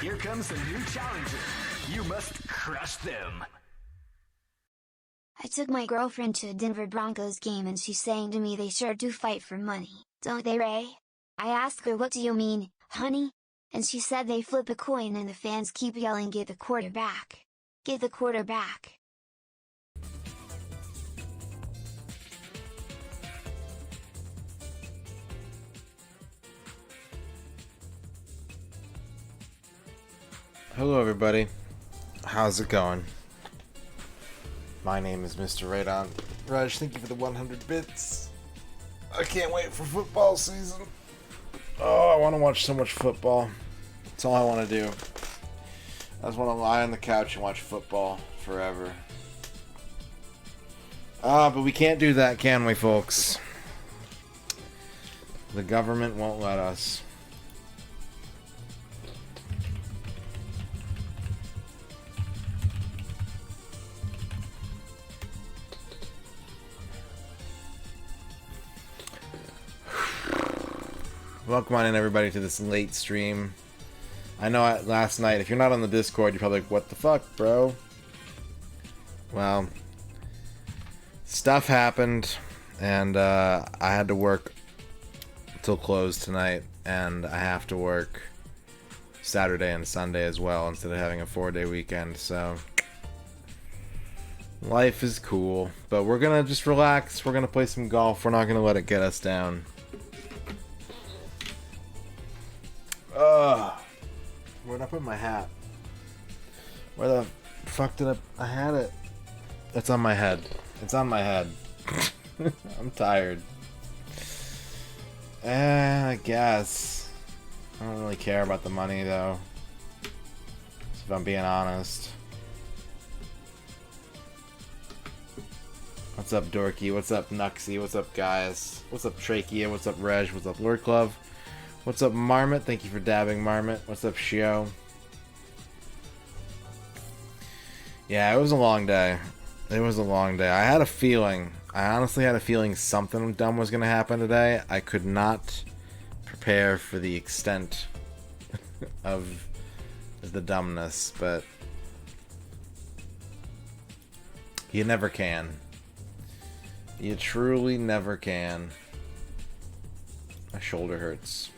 Here comes a new challenger. You must crush them. I took my girlfriend to a Denver Broncos game and she's saying to me they sure do fight for money, don't they, Ray? I asked her, what do you mean, honey? And she said they flip a coin and the fans keep yelling, get the quarterback! Get the quarterback! Hello everybody, how's it going? My name is MisterRadon. Raj, thank you for the 100 bits. I can't wait for football season. Oh, I want to watch so much football. That's all I want to do. I just want to lie on the couch and watch football forever. But we can't do that, can we, folks? The government won't let us. Welcome on in, everybody, to this late stream. I know last night, if you're not on the Discord, you're probably like, what the fuck, bro? Well, stuff happened, and I had to work till close tonight, and I have to work Saturday and Sunday as well, instead of having a 4-day weekend, so life is cool. But we're gonna just relax, we're gonna play some golf, we're not gonna let it get us down. Where'd I put my hat? Where the fuck did I had it? It's on my head. It's on my head. I'm tired. I guess. I don't really care about the money, though. If I'm being honest. What's up, Dorky? What's up, Nuxie? What's up, guys? What's up, Trachea? What's up, Reg? What's up, Lord Glove? What's up, Marmot? Thank you for dabbing, Marmot. What's up, Shio? Yeah, it was a long day. It was a long day. I had a feeling. I honestly had a feeling something dumb was going to happen today. I could not prepare for the extent of the dumbness, but you never can. You truly never can. My shoulder hurts.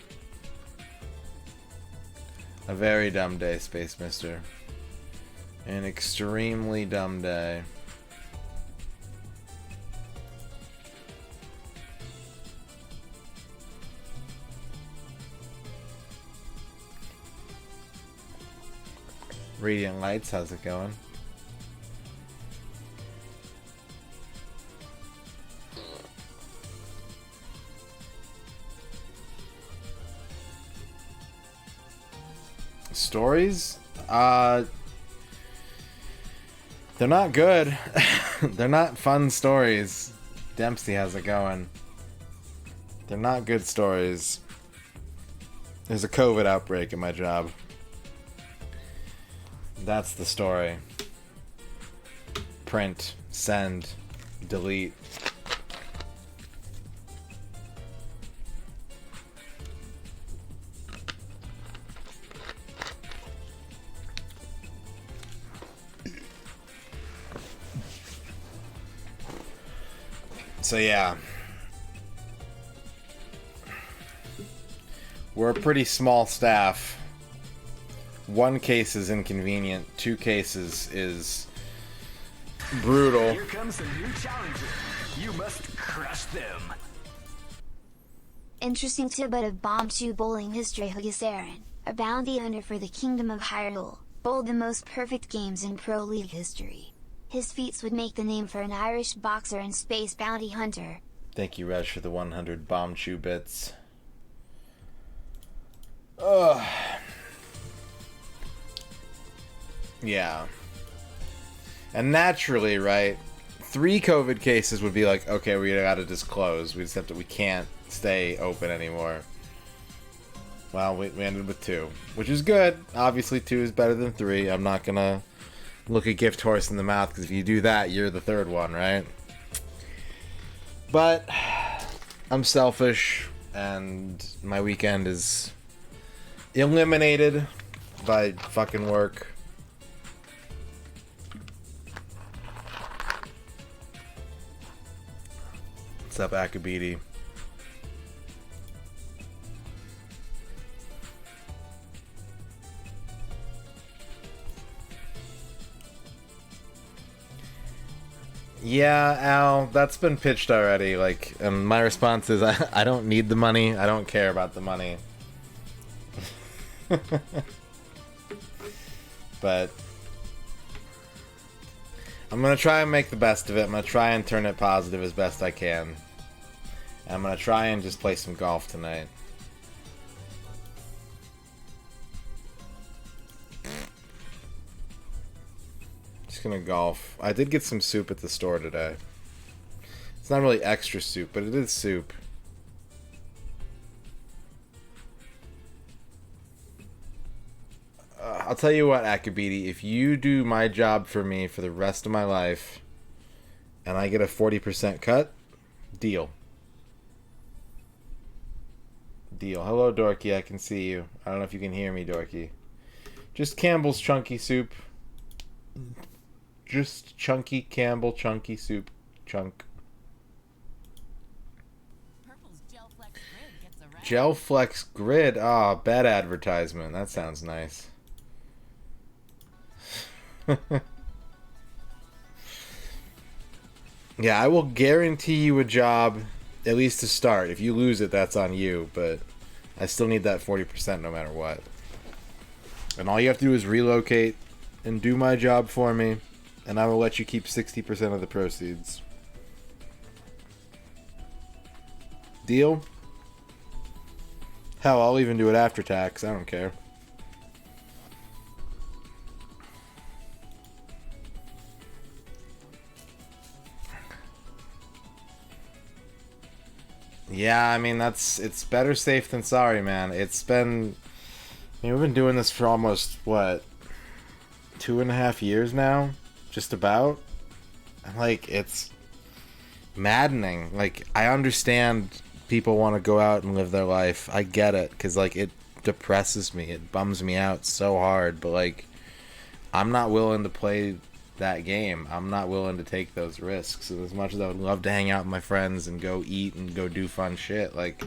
A very dumb day, Space Mister. An extremely dumb day. Radiant Lights, how's it going? Stories? They're not good. They're not fun stories. Dempsey has it going. They're not good stories. There's a COVID outbreak in my job. That's the story. Print, send, delete. So yeah, we're a pretty small staff. 1 case is inconvenient, 2 cases is brutal. Here comes a new challenger. You must crush them. Interesting tidbit of Bombchu bowling history. Aaron, a bounty hunter for the Kingdom of Hyrule, bowled the most perfect games in Pro League history. His feats would make the name for an Irish boxer and space bounty hunter. Thank you, Reg, for the 100 Bombchu bits. Ugh. Yeah. And naturally, right, 3 COVID cases would be like, okay, we gotta just close. We can't stay open anymore. Well, we ended with 2, which is good. Obviously, 2 is better than 3. I'm not gonna look a gift horse in the mouth, because if you do that, you're the 3rd one, right? But I'm selfish, and my weekend is eliminated. by fucking work. What's up, Akabidi? Yeah, Al, that's been pitched already. Like, and my response is, I don't need the money. I don't care about the money. But I'm gonna try and make the best of it. I'm gonna try and turn it positive as best I can. And I'm gonna try and just play some golf tonight. Just gonna golf. I did get some soup at the store today. It's not really extra soup, but it is soup. I'll tell you what, Akabidi, if you do my job for me for the rest of my life, and I get a 40% cut, deal. Deal. Hello, Dorky, I can see you. I don't know if you can hear me, Dorky. Just Campbell's Chunky Soup. Just Chunky Campbell Chunky Soup Chunk. Gel Flex Grid. Ah, oh, bad advertisement. That sounds nice. Yeah, I will guarantee you a job, at least to start. If you lose it, that's on you, but I still need that 40% no matter what. And all you have to do is relocate and do my job for me, and I will let you keep 60% of the proceeds. Deal? Hell, I'll even do it after tax. I don't care. Yeah, I mean, it's better safe than sorry, man. It's been... I mean, we've been doing this for almost, what, 2.5 years now? Just about? And, like, it's maddening. Like, I understand people want to go out and live their life. I get it, because, like, it depresses me. It bums me out so hard. But, like, I'm not willing to play that game. I'm not willing to take those risks. And as much as I would love to hang out with my friends and go eat and go do fun shit, like,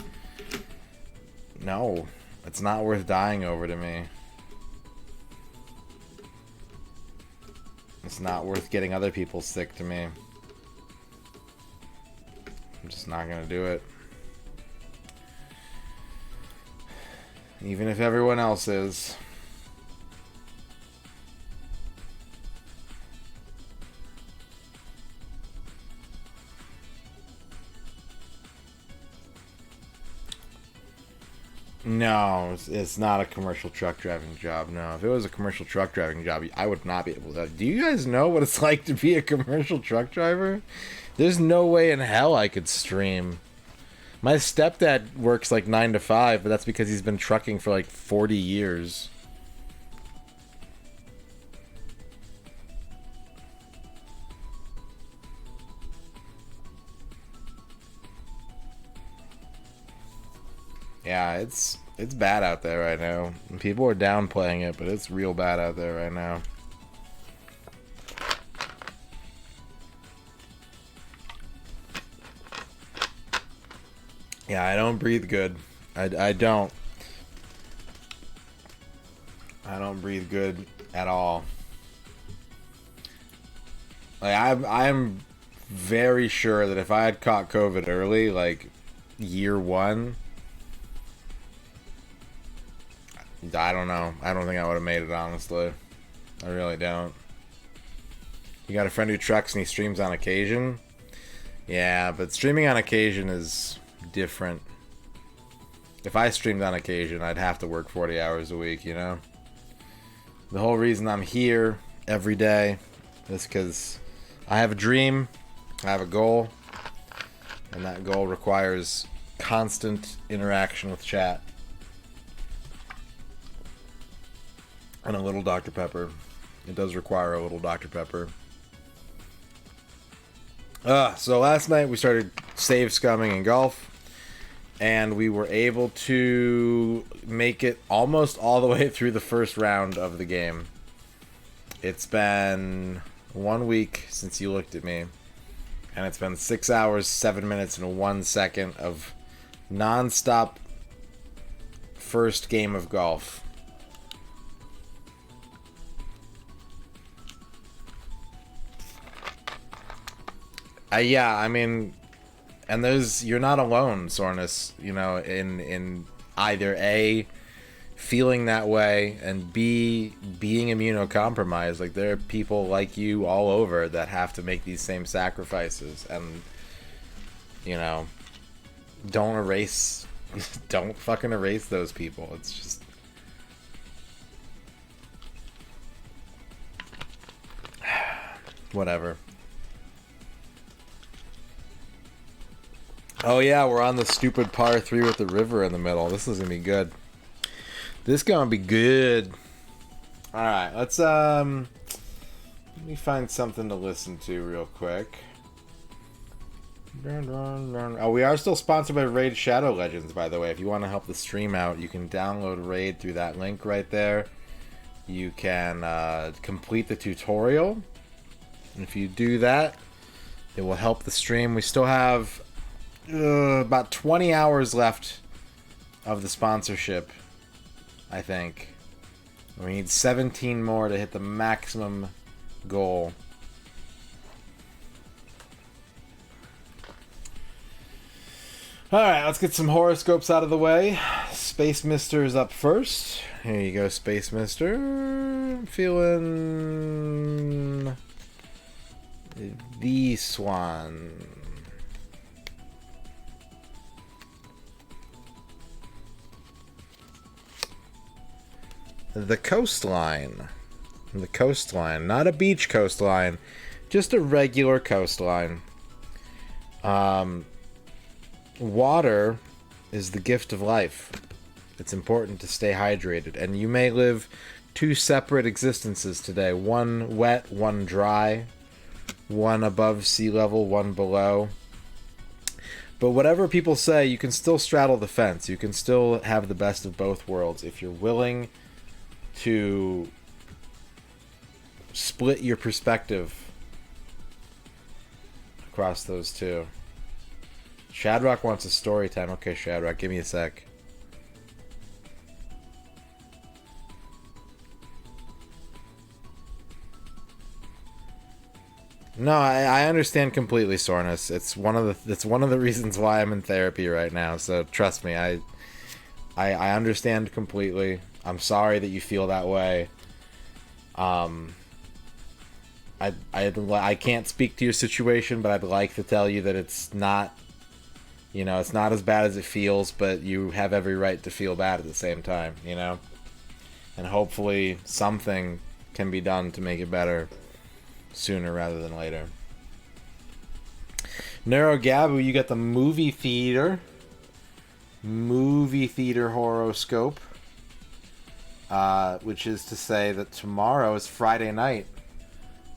no, it's not worth dying over to me. It's not worth getting other people sick to me. I'm just not gonna do it. Even if everyone else is. No, it's not a commercial truck driving job. No, if it was a commercial truck driving job, I would not be able to. Do you guys know what it's like to be a commercial truck driver? There's no way in hell I could stream. My stepdad works like 9 to 5, but that's because he's been trucking for like 40 years. Yeah, it's bad out there right now. People are downplaying it, but it's real bad out there right now. Yeah, I don't breathe good. I don't. I don't breathe good at all. Like, I'm very sure that if I had caught COVID early, like year 1, I don't know. I don't think I would have made it, honestly. I really don't. You got a friend who trucks and he streams on occasion? Yeah, but streaming on occasion is different. If I streamed on occasion, I'd have to work 40 hours a week, you know? The whole reason I'm here every day is because I have a dream, I have a goal, and that goal requires constant interaction with chat. And a little Dr. Pepper. It does require a little Dr. Pepper. So last night we started save scumming in golf. and we were able to make it almost all the way through the first round of the game. It's been 1 week since you looked at me, and it's been 6 hours, 7 minutes, and 1 second of non-stop first game of golf. Yeah, I mean, and you're not alone, Sornus, you know, in either A, feeling that way, and B, being immunocompromised. Like, there are people like you all over that have to make these same sacrifices, and, you know, don't fucking erase those people. It's just... whatever. Oh yeah, we're on the stupid par 3 with the river in the middle. This is gonna be good. This gonna be good. Alright, let's let me find something to listen to real quick. Oh, we are still sponsored by Raid Shadow Legends, by the way. If you want to help the stream out, you can download Raid through that link right there. You can complete the tutorial. And if you do that, it will help the stream. We still have about 20 hours left of the sponsorship, I think. We need 17 more to hit the maximum goal. Alright, let's get some horoscopes out of the way. Space Mister is up first. Here you go, Space Mister. I'm feeling this one. The coastline. The coastline. Not a beach coastline. Just a regular coastline. Water is the gift of life. It's important to stay hydrated. And you may live 2 separate existences today. One wet, one dry. One above sea level, one below. But whatever people say, you can still straddle the fence. You can still have the best of both worlds if you're willing to split your perspective across those two. Shadrock wants a story time. Okay, Shadrock, give me a sec. No, I understand completely, Sornus. It's one of the reasons why I'm in therapy right now. So trust me, I understand completely. I'm sorry that you feel that way. I can't speak to your situation, but I'd like to tell you that it's not, you know, it's not as bad as it feels, but you have every right to feel bad at the same time, you know? And hopefully something can be done to make it better sooner rather than later. Neurogabu, you got the movie theater horoscope. Which is to say that tomorrow is Friday night,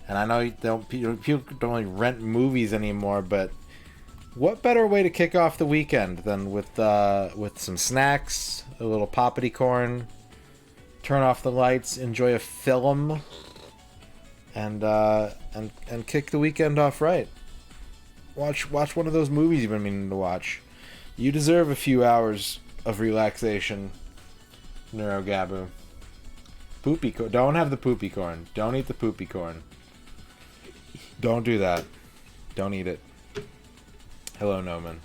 and I know people don't really rent movies anymore, but what better way to kick off the weekend than with some snacks, a little poppity corn, turn off the lights, enjoy a film, and kick the weekend off right. Watch one of those movies you've been meaning to watch. You deserve a few hours of relaxation, Neurogabu. Poopy corn. Don't have the poopy corn. Don't eat the poopy corn. Don't do that. Don't eat it. Hello, Noman.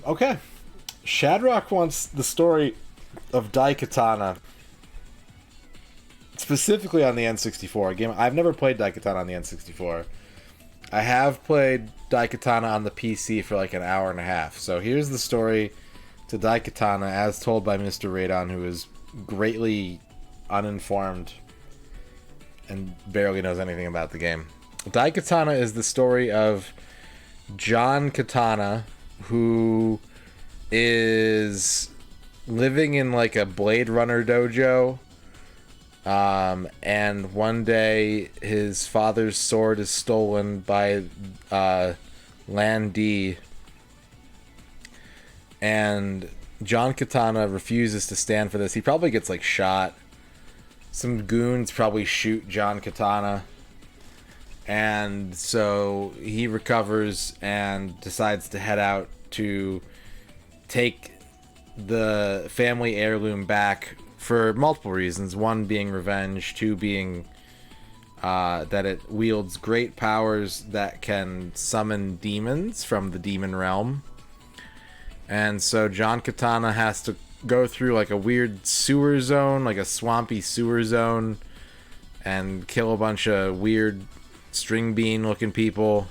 Okay. Shadrock wants the story of Daikatana. Specifically on the N64 game. I've never played Daikatana on the N64. I have played Daikatana on the PC for like an hour and a half. So here's the story to Daikatana as told by MisterRadon, who is greatly uninformed and barely knows anything about the game. Daikatana is the story of John Katana, who is living in like a Blade Runner dojo, and one day his father's sword is stolen by Land D. And John Katana refuses to stand for this. He probably gets like shot. Some goons probably shoot John Katana. And so he recovers and decides to head out to take the family heirloom back for multiple reasons. One being revenge, two being that it wields great powers that can summon demons from the demon realm. And so John Katana has to go through like a weird sewer zone, like a swampy sewer zone, and kill a bunch of weird string bean looking people.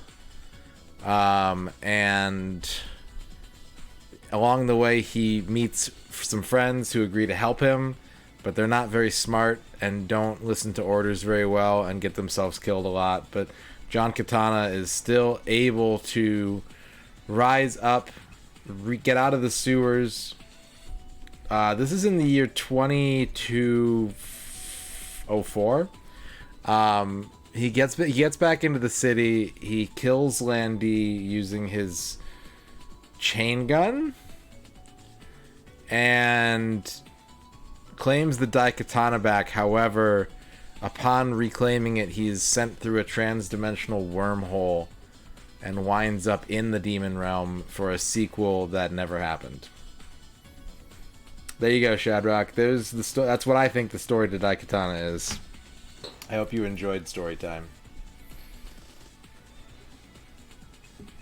And along the way he meets some friends who agree to help him, but they're not very smart and don't listen to orders very well and get themselves killed a lot. But John Katana is still able to rise up, get out of the sewers. This is in the year 2204. He gets back into the city. He kills Landy using his chain gun and claims the Daikatana back. However, upon reclaiming it, he is sent through a trans-dimensional wormhole and winds up in the demon realm for a sequel that never happened. There you go, Shadrock. There's the that's what I think the story to Daikatana is. I hope you enjoyed story time.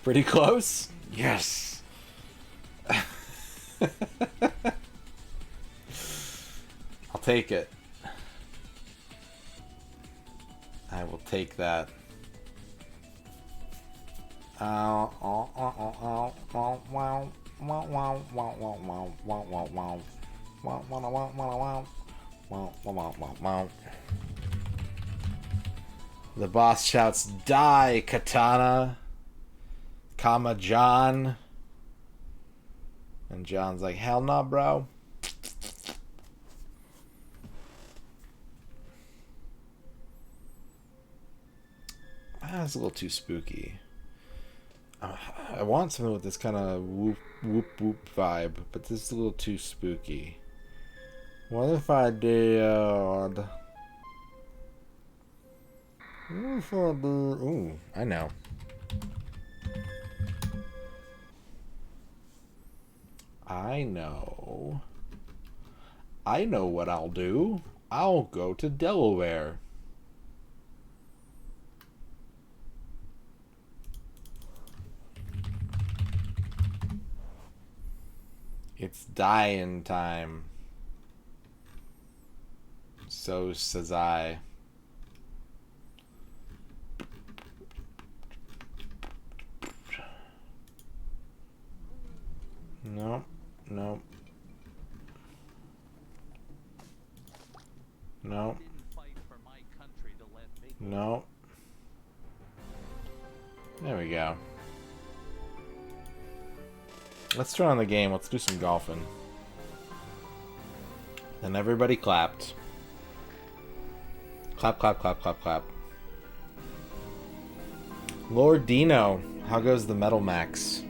Pretty close? Yes. I'll take it. I will take that. The boss shouts, "Die, Katana!" Comma, John. And John's like, "Hell no, bro." That's a little too spooky. I want something with this kind of whoop, whoop, whoop vibe, but this is a little too spooky. What if I did... Ooh, I know. I know what I'll do. I'll go to Delaware. It's dying time. So says I. No, no. No. No. There we go. Let's turn on the game. Let's do some golfing. Then everybody clapped. Clap, clap, clap, clap, clap. Lord Dino, how goes the Metal Max?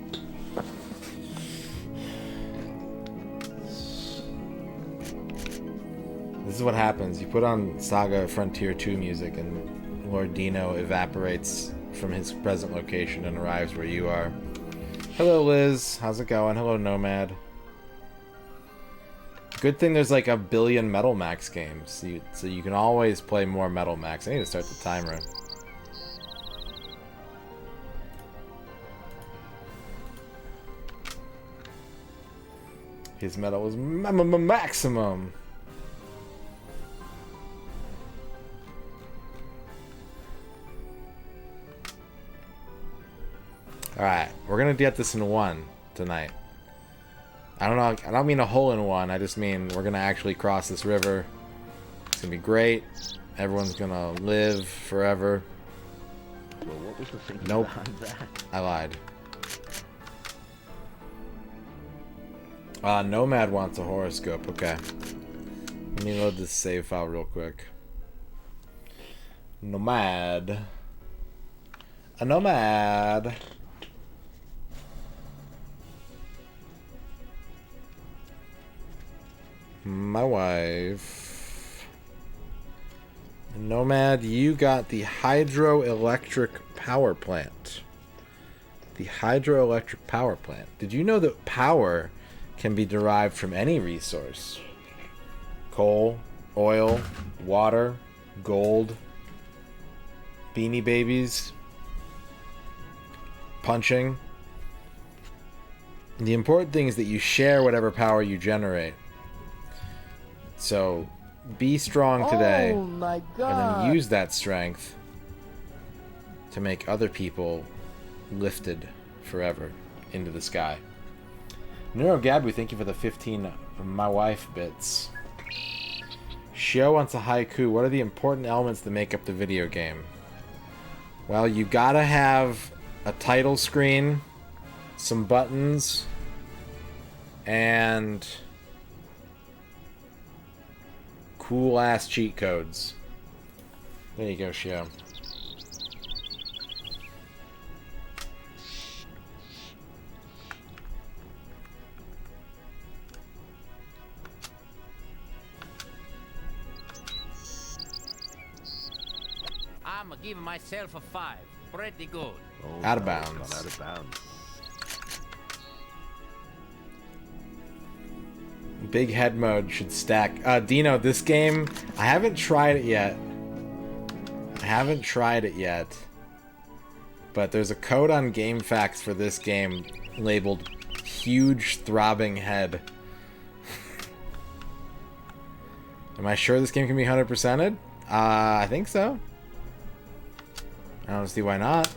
This is what happens. You put on Saga Frontier 2 music and Lord Dino evaporates from his present location and arrives where you are. Hello, Liz. How's it going? Hello, Nomad. Good thing there's like a billion Metal Max games, so you can always play more Metal Max. I need to start the timer. His metal was maximum. Alright, we're gonna get this in one tonight. I don't mean a hole in one, I just mean we're gonna actually cross this river. It's gonna be great. Everyone's gonna live forever. Well, what was the thinking Nope. behind that? I lied. Nomad wants a horoscope, okay. Let me load this save file real quick. Nomad. A nomad. my wife. Nomad, you got the hydroelectric power plant. The hydroelectric power plant. Did you know that power can be derived from any resource? Coal, oil, water, gold, Beanie Babies, punching. The important thing is that you share whatever power you generate. So, be strong today. Oh my God. And then use that strength to make other people lifted forever into the sky. NeuroGabu, thank you for the 15 my wife bits. Shio wants a haiku. What are the important elements that make up the video game? Well, you gotta have a title screen, some buttons, and cool ass cheat codes. There you go, Shio. I'm giving myself a 5. Pretty good. Oh, Out of no, it's bounds. gone out of bounds. Big head mode should stack. Dino, this game, I haven't tried it yet. But there's a code on GameFAQs for this game labeled huge throbbing head. Am I sure this game can be 100%ed? I think so. I don't see why not.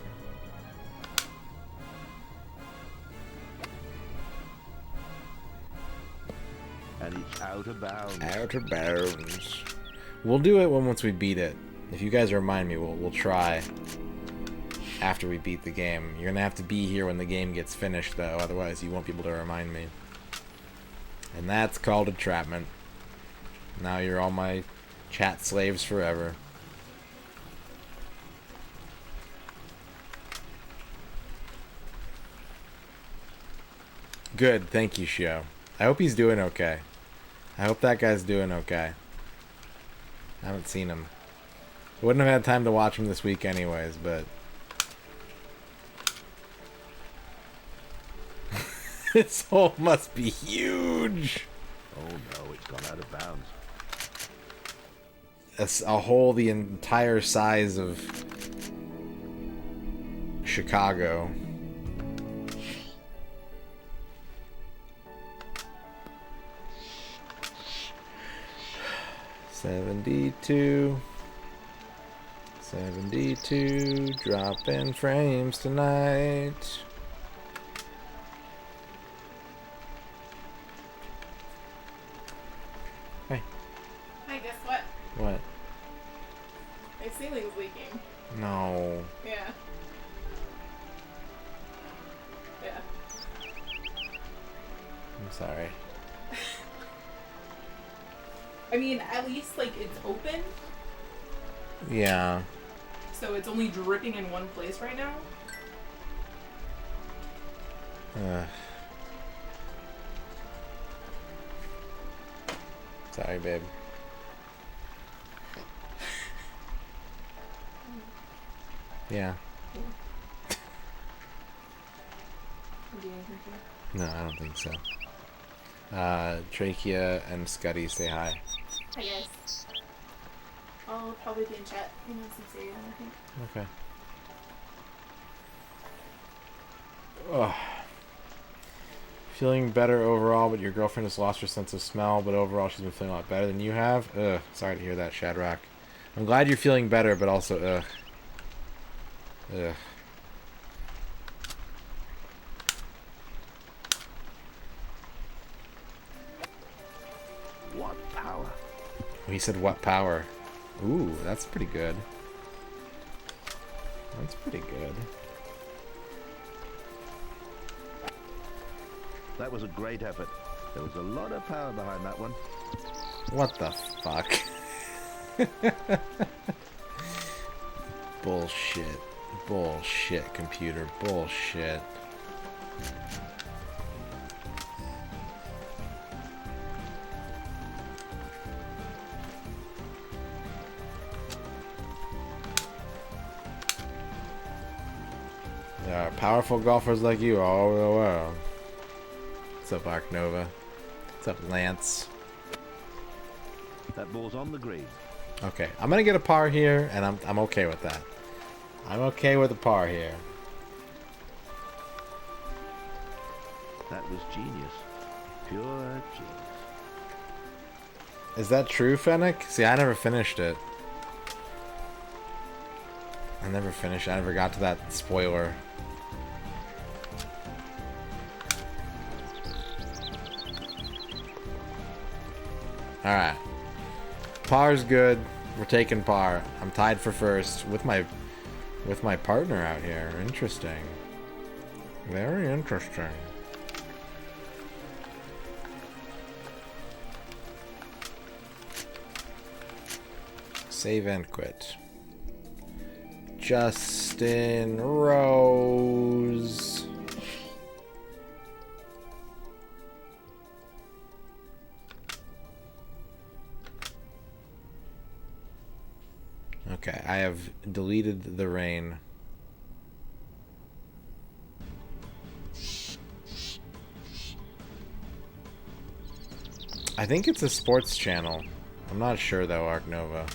And it's out of bounds. Out of bounds. We'll do it once we beat it. If you guys remind me, we'll try after we beat the game. You're gonna have to be here when the game gets finished, though. Otherwise, you won't be able to remind me. And that's called entrapment. Now you're all my chat slaves forever. Good, thank you, Shio. I hope he's doing okay. I hope that guy's doing okay. I haven't seen him. Wouldn't have had time to watch him this week anyways, but... This hole must be huge! Oh no, it's gone out of bounds. A hole the entire size of... Chicago. $72, dropping frames tonight. Hey. Hi, guess what? What? My ceiling's leaking. No. Yeah. Yeah. I'm sorry. I mean, at least, like, it's open, Yeah. so it's only dripping in one place right now. Sorry, babe. Yeah. No, I don't think so. Trachea and Scuddy say hi. Hi, guys. I'll probably be in chat in some cereal, I think. Okay. Ugh. Feeling better overall, but your girlfriend has lost her sense of smell, but overall she's been feeling a lot better than you have? Ugh. Sorry to hear that, Shadrach. I'm glad you're feeling better, but also, ugh. Ugh. What power? He said, what power? Ooh, that's pretty good. That's pretty good. That was a great effort. There was a lot of power behind that one. What the fuck? Bullshit. Bullshit, computer. Bullshit. Powerful golfers like you all over the world. What's up, Arc Nova? What's up, Lance? That ball's on the green. Okay, I'm gonna get a par here, and I'm okay with that. I'm okay with a par here. That was genius. Pure genius. Is that true, Fennec? See, I never finished it. I never got to that spoiler. Alright. Par's good. We're taking par. I'm tied for first with my partner out here. Interesting. Very interesting. Save and quit. Justin Rose. Okay, I have deleted the rain. I think it's a sports channel. I'm not sure though, Arc Nova.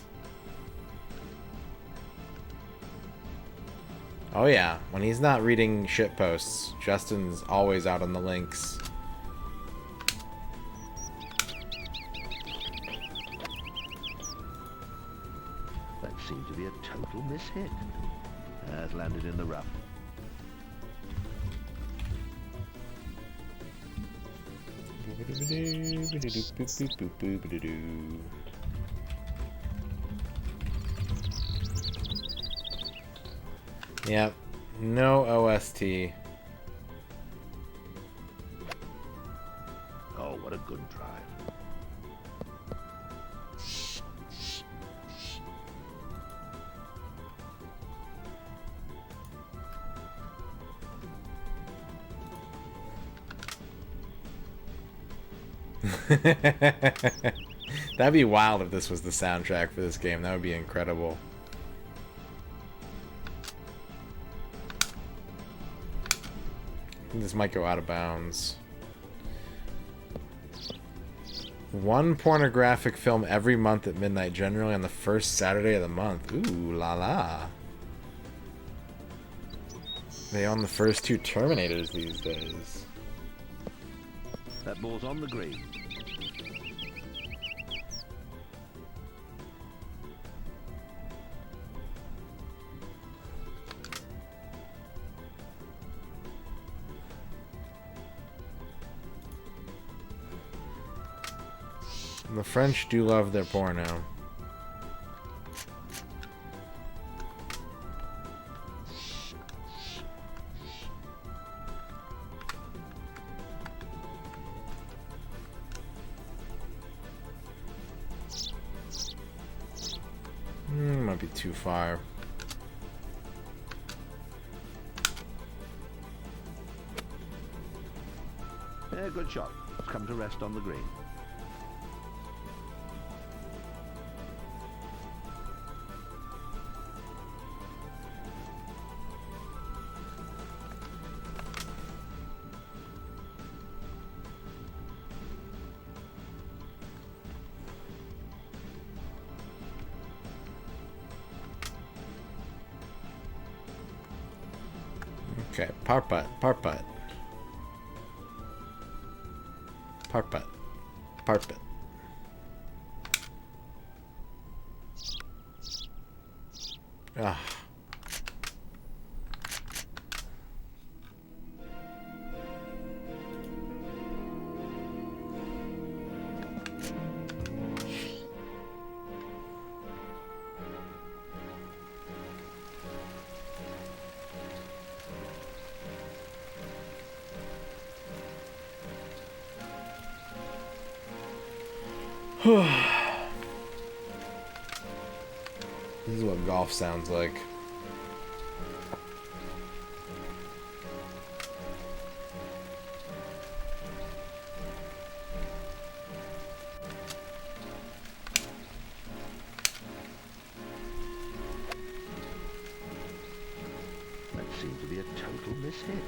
Oh yeah, when he's not reading shit posts, Justin's always out on the links. That seemed to be a total mishit. Has landed in the rough. Yep, no OST. Oh, what a good drive. That'd be wild if this was the soundtrack for this game. That would be incredible. I think this might go out of bounds. One pornographic film every month at midnight, generally on the first Saturday of the month. Ooh la la. They own the first two Terminators these days. That ball's on the green. The French do love their porno. Might be too far. Yeah, good shot. It's come to rest on the green. Okay, par putt, par putt. Par putt, par putt. Ah. This is what golf sounds like. That seemed to be a total total mishit.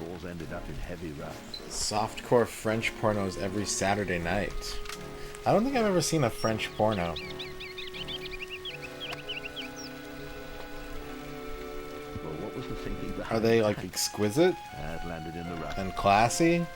Balls ended up in heavy rough. Softcore French pornos every Saturday night. I don't think I've ever seen a French porno. Well, what was the thinking behind Are they like that? exquisite It landed in the rough. and classy?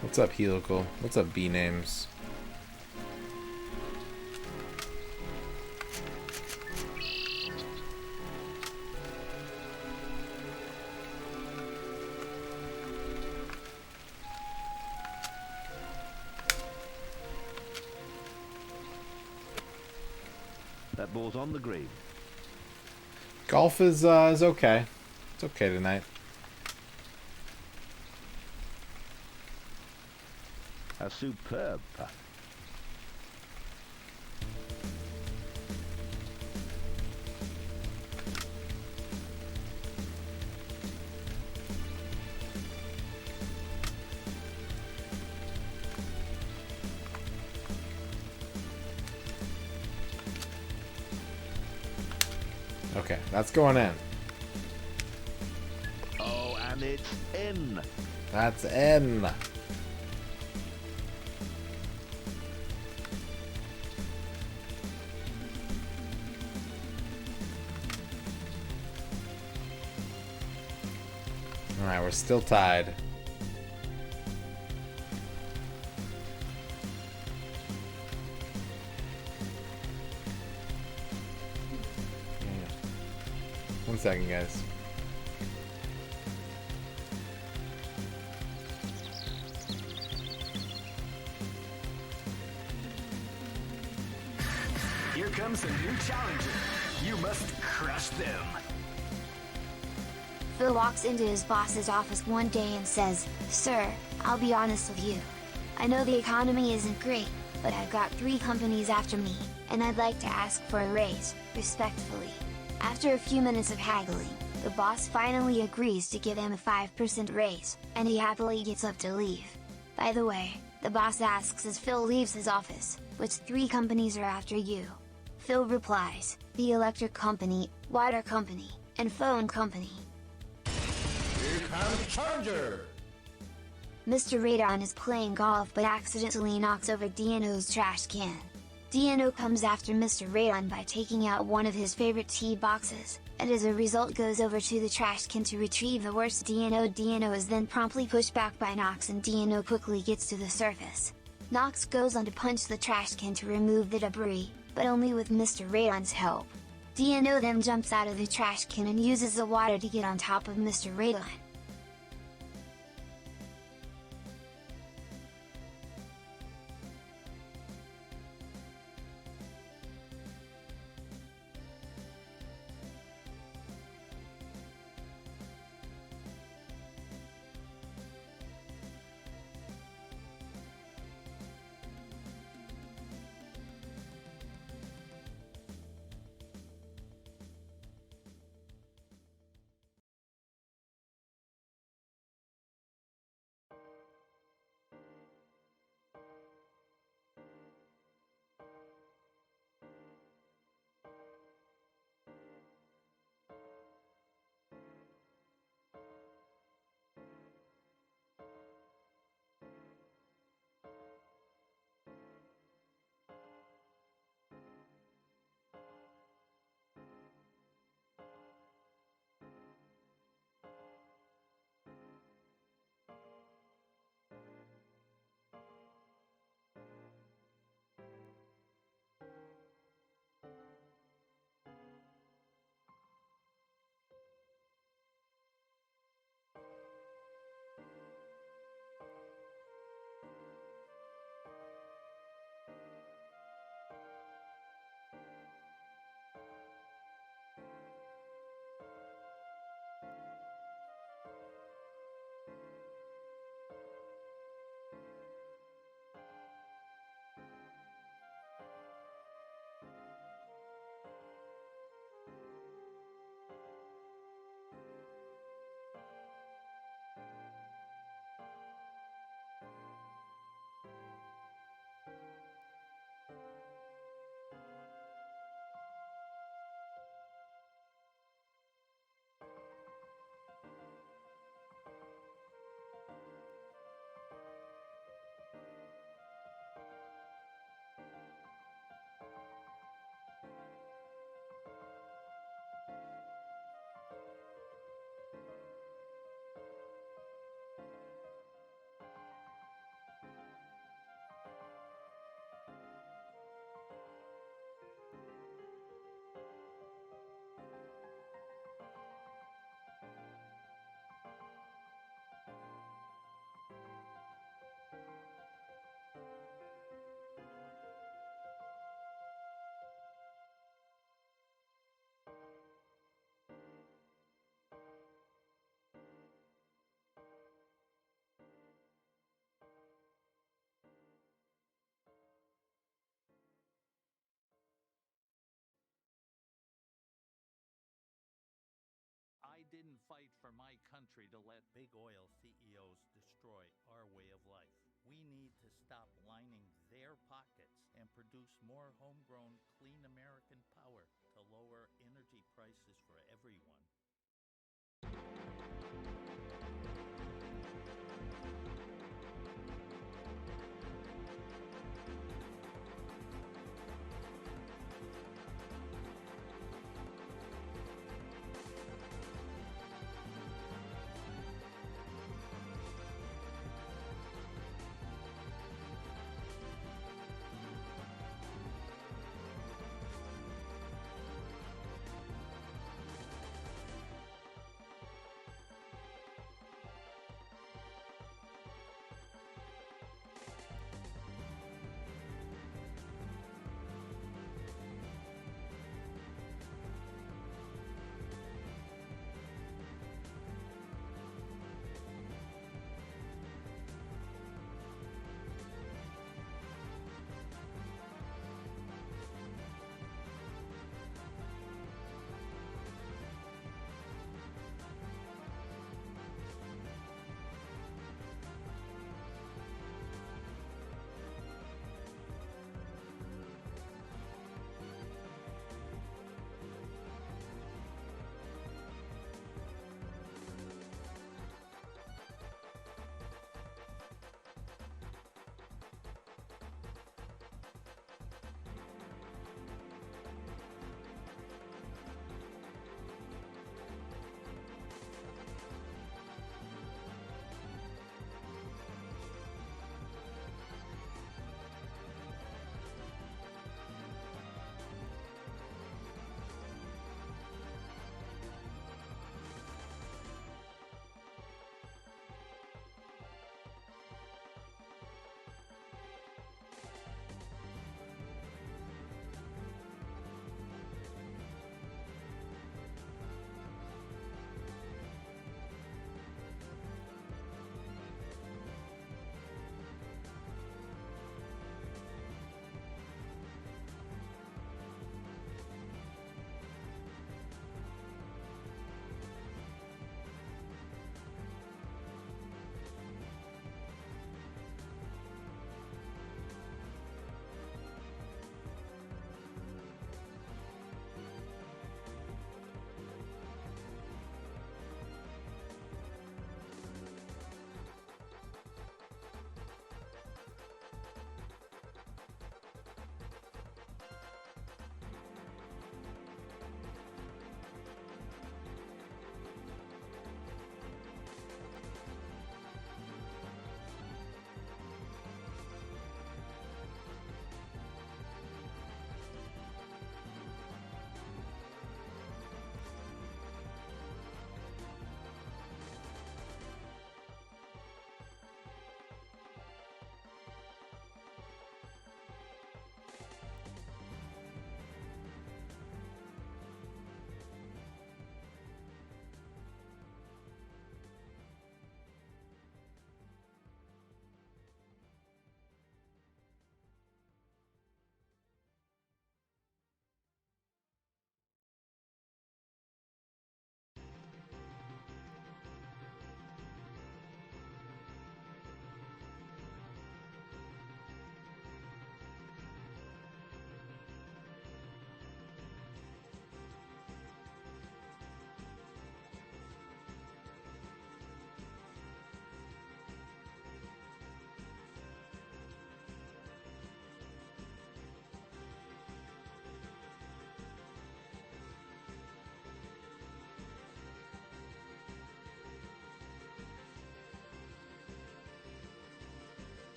What's up, Helical? What's up, B-names? That ball's on the green. Golf is okay. It's okay tonight. A superb putt. Okay, that's going in. Oh, and it's in. That's in. Alright, we're still tied. Yeah. 1 second, guys. Here comes a new challenger. You must crush them. Phil walks into his boss's office one day and says, "Sir, I'll be honest with you. I know the economy isn't great, but I've got 3 companies after me, and I'd like to ask for a raise, respectfully." After a few minutes of haggling, the boss finally agrees to give him a 5% raise, and he happily gets up to leave. By the way, the boss asks as Phil leaves his office, "Which 3 companies are after you?" Phil replies, "The electric company, water company, and phone company." MisterRadon is playing golf but accidentally knocks over DNO's trash can. DNO comes after MisterRadon by taking out one of his favorite tee boxes, and as a result goes over to the trash can to retrieve the worst DNO. DNO is then promptly pushed back by Knox and DNO quickly gets to the surface. Knox goes on to punch the trash can to remove the debris, but only with MisterRadon's help. DNO then jumps out of the trash can and uses the water to get on top of MisterRadon. fight for my country to let big oil CEOs destroy our way of life. We need to stop lining their pockets and produce more homegrown, clean American power to lower energy prices for everyone.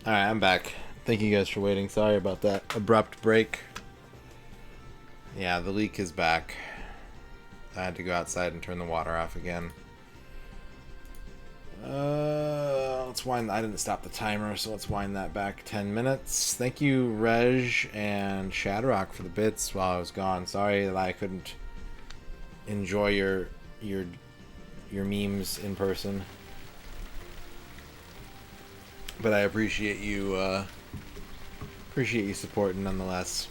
Alright, I'm back. Thank you guys for waiting. Sorry about that abrupt break. Yeah, the leak is back. I had to go outside and turn the water off again. Let's wind. I didn't stop the timer, so let's wind that back 10 minutes. Thank you, Rej and Shadrock, for the bits while I was gone. Sorry that I couldn't enjoy your memes in person, but I appreciate you supporting nonetheless.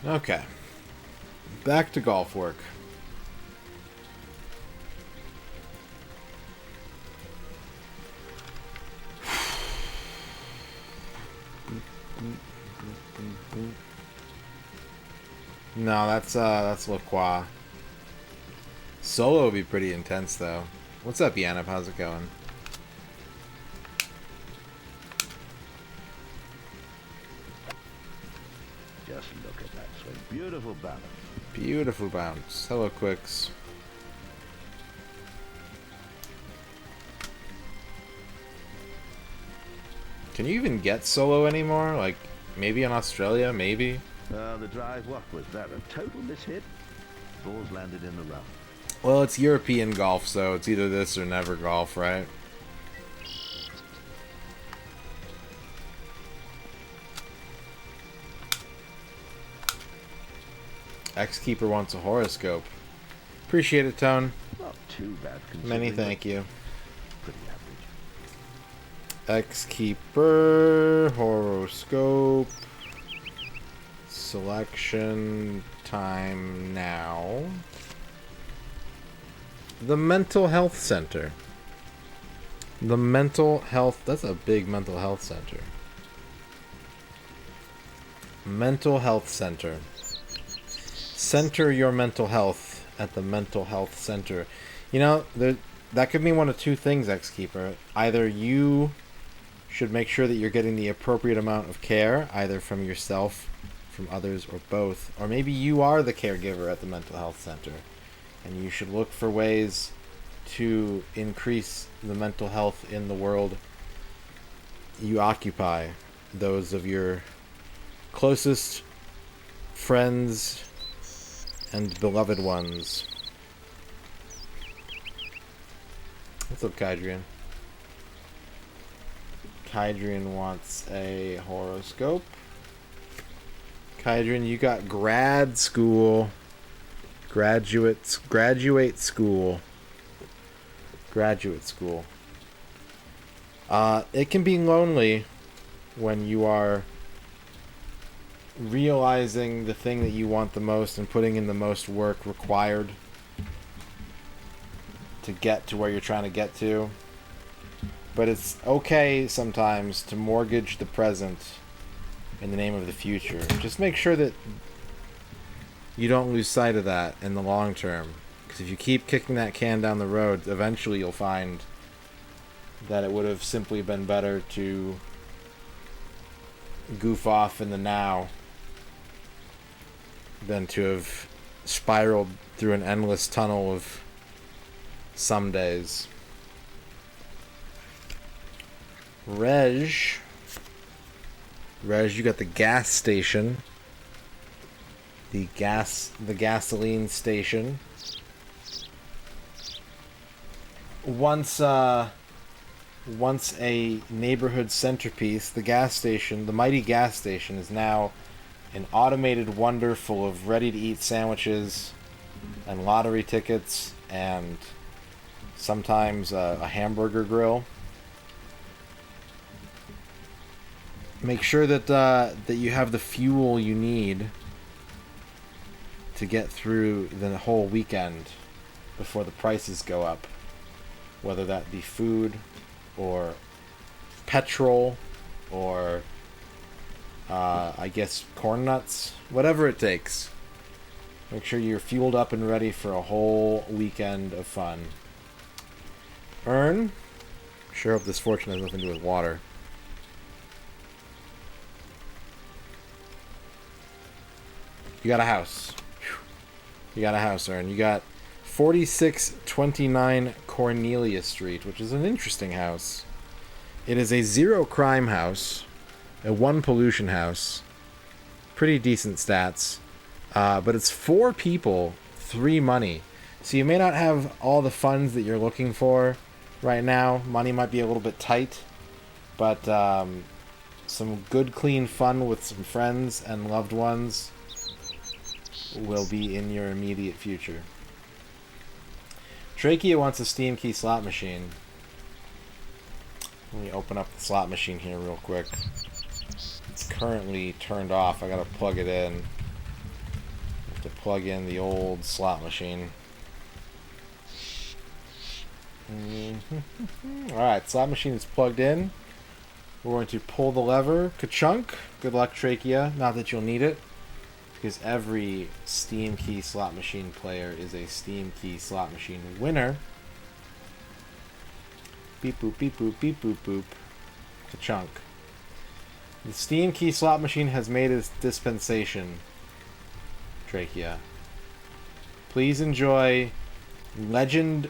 Okay, back to golf work. No, that's La Croix. Solo would be pretty intense, though. What's up, Yannick? How's it going? Just look at that swing. Beautiful balance. Beautiful bounce. Hello, Quicks. Can you even get solo anymore? Like, maybe in Australia, maybe? The drive, what was that? A total mishit? Balls landed in the rough. Well, it's European golf, so it's either this or never golf, right? X-Keeper wants a horoscope. Appreciate it, Tone. Not too bad. Many thank you. Pretty average. X-Keeper, horoscope, selection time now. The Mental Health Center. The Mental Health, that's a big mental health center. Mental Health Center. Center your mental health at the Mental Health Center. You know, that could mean one of two things, X-Keeper. Either you should make sure that you're getting the appropriate amount of care, either from yourself, from others, or both. Or maybe you are the caregiver at the Mental Health Center, and you should look for ways to increase the mental health in the world you occupy. Those of your closest friends and beloved ones. What's up, Kydrian? Kydrian wants a horoscope. Kydrian, you got grad school. Graduate school. Graduate school. It can be lonely when you are realizing the thing that you want the most and putting in the most work required to get to where you're trying to get to. But it's okay sometimes to mortgage the present in the name of the future. Just make sure that you don't lose sight of that in the long term. Because if you keep kicking that can down the road, eventually you'll find that it would have simply been better to goof off in the now than to have spiraled through an endless tunnel of some days. Reg, you got the gas station. The gasoline station. Once a neighborhood centerpiece, the gas station, the mighty gas station, is now an automated wonder full of ready-to-eat sandwiches and lottery tickets and sometimes a hamburger grill. Make sure that you have the fuel you need to get through the whole weekend before the prices go up. Whether that be food or petrol or I guess corn nuts, whatever it takes. Make sure you're fueled up and ready for a whole weekend of fun. Earn. Sure hope this fortune has nothing to do with water. You got a house. You got a house, Earn. You got 4629 Cornelia Street, which is an interesting house. It is a 0 crime house, a 1 pollution house. Pretty decent stats. But it's 4 people, 3 money. So you may not have all the funds that you're looking for right now. Money might be a little bit tight. But some good, clean fun with some friends and loved ones will be in your immediate future. Trachea wants a Steam Key slot machine. Let me open up the slot machine here real quick. It's currently turned off. I gotta plug it in. I have to plug in the old slot machine. Alright, slot machine is plugged in. We're going to pull the lever. Ka-chunk. Good luck, Trachea. Not that you'll need it, because every Steam Key slot machine player is a Steam Key slot machine winner. Beep boop, beep boop, beep boop boop. Ka-chunk. The Steam Key slot machine has made its dispensation, Trachea. Please enjoy Legend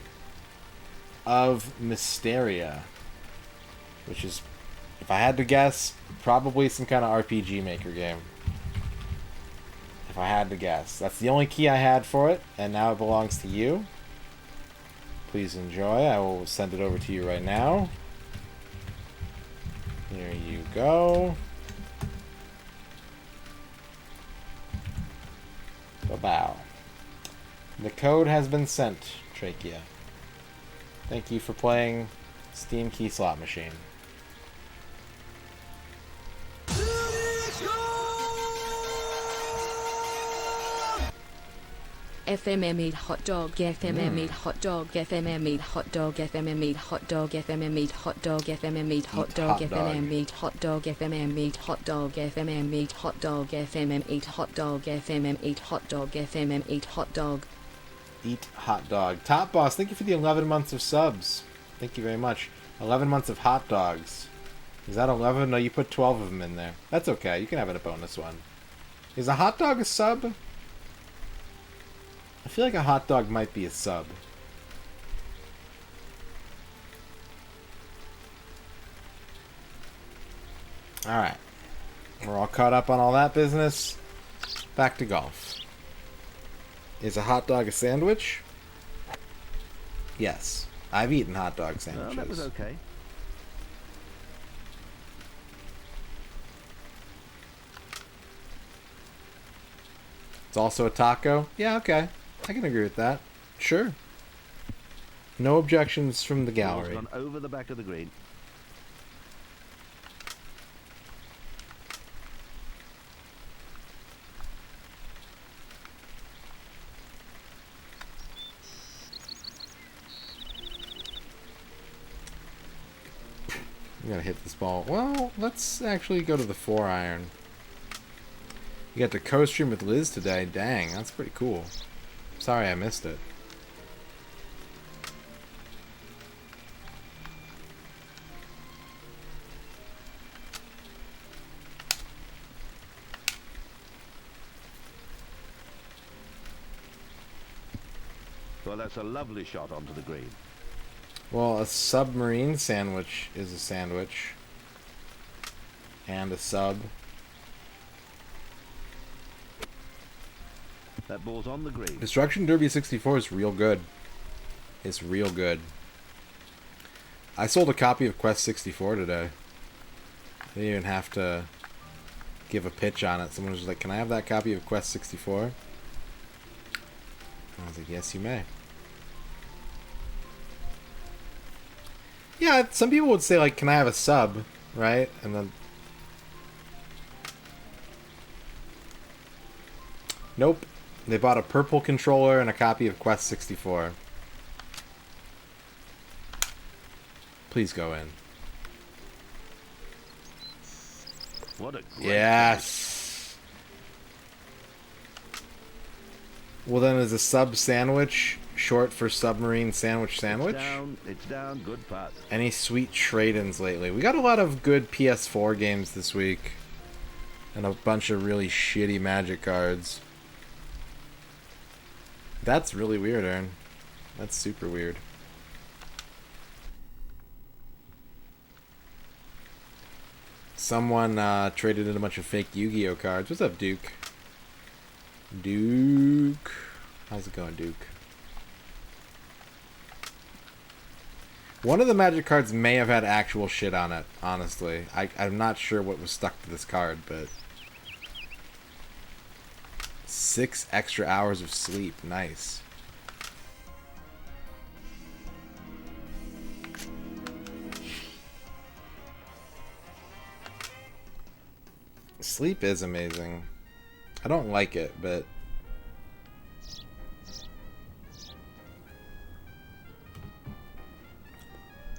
of Mysteria, which is, if I had to guess, probably some kind of RPG Maker game. If I had to guess. That's the only key I had for it, and now it belongs to you. Please enjoy. I will send it over to you right now. Here you go. Ba-bow. The code has been sent, Trachea. Thank you for playing Steam Key Slot Machine. FMM eat hot dog, FMM eat hot dog, FMM eat hot dog, FMM eat hot dog, FMM eat hot dog, FMM eat hot dog, FMM eat hot dog, FMM eat hot dog, FMM eat hot dog, FMM eat hot dog, FMM eat hot dog, FMM eat hot dog. Eat hot dog. Top Boss, thank you for the 11 months of subs. Thank you very much. 11 months of hot dogs. Is that 11? No, you put 12 of them in there. That's okay. You can have it a bonus one. Is a hot dog a sub? I feel like a hot dog might be a sub. Alright. We're all caught up on all that business. Back to golf. Is a hot dog a sandwich? Yes. I've eaten hot dog sandwiches. That was okay. It's also a taco? Yeah, okay. I can agree with that. Sure. No objections from the gallery. Gone over the back of the green. I'm gonna hit this ball. Well, let's actually go to the 4-iron. You got the co-stream with Liz today. Dang, that's pretty cool. Sorry I missed it. Well, that's a lovely shot onto the green. Well, a submarine sandwich is a sandwich. And a sub. That ball's on the green. Destruction Derby 64 is real good. It's real good. I sold a copy of Quest 64 today. I didn't even have to give a pitch on it. Someone was just like, can I have that copy of Quest 64? I was like, yes, you may. Yeah, some people would say, like, can I have a sub, right? And then... Nope. They bought a purple controller and a copy of Quest 64. Please go in. What a great Yes! Well, then is a sub sandwich short for submarine sandwich sandwich? It's down, good putt. Any sweet trade-ins lately? We got a lot of good PS4 games this week. And a bunch of really shitty Magic cards. That's really weird, Aaron. That's super weird. Someone traded in a bunch of fake Yu-Gi-Oh cards. What's up, Duke? Duke. How's it going, Duke? One of the Magic cards may have had actual shit on it, honestly. I'm not sure what was stuck to this card, but... 6 extra hours of sleep. Nice. Sleep is amazing. I don't like it, but...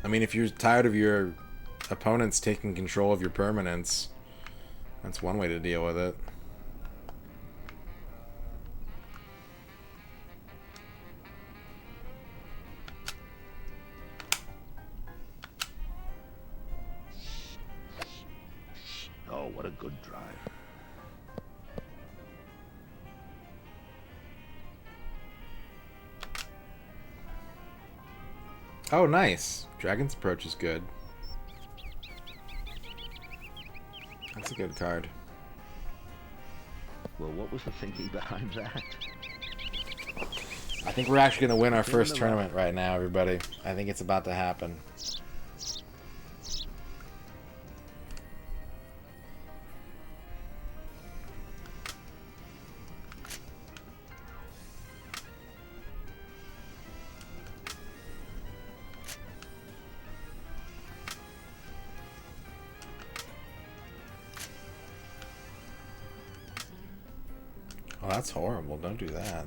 I mean, if you're tired of your opponents taking control of your permanents, that's one way to deal with it. Oh, what a good drive. Oh, nice. Dragon's Approach is good. That's a good card. Well, what was the thinking behind that? I think we're actually going to win our first tournament right now, everybody. I think it's about to happen. Oh, that's horrible. Don't do that.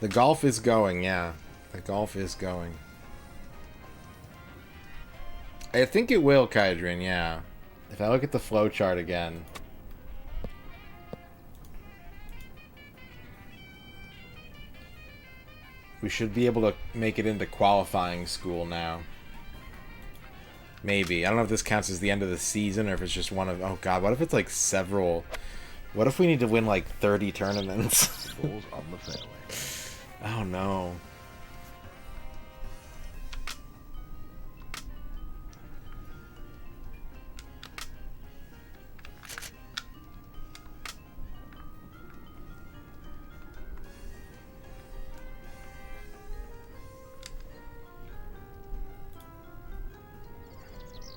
The golf is going, yeah. The golf is going. I think it will, Kydrin, yeah. If I look at the flow chart again. We should be able to make it into qualifying school now. Maybe. I don't know if this counts as the end of the season or if it's just one of... Oh god, what if it's like several... What if we need to win like 30 tournaments? Balls on the fairway. Oh no.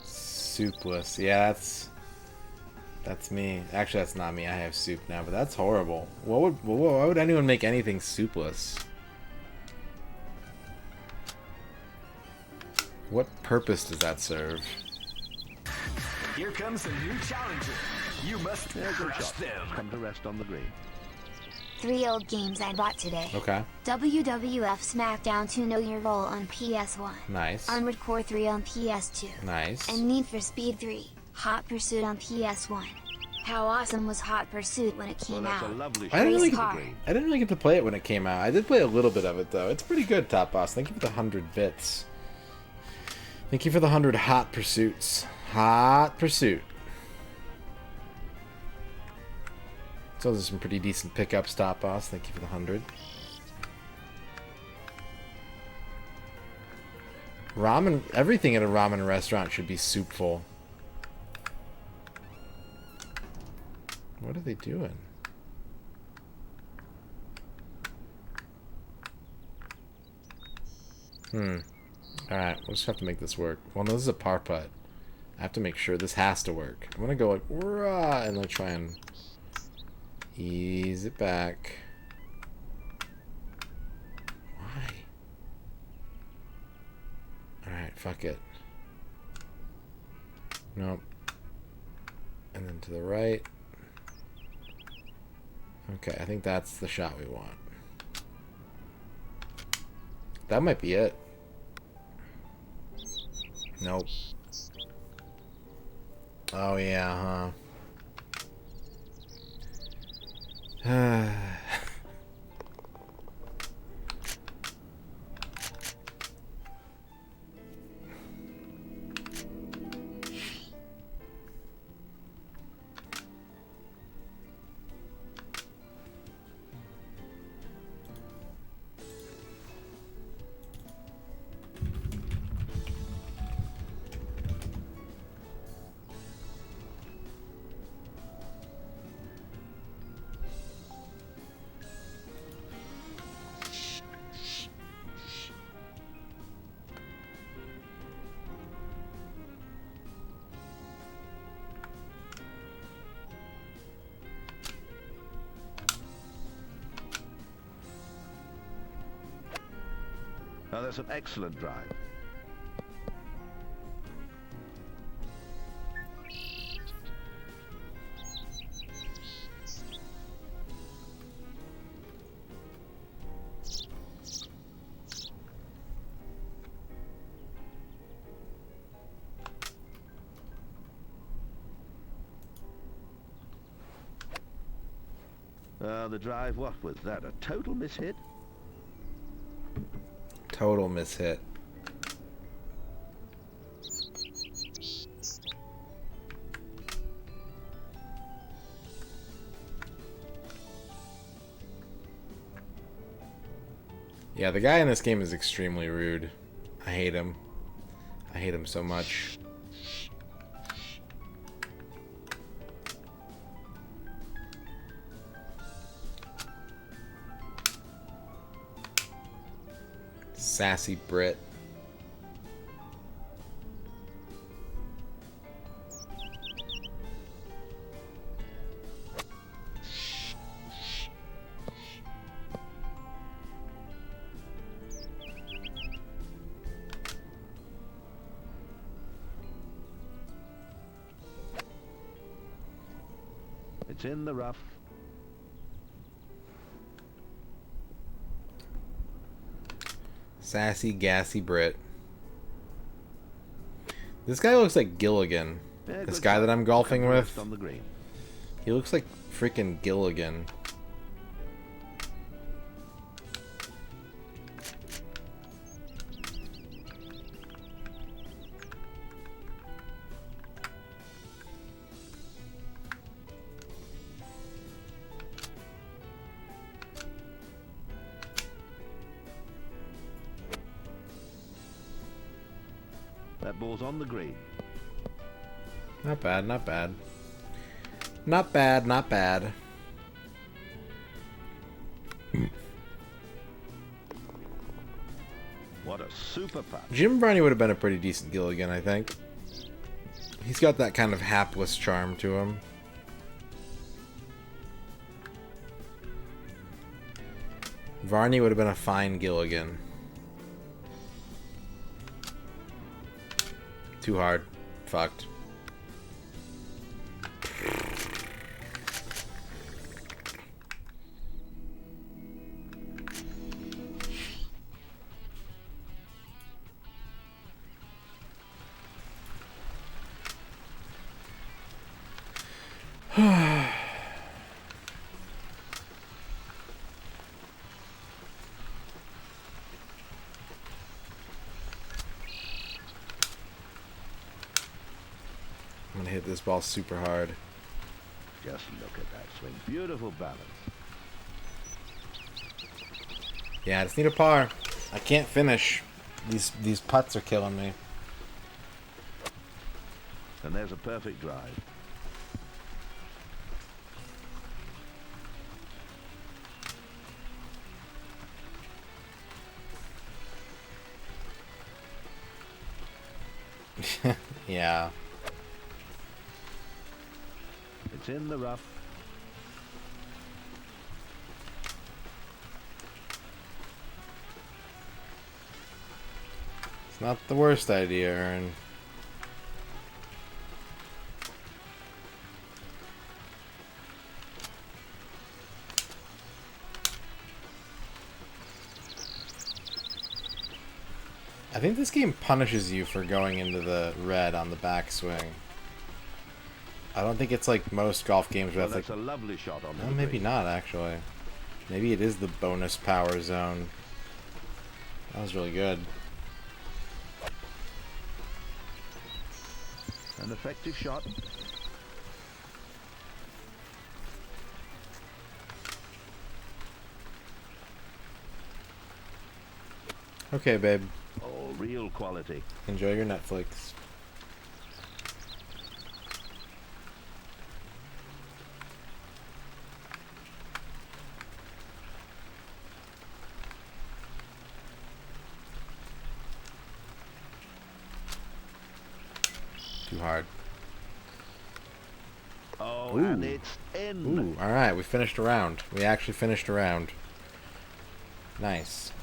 Soupless. Yeah, that's me. Actually, that's not me. I have soup now, but that's horrible. Why would anyone make anything soupless? What purpose does that serve? Here comes a new challenger. You must crush them. Come to rest on the green. 3 old games I bought today. Okay. WWF SmackDown 2 Know Your Role on PS1. Nice. Armored Core 3 on PS2. Nice. And Need for Speed 3, Hot Pursuit on PS1. How awesome was Hot Pursuit when it came Well, that's out? a lovely I didn't, really, Race car. I didn't really get to play it when it came out. I did play a little bit of it, though. It's pretty good, Top Boss. Thank you for the 100 bits. Thank you for the 100 Hot Pursuits. Hot Pursuit. So those are some pretty decent pickups, Top Boss. Thank you for the 100. Ramen, everything at a ramen restaurant should be soupful. What are they doing? Alright, we'll just have to make this work. Well, no, this is a par putt. I have to make sure this has to work. I'm gonna go like, rah, and then try and ease it back. Why? Alright, fuck it. Nope. And then to the right. Okay, I think that's the shot we want. That might be it. Nope. Oh yeah, huh? Oh, that's an excellent drive. The drive, what was that? A total mishit? Total mishit. Yeah, the guy in this game is extremely rude. I hate him. I hate him so much. Sassy Brit. It's in the rough. Sassy, gassy Brit. This guy looks like Gilligan. Yeah, This good guy shot. that I'm golfing Come to with. rest on the green. He looks like freaking Gilligan. That ball's on the green. Not bad, not bad. Not bad, not bad. What a super putt. Jim Varney would have been a pretty decent Gilligan, I think. He's got that kind of hapless charm to him. Varney would have been a fine Gilligan. Too hard. Fucked. I'm gonna hit this ball super hard. Just look at that swing. Beautiful balance. Yeah, I just need a par. I can't finish. These putts are killing me. And there's a perfect drive. Yeah. It's in the rough. It's not the worst idea, Aaron. I think this game punishes you for going into the red on the backswing. I don't think it's like most golf games where Well, that's that's like... a lovely shot on No, the maybe green. not, actually. Maybe it is the bonus power zone. That was really good. An effective shot. Okay, babe. Oh, real quality. Enjoy your Netflix. Too hard. Oh, Ooh. and it's in. Ooh, alright, we finished a round. We actually finished a round. Nice.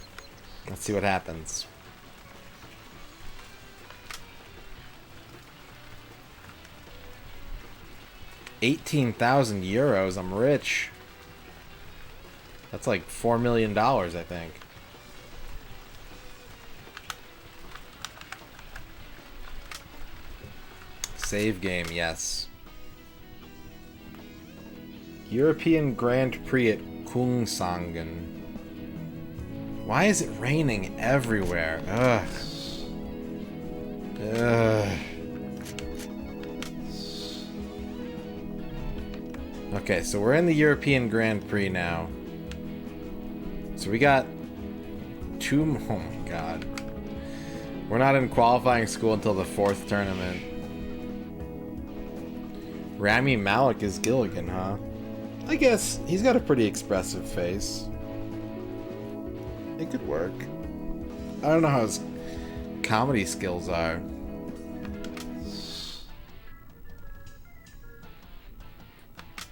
Let's see what happens. €18,000. I'm rich. That's like $4 million, I think. Save game, yes. European Grand Prix at Kungsangen. Why is it raining everywhere? Ugh. Ugh. Okay, so we're in the European Grand Prix now. So we got two... Oh my god. We're not in qualifying school until the 4th tournament. Rami Malek is Gilligan, huh? I guess he's got a pretty expressive face. It could work. I don't know how his comedy skills are.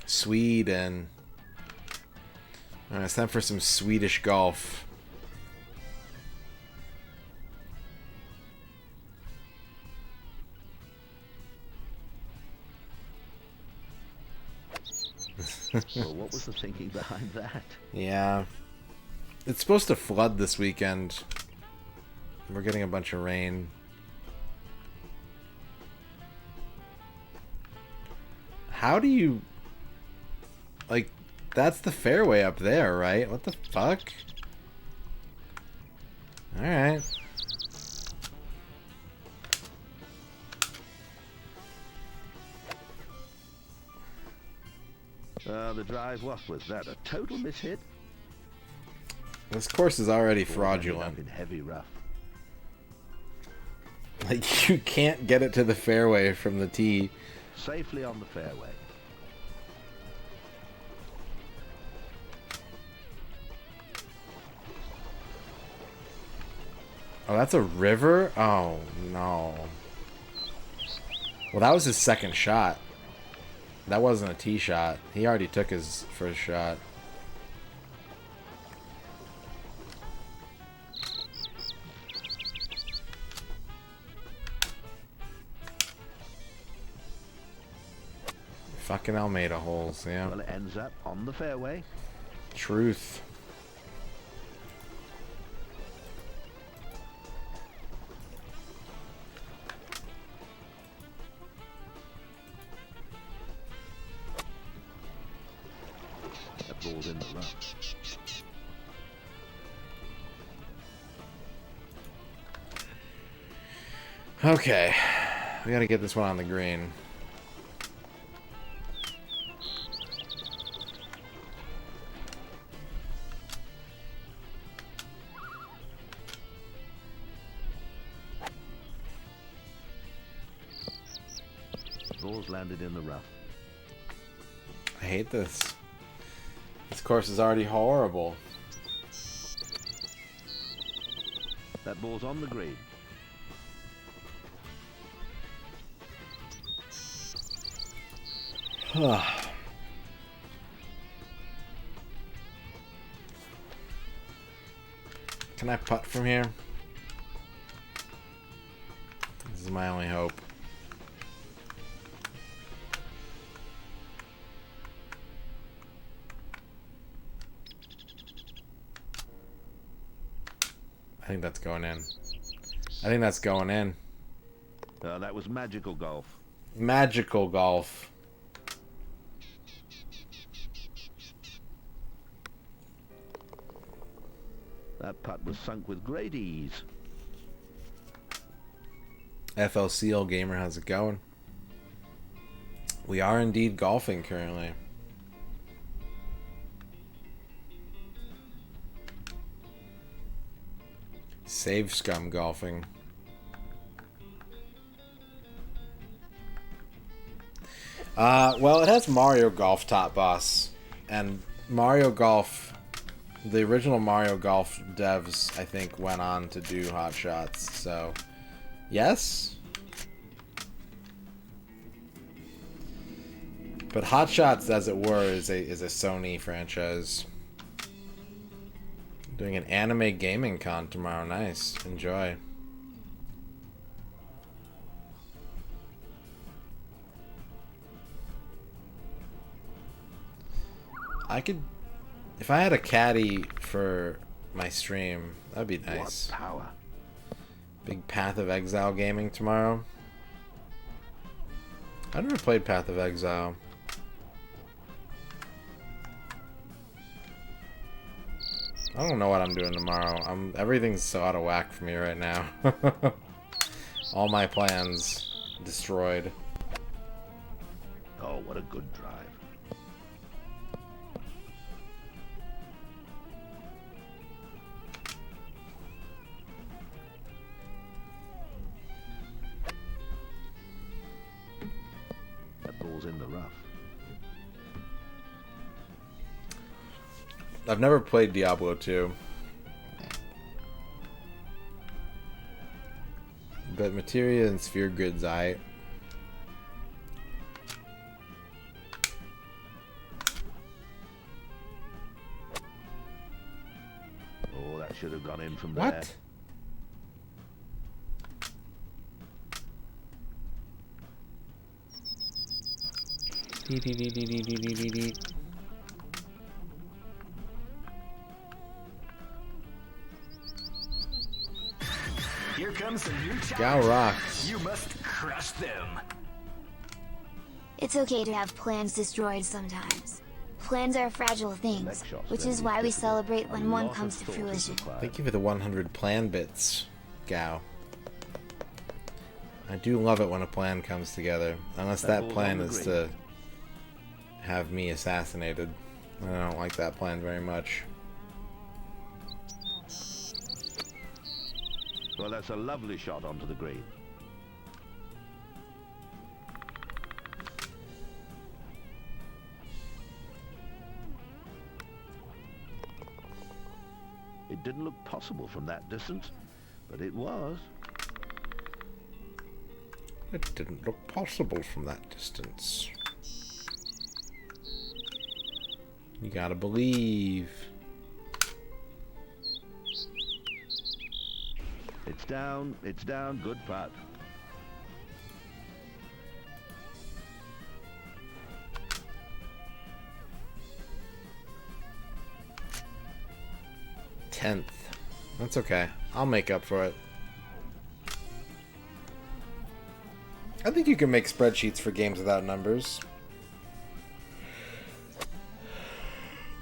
Sweden. Alright, it's time for some Swedish golf. Well, what was the thinking behind that? Yeah. It's supposed to flood this weekend. We're getting a bunch of rain. How do you... Like, that's the fairway up there, right? What the fuck? Alright. The drive, what was that? A total mishit? This course is already Ended fraudulent. up in heavy rough. Like, you can't get it to the fairway from the tee. Safely on the fairway. Oh, that's a river? Oh, no. Well, that was his second shot. That wasn't a tee shot. He already took his first shot. Fucking Almeida holes, yeah. Well, it ends up on the fairway. Truth. That ball's in the rough. Okay. We gotta get this one on the green. Ball's landed in the rough. I hate this. This course is already horrible. That ball's on the green. Can I putt from here? This is my only hope. I think that's going in. I think that's going in. That was magical golf. Magical golf. That putt was sunk with great ease. FLCL Gamer, how's it going? We are indeed golfing currently. Save Scum golfing. Well, it has Mario Golf Top Boss, and Mario Golf, the original Mario Golf devs, I think, went on to do Hot Shots, so yes. But Hot Shots, as it were, is a Sony franchise. Doing an anime gaming con tomorrow. Nice. Enjoy. I could, if I had a caddy for my stream, that'd be nice. What power. Big Path of Exile gaming tomorrow. I've never played Path of Exile. I don't know what I'm doing tomorrow. Everything's so out of whack for me right now. All my plans destroyed. Oh, what a good drive. That ball's in the rough. I've never played Diablo 2. But Materia and Sphere Grid's aight. Oh, that should have gone in from What? there. Dee dee dee dee dee dee dee dee dee. Here comes a new Gal challenge. rocks. You must crush them. It's okay to have plans destroyed sometimes. Plans are fragile things, which is why we celebrate when one comes to fruition. Thank you for the 100 plan bits, Gao. I do love it when a plan comes together. Unless that plan is to have me assassinated. I don't like that plan very much. Well, that's a lovely shot onto the green. It didn't look possible from that distance, but it was. It didn't look possible from that distance. You gotta believe. It's down, good putt. Tenth. That's okay. I'll make up for it. I think you can make spreadsheets for games without numbers.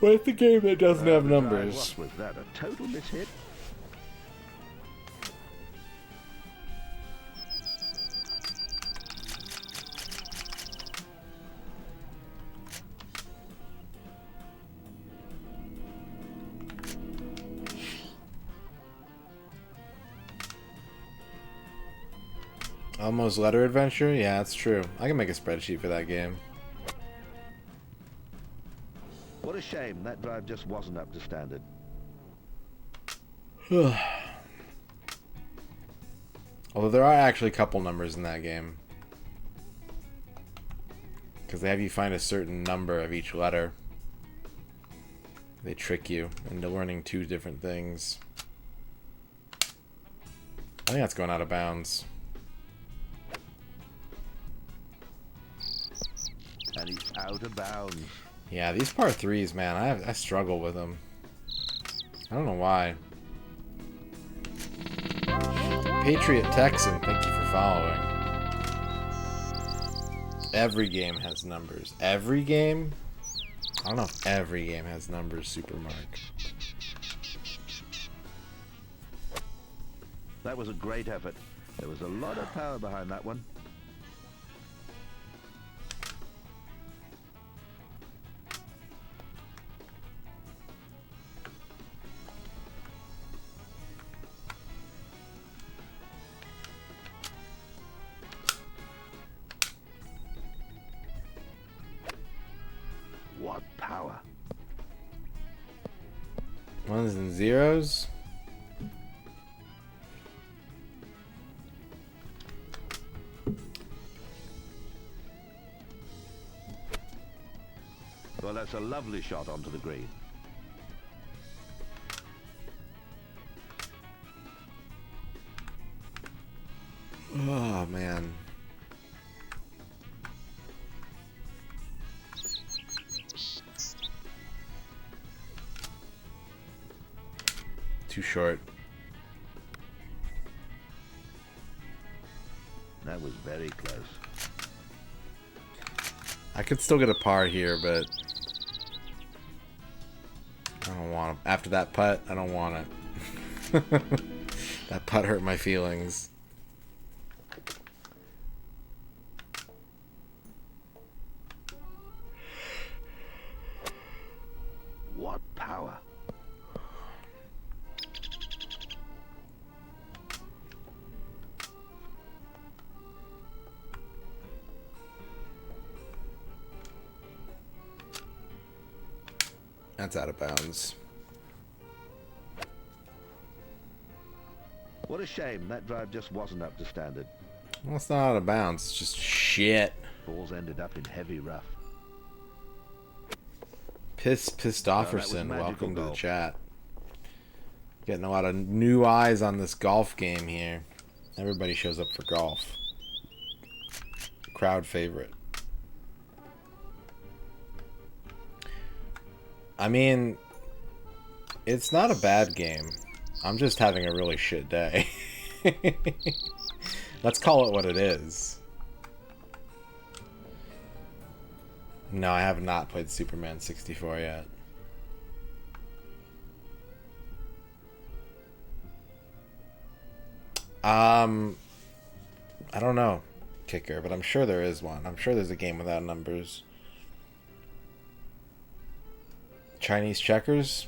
What's the game that doesn't have numbers? What was that, a total mishit? Elmo's Letter Adventure? Yeah, that's true. I can make a spreadsheet for that game. What a shame that drive just wasn't up to standard. Although there are actually a couple numbers in that game. Because they have you find a certain number of each letter. They trick you into learning two different things. I think that's going out of bounds. And he's out of bounds. Yeah, these par 3s, man, I struggle with them. I don't know why. Patriot Texan, thank you for following. Every game has numbers. Every game? I don't know if every game has numbers, Supermark. That was a great effort. There was a lot of power behind that one. What power. Ones and zeros. Well, that's a lovely shot onto the green. Oh, man. Too short. That was very close. I could still get a par here, but I don't want to. After that putt, I don't want it. That putt hurt my feelings. What power. That's out of bounds. What a shame that drive just wasn't up to standard. Well, it's not out of bounds. It's just shit. Balls ended up in heavy rough. Pissed Offerson, magical welcome to the golf. chat. Getting a lot of new eyes on this golf game here. Everybody shows up for golf. Crowd favorite. I mean, it's not a bad game. I'm just having a really shit day. Let's call it what it is. No, I have not played Superman 64 yet. I don't know, Kicker, but I'm sure there is one. I'm sure there's a game without numbers. Chinese checkers?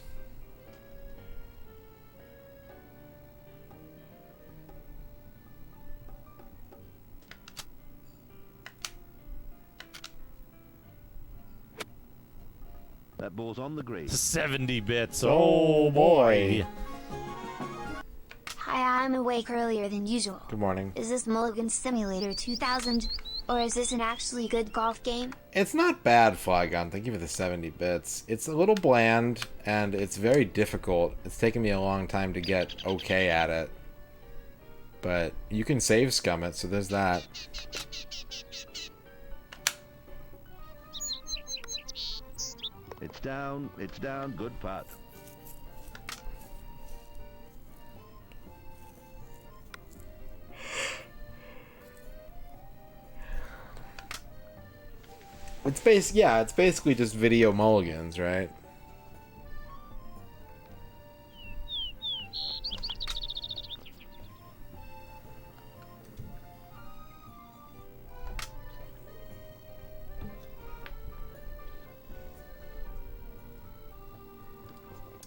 That ball's on the green. 70 bits. Oh, boy. Hi, I'm awake earlier than usual. Good morning. Is this Mulligan Simulator 2000? Or is this an actually good golf game? It's not bad, Flygon. Thank you for the 70 bits. It's a little bland, and it's very difficult. It's taken me a long time to get okay at it. But you can save scum it, so there's that. It's down, good putt. It's basically just video mulligans, right?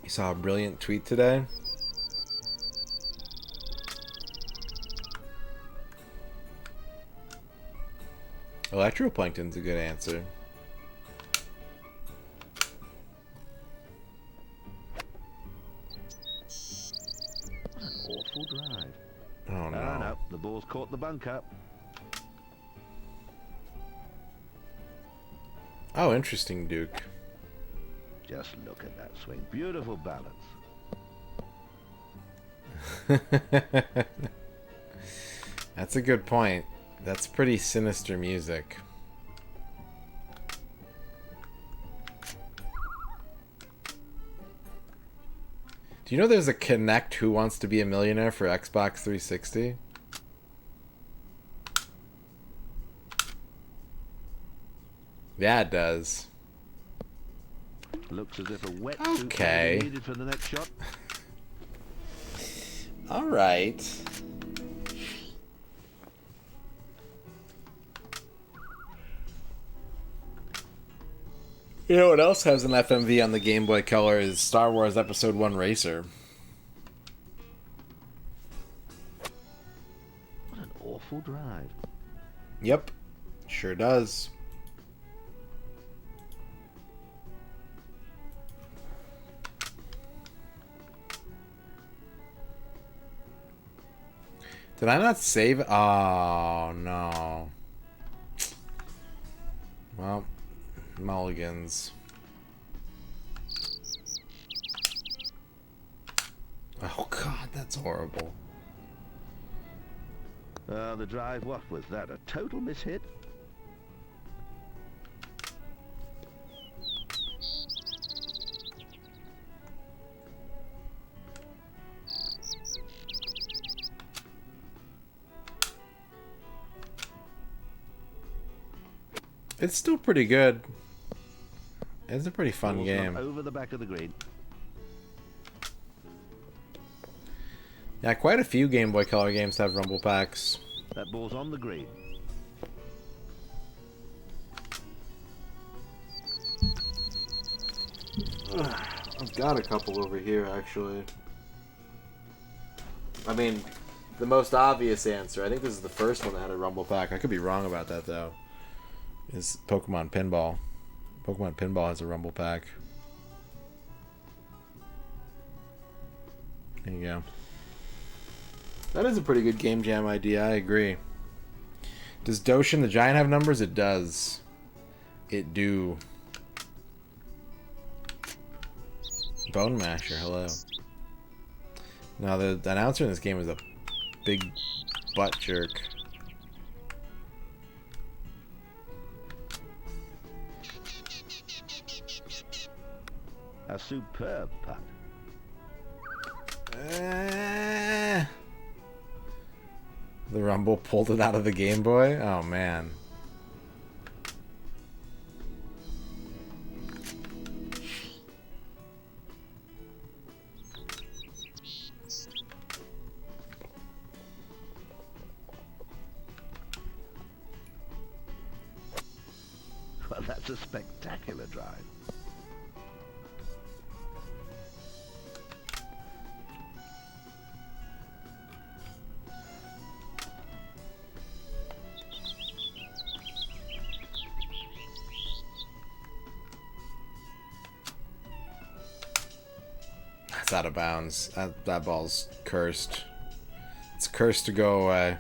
You saw a brilliant tweet today? Electroplankton's a good answer. What an awful drive. Oh no. No, the ball's caught the bunker. Oh, interesting, Duke. Just look at that swing. Beautiful balance. That's a good point. That's pretty sinister music. Do you know there's a Connect Who Wants to Be a Millionaire for Xbox 360? Yeah, it does. Looks as if a wetsuit Okay. may be needed for the next shot. All right. You know what else has an FMV on the Game Boy Color is Star Wars Episode 1 Racer. What an awful drive. Yep, sure does. Did I not save it? Oh, no. Well, mulligans. Oh, God, that's horrible. The drive, what was that? A total mishit? It's still pretty good. It's a pretty fun Ball's game. gone over the back of the green. Yeah, quite a few Game Boy Color games have rumble packs. That ball's on the green. I've got a couple over here, actually. I mean, the most obvious answer, I think this is the first one that had a rumble pack. I could be wrong about that, though. Is Pokemon Pinball. Pokemon Pinball has a rumble pack. There you go. That is a pretty good game jam idea, I agree. Does Doshin the Giant have numbers? It does. It do. Bone Masher, hello. Now, the announcer in this game is a big butt jerk. A superb putt. The rumble pulled it out of the Game Boy? Oh, man. Well, that's a spectacular drive. That's out of bounds. That ball's cursed. It's cursed to go away.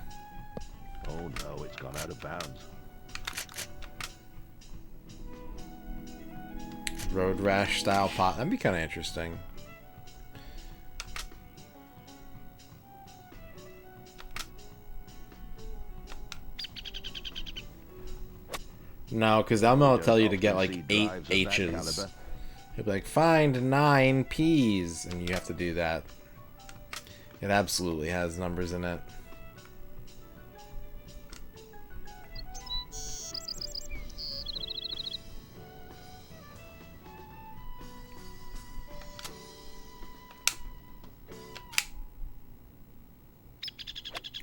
Oh no, it's gone out of bounds. Road rash style pot. That'd be kind of interesting. No, because Elmo will tell you to get like 8 H's. He'll be like, find 9 P's, and you have to do that. It absolutely has numbers in it.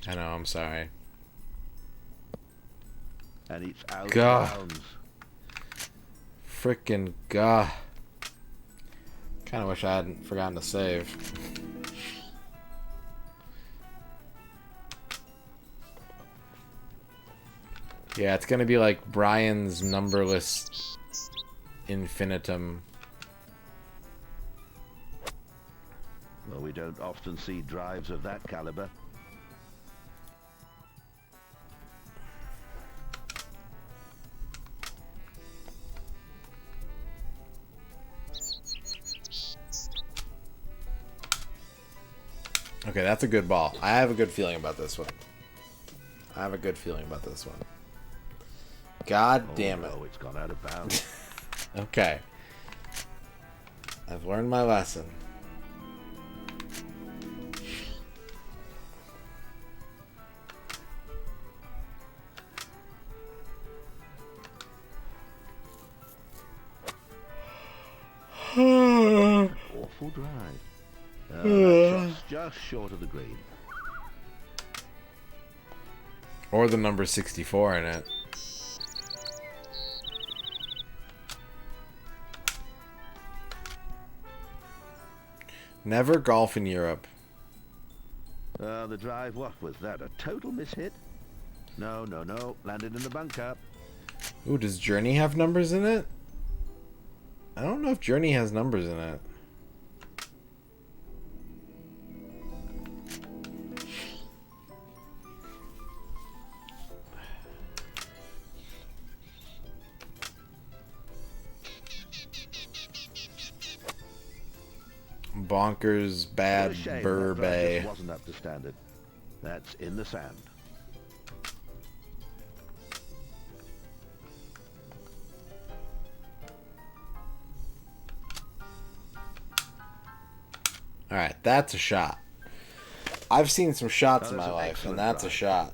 I know, I'm sorry. And it's out Gah. of bounds. Frickin' gah. Kinda wish I hadn't forgotten to save. Yeah, it's gonna be like Brian's numberless infinitum. Well, we don't often see drives of that caliber. Okay, that's a good ball. I have a good feeling about this one. I have a good feeling about this one. God damn it. Oh, it's gone out of bounds. Okay. I've learned my lesson. Awful drive. That shot's just short of the green. Or the number 64 in it. Never golf in Europe. The drive, what was that? A total mishit? No, no, no. Landed in the bunker. Ooh, does Journey have numbers in it? I don't know if Journey has numbers in it. Bonkers bad Burbay. Wasn't up to standard. That's in the sand. All right, that's a shot. I've seen some shots in my life, and that's a shot.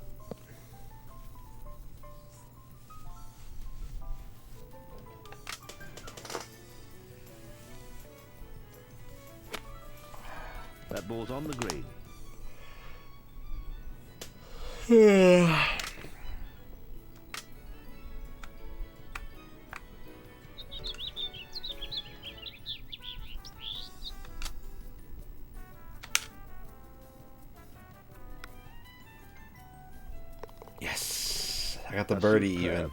That ball's on the green. Yes, I got the birdie even.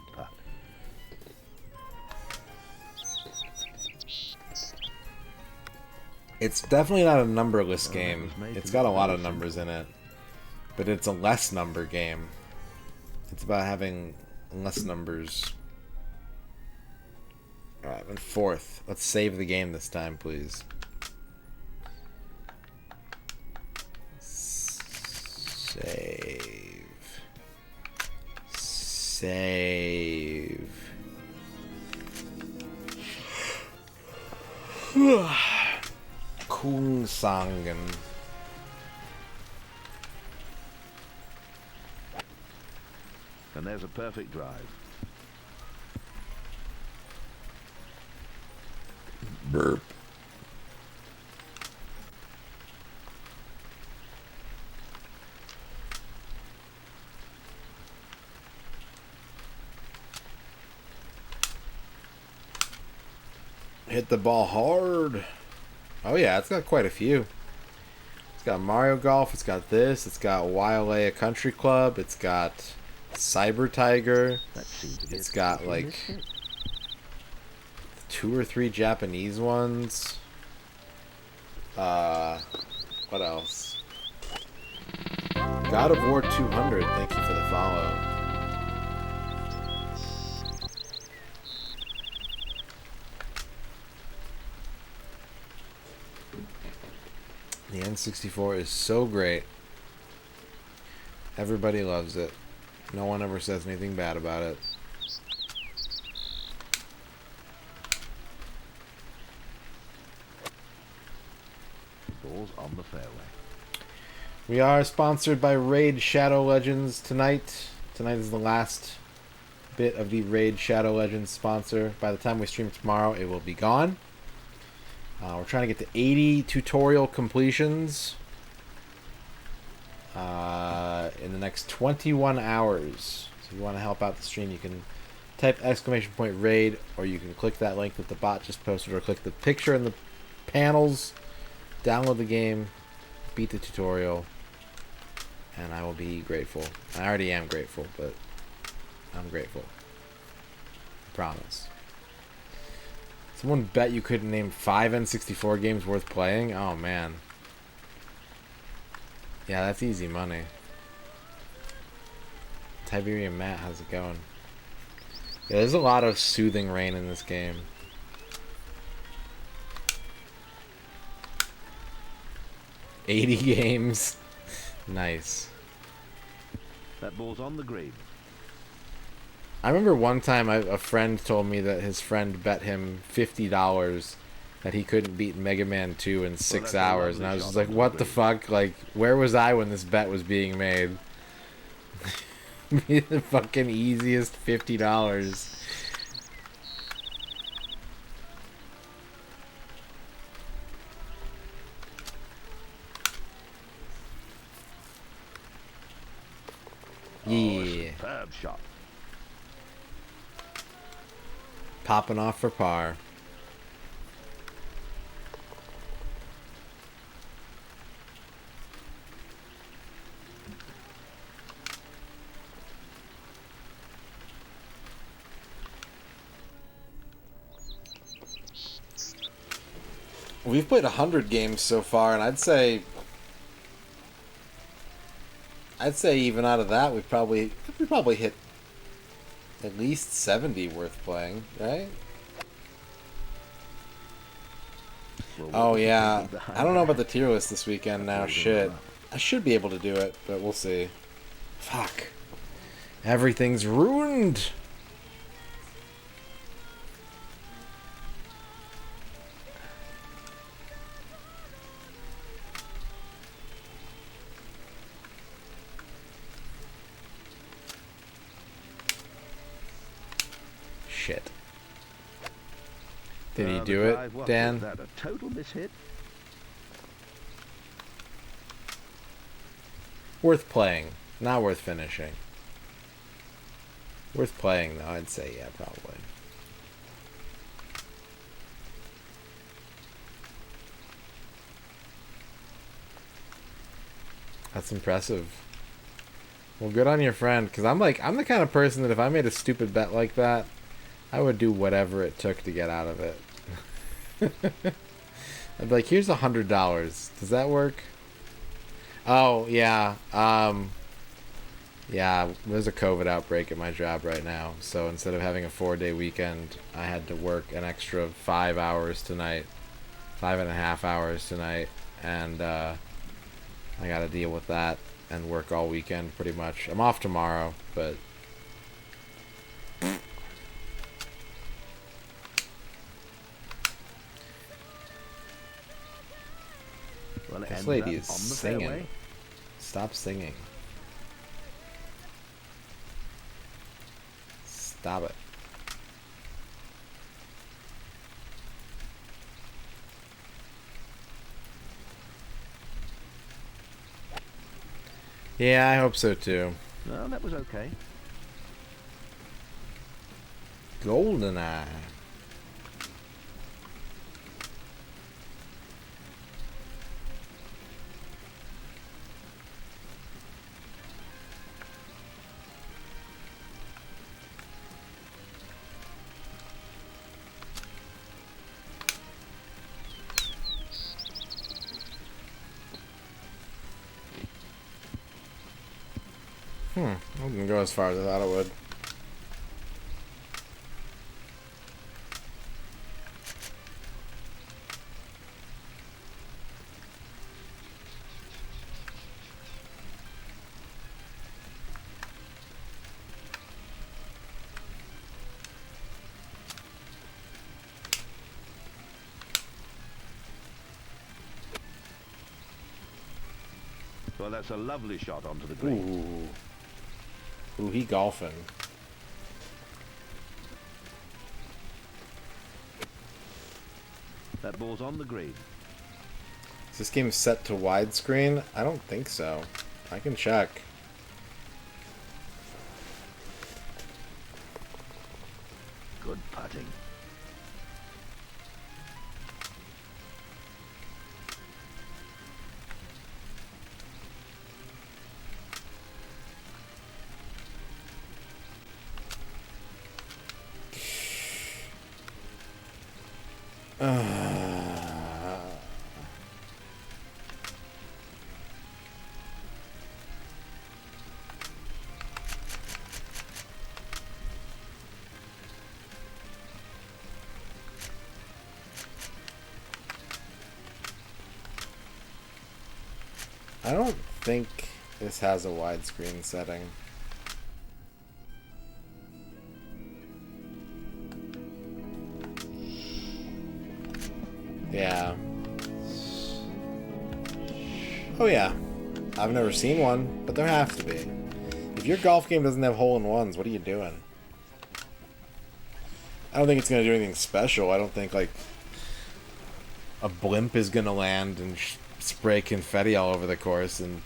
It's definitely not a numberless game. It's got a lot of numbers in it. But it's a less number game. It's about having less numbers. Alright, I'm in fourth. Let's save the game this time, please. Save. Save. Kungsangen. And there's a perfect drive. Burp. Hit the ball hard. Oh yeah, it's got quite a few. It's got Mario Golf, it's got this, it's got Wailea Country Club, it's got Cyber Tiger, it's got like 2 or 3 Japanese ones. What else? God of War 200, thank you for the follow. The N64 is so great. Everybody loves it. No one ever says anything bad about it. Balls on the fairway. We are sponsored by Raid Shadow Legends tonight. Tonight is the last bit of the Raid Shadow Legends sponsor. By the time we stream tomorrow, it will be gone. We're trying to get to 80 tutorial completions in the next 21 hours. So if you want to help out the stream, you can type !raid, or you can click that link that the bot just posted, or click the picture in the panels, download the game, beat the tutorial, and I will be grateful. I already am grateful, but I'm grateful. I promise. Someone bet you couldn't name 5 N64 games worth playing? Oh, man. Yeah, that's easy money. Tiberian Matt, how's it going? Yeah, there's a lot of soothing rain in this game. $80 games. Nice. That ball's on the green. I remember one time a friend told me that his friend bet him $50 that he couldn't beat Mega Man 2 in 6 hours, and I was just like, what the fuck? Like, where was I when this bet was being made? The fucking easiest $50. Yeah. Superb shot. Popping off for par. We've played 100 games so far, and I'd say even out of that, we probably hit at least 70 worth playing, right? Oh yeah, I don't know about the tier list this weekend now. Shit, I should be able to do it, but we'll see. Fuck, everything's ruined. Shit. Did he do it, Dan? Was that a total mishit? Worth playing, not worth finishing. Worth playing though, I'd say, yeah, probably. That's impressive. Well, good on your friend, because I'm the kind of person that if I made a stupid bet like that, I would do whatever it took to get out of it. I'd be like, here's $100. Does that work? Oh, yeah. Yeah, there's a COVID outbreak at my job right now. So instead of having a 4-day weekend, I had to work an extra 5 hours tonight. 5.5 hours tonight. And I got to deal with that and work all weekend pretty much. I'm off tomorrow, but... Well, This lady is singing. Fairway. Stop singing. Stop it. Yeah, I hope so too. No, that was okay. GoldenEye. I didn't go as far as I thought it would. Well, that's a lovely shot onto the green. Ooh, he golfing. That ball's on the green. Is this game set to widescreen? I don't think so. I can check. Good putting. I don't think this has a widescreen setting. Yeah. Oh yeah. I've never seen one, but there has to be. If your golf game doesn't have hole-in-ones, what are you doing? I don't think it's going to do anything special. I don't think, like, a blimp is going to land and spray confetti all over the course and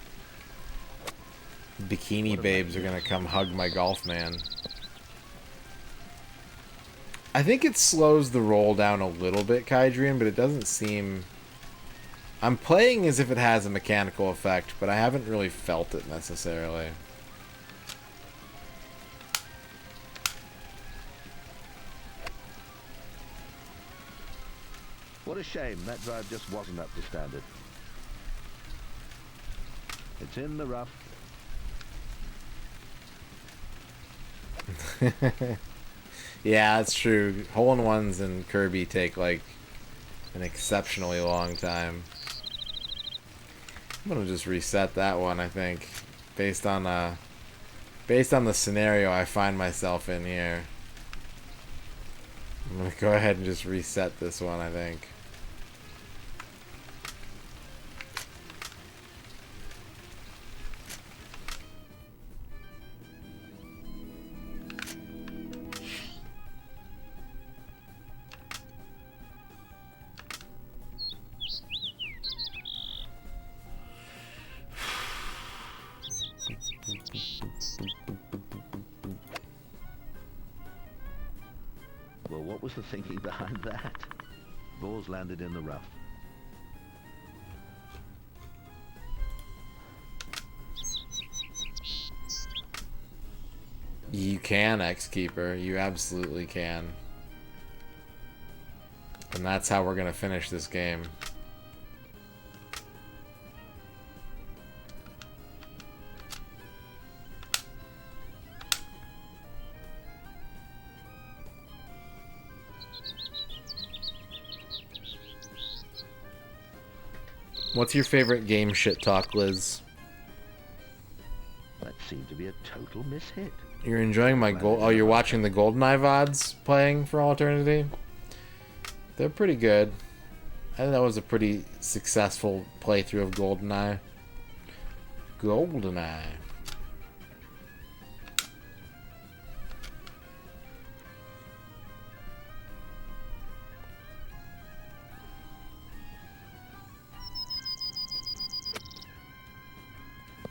bikini babes are going to come hug my golf man. I think it slows the roll down a little bit, Kydrian, but it doesn't seem... I'm playing as if it has a mechanical effect, but I haven't really felt it necessarily. What a shame that drive just wasn't up to standard. It's in the rough. Yeah, that's true. Hole-in-ones in Kirby take like an exceptionally long time. I'm gonna just reset that one, I think, based on the scenario I find myself in here. I'm gonna go ahead and just reset this one, I think. Well, what was the thinking behind that? Balls landed in the rough. You can, X-Keeper. You absolutely can. And that's how we're gonna finish this game. What's your favorite game shit talk, Liz? That seemed to be a total mishit. You're enjoying my gold. Oh, you're watching the GoldenEye VODs playing for all eternity? They're pretty good. I think that was a pretty successful playthrough of GoldenEye. GoldenEye.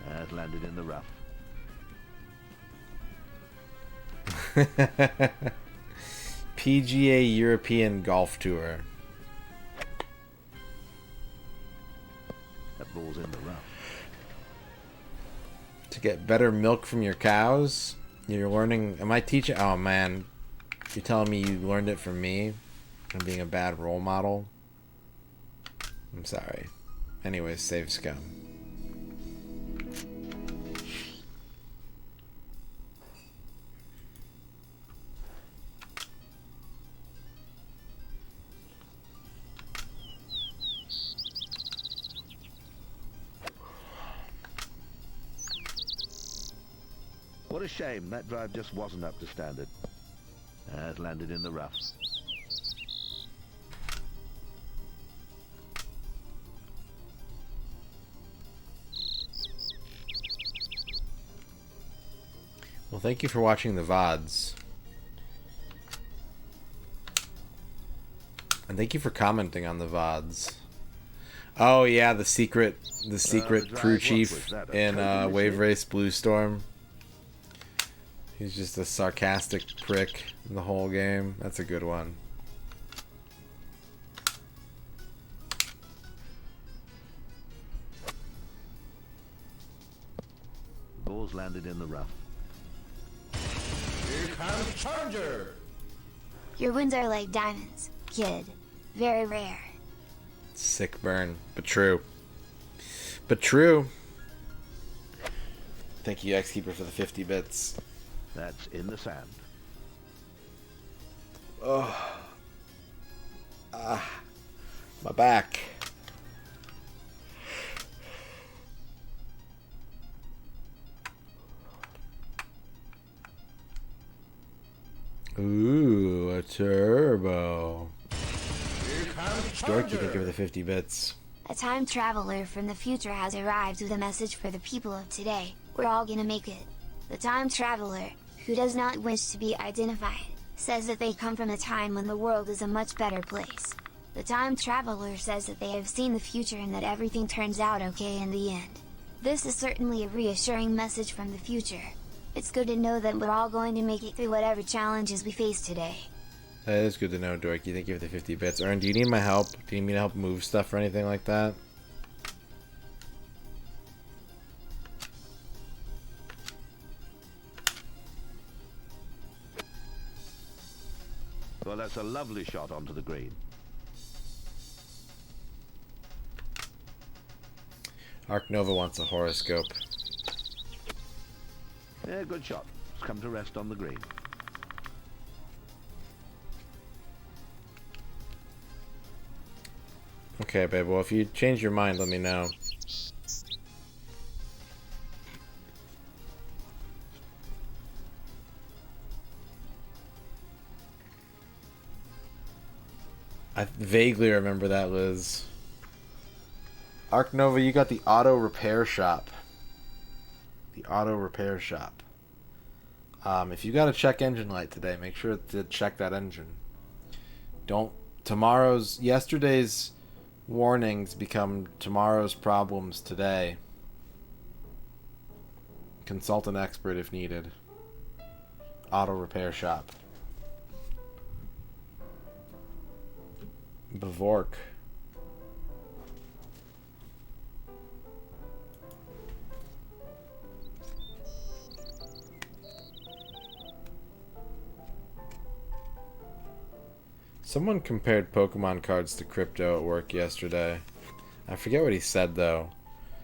Has landed in the rough. PGA European Golf Tour. That ball's in the rough. To get better milk from your cows? You're learning... Am I teaching... Oh, man. You're telling me you learned it from me? I'm being a bad role model? I'm sorry. Anyways, save scum. What a shame that drive just wasn't up to standard. Has landed in the rough. Well, thank you for watching the VODs. And thank you for commenting on the VODs. Oh yeah, the secret crew chief in Wave Race Blue Storm. He's just a sarcastic prick in the whole game. That's a good one. Balls landed in the rough. Here comes Challenger. Your wins are like diamonds, kid. Very rare. Sick burn, but true. But true. Thank you, X-Keeper, for the 50 bits. That's in the sand. Oh. My back. Ooh, a turbo. Dorky, thank you for the 50 bits. A time traveler from the future has arrived with a message for the people of today. We're all gonna make it. The time traveler, who does not wish to be identified, says that they come from a time when the world is a much better place. The time traveler says that they have seen the future and that everything turns out okay in the end. This is certainly a reassuring message from the future. It's good to know that we're all going to make it through whatever challenges we face today. That is good to know, Dorky. Thank you for the 50 bits. Ern, do you need my help? Do you need me to help move stuff or anything like that? Well, that's a lovely shot onto the green. Arc Nova wants a horoscope. Yeah, good shot. It's come to rest on the green. Okay, babe. Well, if you change your mind, let me know. I vaguely remember that, Liz. Arc Nova, you got the auto repair shop. The auto repair shop. If you got a check engine light today, make sure to check that engine. Yesterday's warnings become tomorrow's problems today. Consult an expert if needed. Auto repair shop. Bavork. Someone compared Pokemon cards to crypto at work yesterday. I forget what he said though.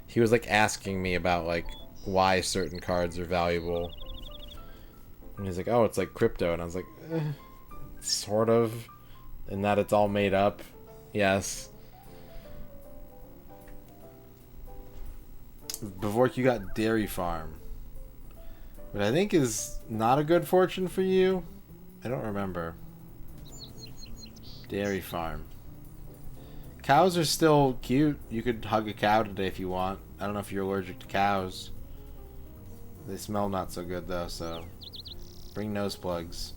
He was like asking me about like why certain cards are valuable. And he's like, "Oh, it's like crypto." And I was like, sort of. In that it's all made up. Yes. Bavork, you got Dairy Farm. But I think is not a good fortune for you. I don't remember. Dairy Farm. Cows are still cute. You could hug a cow today if you want. I don't know if you're allergic to cows. They smell not so good though, so bring nose plugs.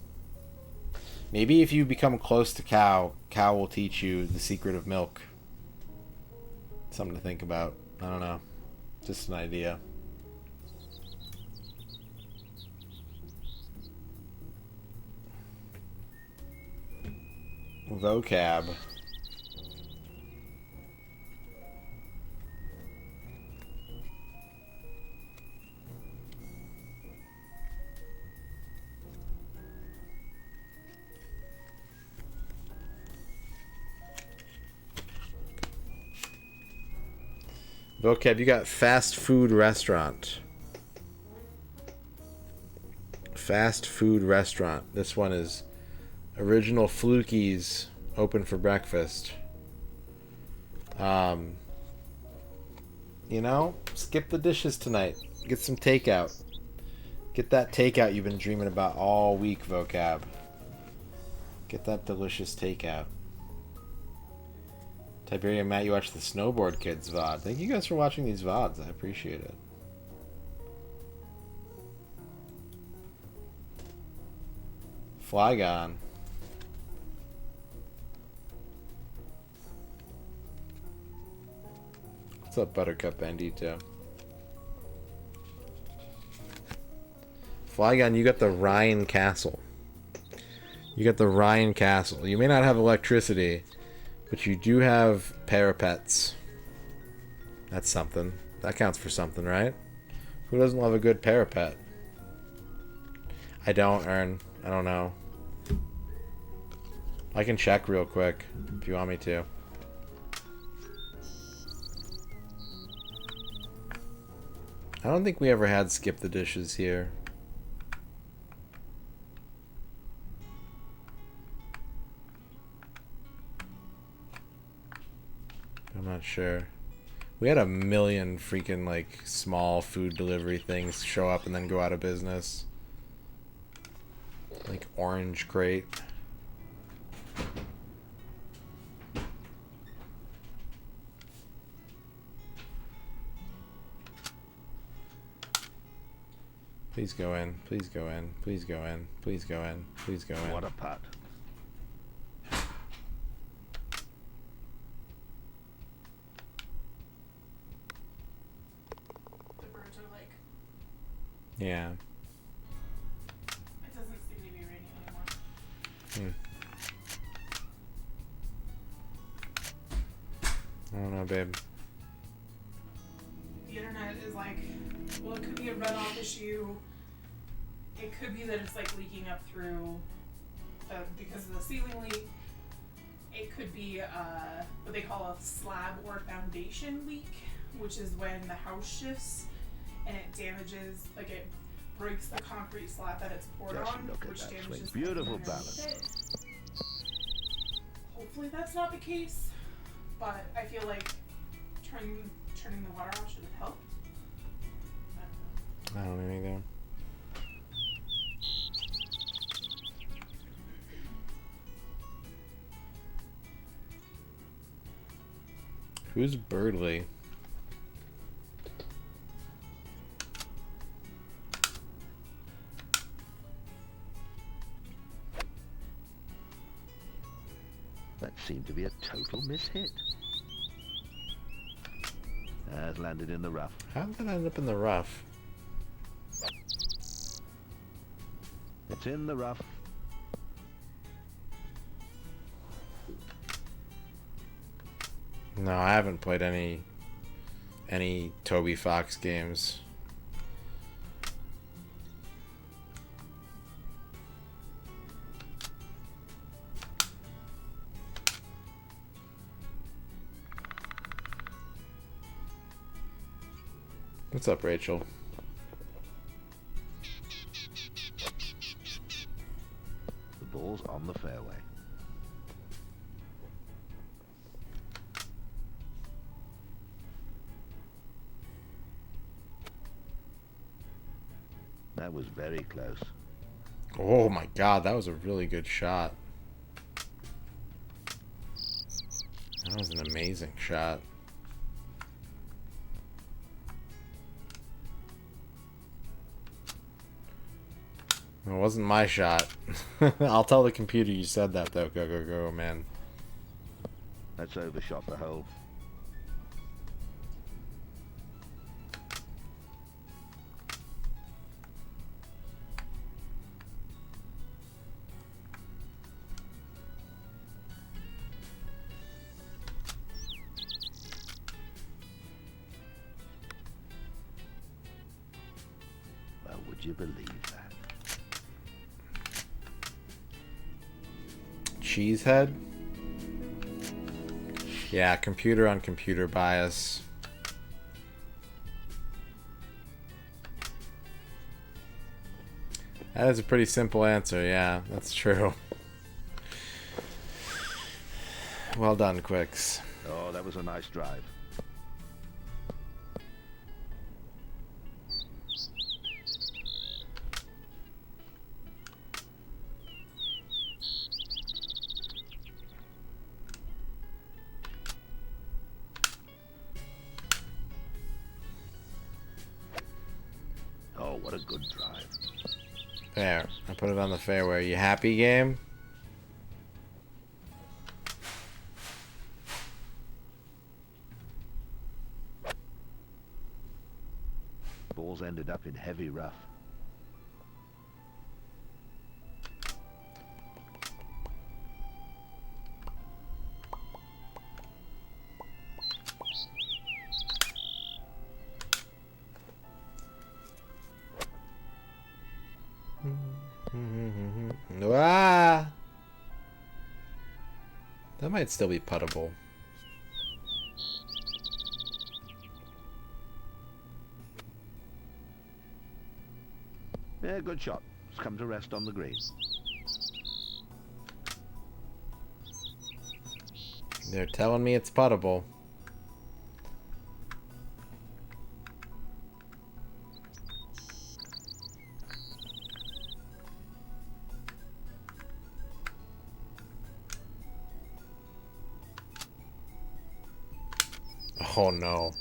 Maybe if you become close to cow will teach you the secret of milk. Something to think about. I don't know. Just an idea. Vocab. Vocab, you got fast food restaurant. Fast food restaurant. This one is Original Flukies, open for breakfast. You know, skip the dishes tonight. Get some takeout. Get that takeout you've been dreaming about all week, Vocab. Get that delicious takeout. Tiberian Matt, you watched the Snowboard Kids VOD. Thank you guys for watching these VODs. I appreciate it. Flygon. What's up, Buttercup Bandito? Flygon, you got the Ryan Castle. You got the Ryan Castle. You may not have electricity, but you do have parapets. That's something. That counts for something, right? Who doesn't love a good parapet? I don't, Ern. I don't know. I can check real quick if you want me to. I don't think we ever had skip the dishes here. I'm not sure. We had a million freaking like small food delivery things show up and then go out of business. Like Orange Crate. Please go in. Please go in. Please go in. Please go in. Please go in. What a putt. The birds are like, Yeah. it doesn't seem to be raining anymore. I don't know, babe. The internet is like, well, it could be a runoff issue. It could be that it's like leaking up through because of the ceiling leak. It could be what they call a slab or foundation leak which is when the house shifts and it damages, like it breaks the concrete slab that it's poured Just on, look at which that damages swing. the Beautiful underneath balance. it. Hopefully that's not the case, but I feel like turning the water off should have helped. I don't know. I don't know either. Who's Birdley? That seemed to be a total mishit. Has landed in the rough. How did that end up in the rough? It's in the rough. No, I haven't played any Toby Fox games. What's up, Rachel? The ball's on the fairway. That was very close. Oh my god, that was a really good shot. That was an amazing shot. It wasn't my shot. I'll tell the computer you said that though. Go, go, go, man. That's overshot the hole. Well, would you believe that? Cheesehead? Yeah, computer on computer bias. That is a pretty simple answer, yeah, that's true. Well done, Quicks. Oh, that was a nice drive. Oh, what a good drive. There, I put it on the fairway. You happy, game? Ball's ended up in heavy rough. Ah! That might still be puttable. Yeah, good shot. It's come to rest on the green. They're telling me it's puttable. Oh no.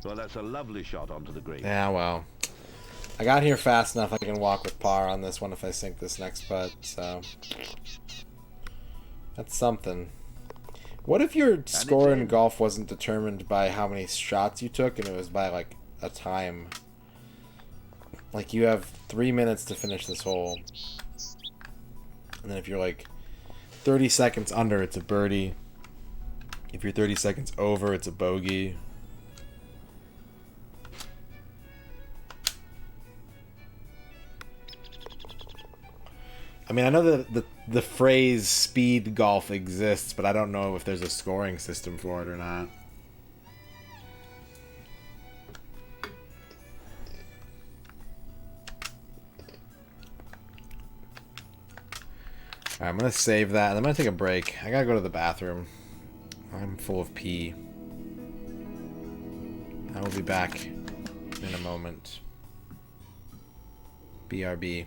Well, that's a lovely shot onto the green. Yeah, well. I got here fast enough I can walk with par on this one if I sink this next putt, so... That's something. What if your score in golf wasn't determined by how many shots you took and it was by, like, a time? Like, you have 3 minutes to finish this hole. And then if you're, like, 30 seconds under, it's a birdie. If you're 30 seconds over, it's a bogey. I mean, I know that the phrase speed golf exists, but I don't know if there's a scoring system for it or not. Alright, I'm gonna save that, and I'm gonna take a break. I gotta go to the bathroom. I'm full of pee. I will be back in a moment. BRB.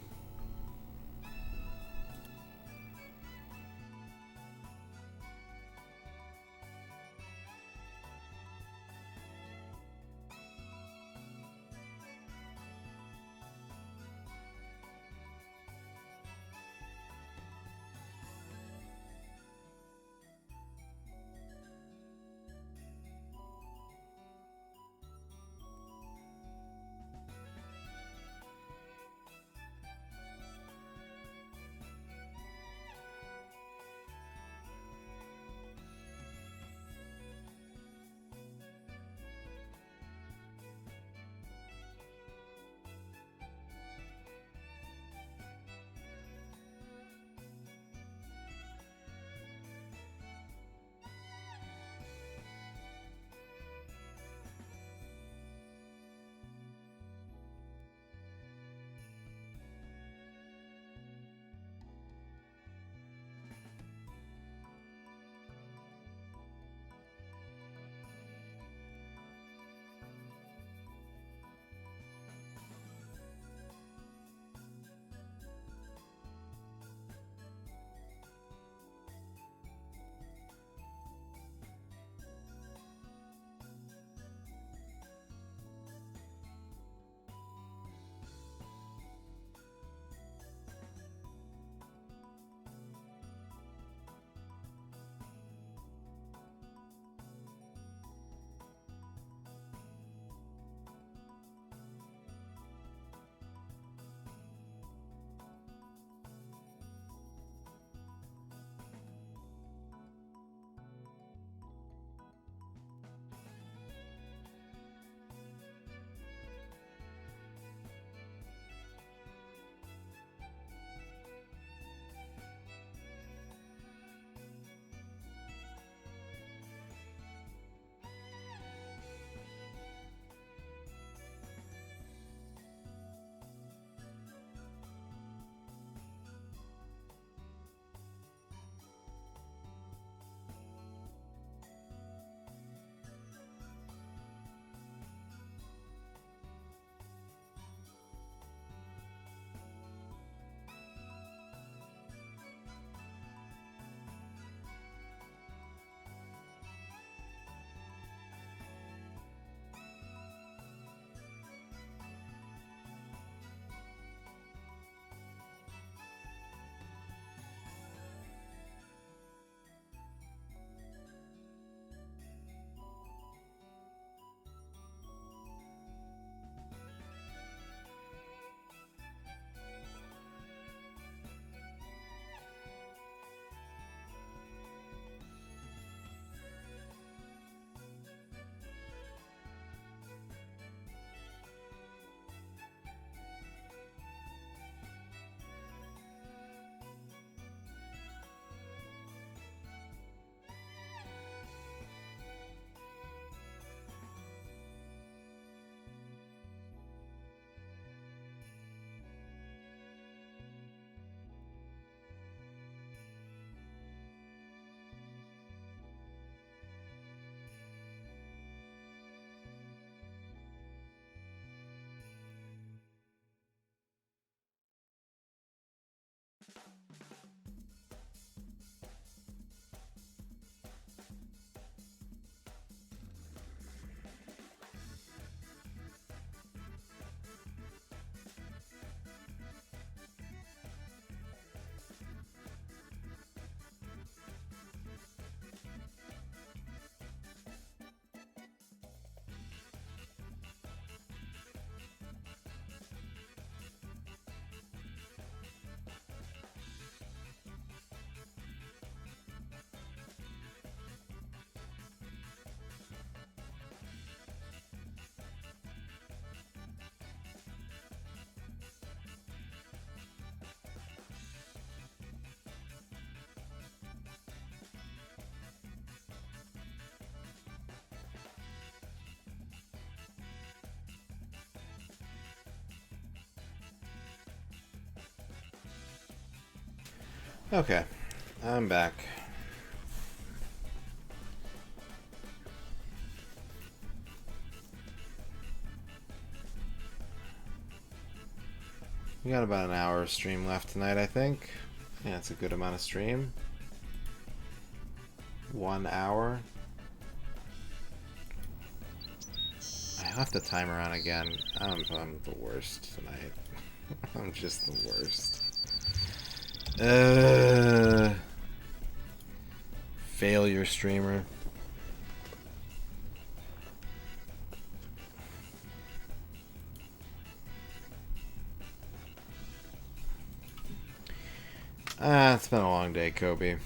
Okay, I'm back. We got about an hour of stream left tonight, I think. Yeah, that's a good amount of stream. 1 hour. I have the timer on again. I'm the worst tonight. I'm just the worst. Failure streamer. It's been a long day, Kobe.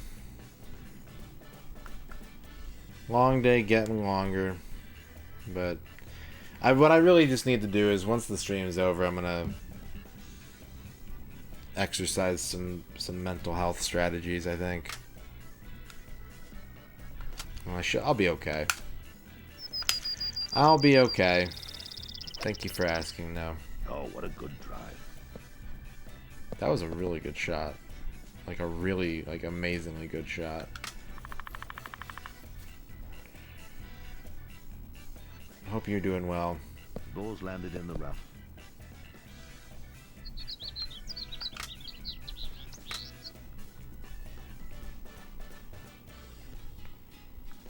Long day getting longer. But what I really just need to do is once the stream is over, I'm gonna exercise some mental health strategies, I think. I'll be okay. I'll be okay. Thank you for asking, though. Oh, what a good drive. That was a really good shot. Like a really, amazingly good shot. I hope you're doing well. Ball's landed in the rough.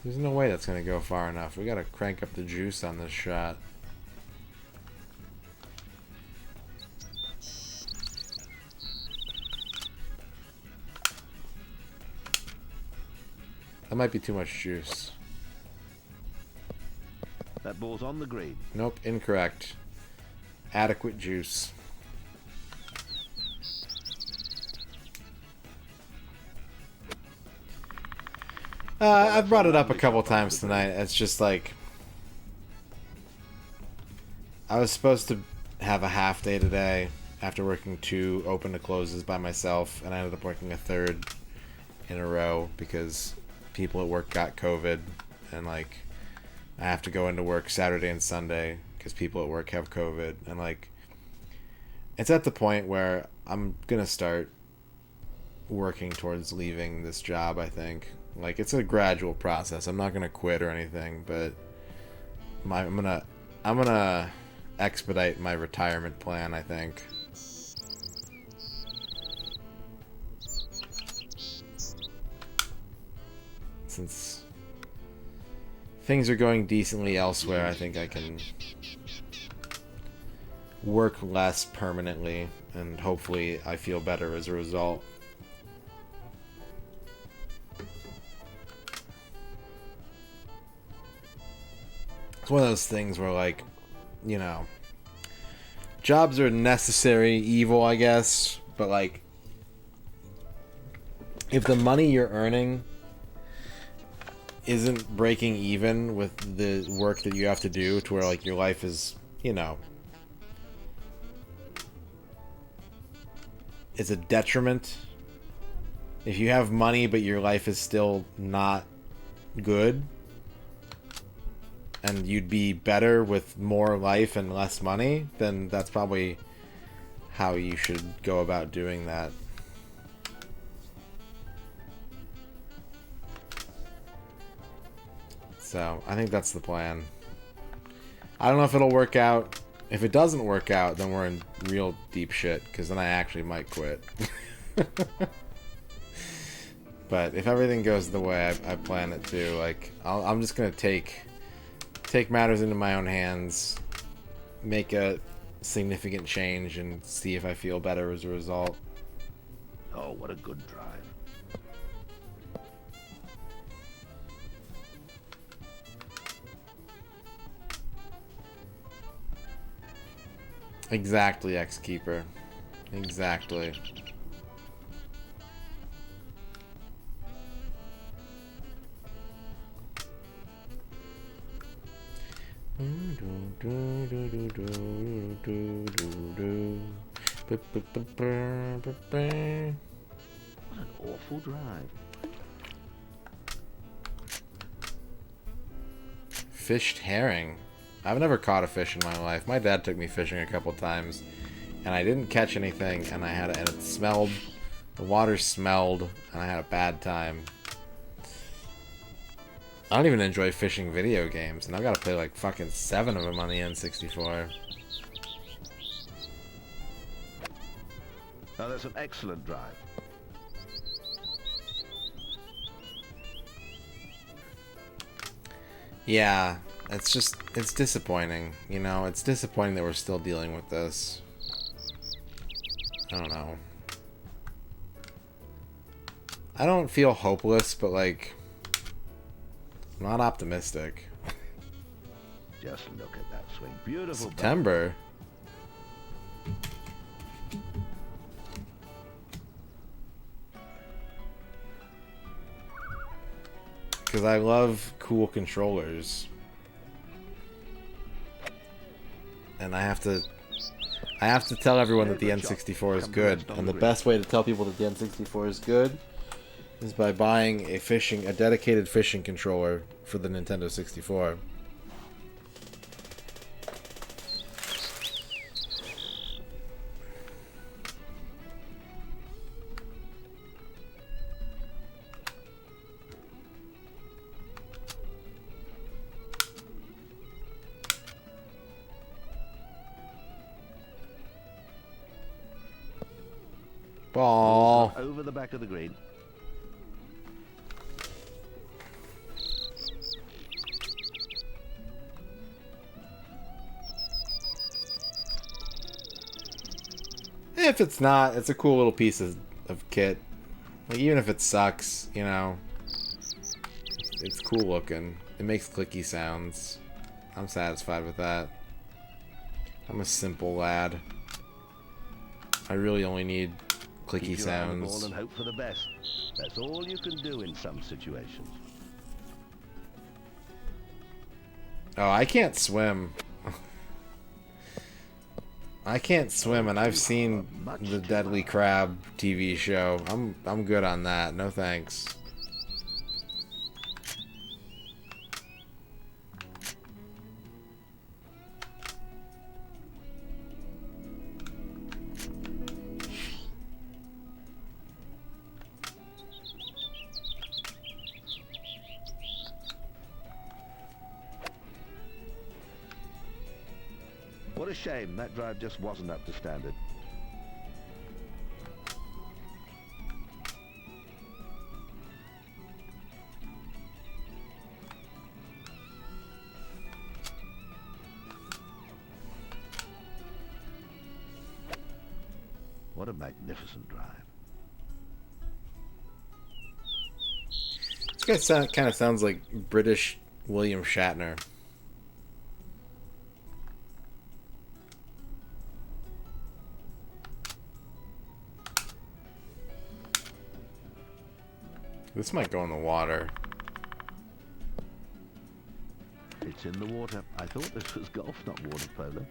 There's no way that's going to go far enough. We got to crank up the juice on this shot. That might be too much juice. That ball's on the green. Nope, incorrect. Adequate juice. I've brought it up a couple times tonight. It's just like I was supposed to have a half day today after working 2 open to closes by myself, and I ended up working a 3rd in a row because people at work got COVID, and like I have to go into work Saturday and Sunday because people at work have COVID, and like it's at the point where I'm gonna start working towards leaving this job, I think. Like, it's a gradual process. I'm not gonna quit or anything, but I'm gonna expedite my retirement plan, I think. Since things are going decently elsewhere, I think I can work less permanently, and hopefully I feel better as a result. It's one of those things where, like, you know, jobs are necessary evil, I guess, but like if the money you're earning isn't breaking even with the work that you have to do to where like your life is, you know, it's a detriment. If you have money but your life is still not good, and you'd be better with more life and less money, then that's probably how you should go about doing that. So, I think that's the plan. I don't know if it'll work out. If it doesn't work out, then we're in real deep shit, because then I actually might quit. But if everything goes the way I plan it to, like, I'm just gonna take matters into my own hands, make a significant change, and see if I feel better as a result. Oh, what a good drive. Exactly, X-Keeper. Exactly. What an awful drive. Fished herring. I've never caught a fish in my life. My dad took me fishing a couple times, and I didn't catch anything, and it smelled The water smelled, and I had a bad time. I don't even enjoy fishing video games, and I've got to play like fucking 7 of them on the N64. Oh, that's an excellent drive. Yeah, it's disappointing, you know, it's disappointing that we're still dealing with this. I don't know. I don't feel hopeless, but like, I'm not optimistic. Just look at that swing. Beautiful. September. Because I love cool controllers. And I have to tell everyone that the N64 is good. And the best way to tell people that the N64 is good is by buying a dedicated fishing controller for the Nintendo 64. Ball. Over the back of the green. If it's not, it's a cool little piece of kit. Like, even if it sucks, you know, it's cool looking. It makes clicky sounds. I'm satisfied with that. I'm a simple lad. I really only need clicky Keep your eye on the ball sounds. and hope for the best. That's all you can do in some situations. Oh, I can't swim. I can't swim, and I've seen the Deadly Crab TV show. I'm good on that. No thanks. What a shame that drive just wasn't up to standard. What a magnificent drive. This guy kind of sounds like British William Shatner. This might go in the water. It's in the water. I thought this was golf, not water polo.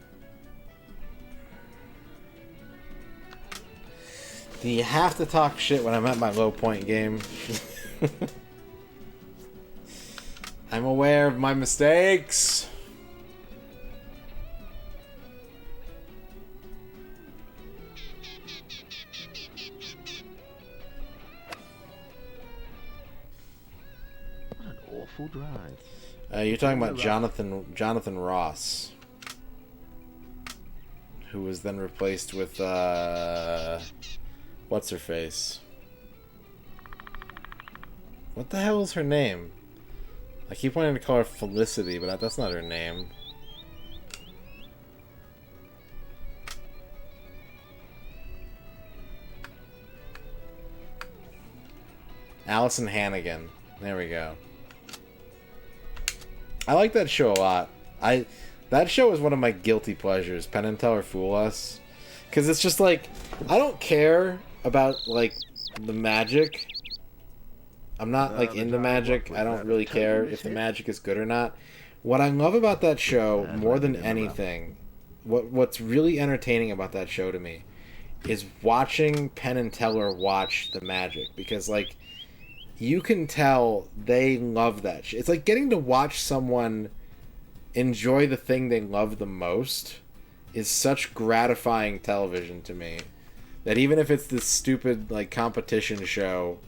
Do you have to talk shit when I'm at my low point game? I'm aware of my mistakes. What an awful drive. You're talking about Jonathan Ross, who was then replaced with what's her face? What the hell is her name? I keep wanting to call her Felicity, but that's not her name. Allison Hannigan. There we go. I like that show a lot. That show is one of my guilty pleasures, Penn and Teller Fool Us. Because it's just like, I don't care about, like, the magic. I'm not, like, into magic. I don't really care if the magic is good or not. What I love about that show, more than anything, what's really entertaining about that show to me, is watching Penn and Teller watch the magic. Because, like, you can tell they love that shit. It's like getting to watch someone enjoy the thing they love the most is such gratifying television to me. that even if it's this stupid like competition show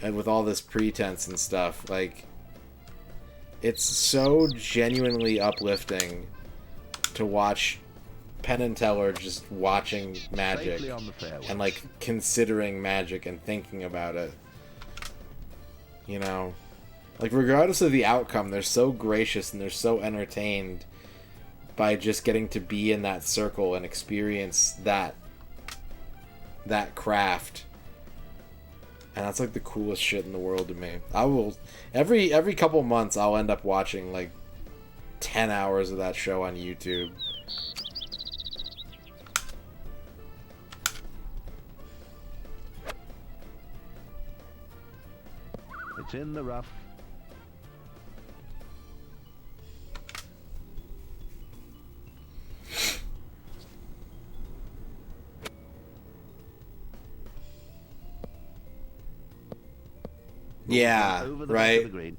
and with all this pretense and stuff, like it's so genuinely uplifting to watch Penn and Teller just watching Magic and like considering Magic and thinking about it. You know, like regardless of the outcome, they're so gracious and they're so entertained by just getting to be in that circle and experience that craft. And that's like the coolest shit in the world to me. I will every couple months I'll end up watching like 10 hours of that show on YouTube. It's in the rough. Yeah, right?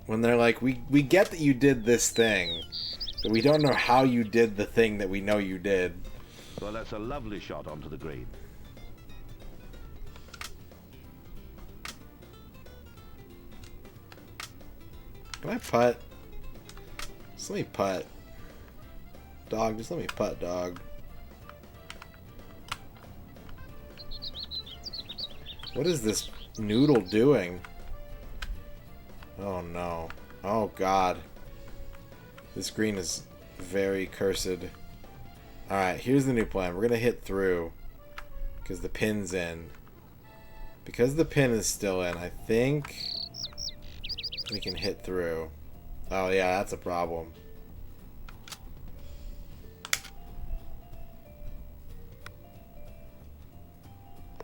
When they're like, we get that you did this thing, but we don't know how you did the thing that we know you did. Well, that's a lovely shot onto the green. Can I putt? Just let me putt. Dog, just let me putt, dog. What is this noodle doing? Oh no. Oh god. This green is very cursed. Alright, here's the new plan. We're gonna hit through because the pin's in. Because the pin is still in, I think we can hit through. Oh yeah, that's a problem.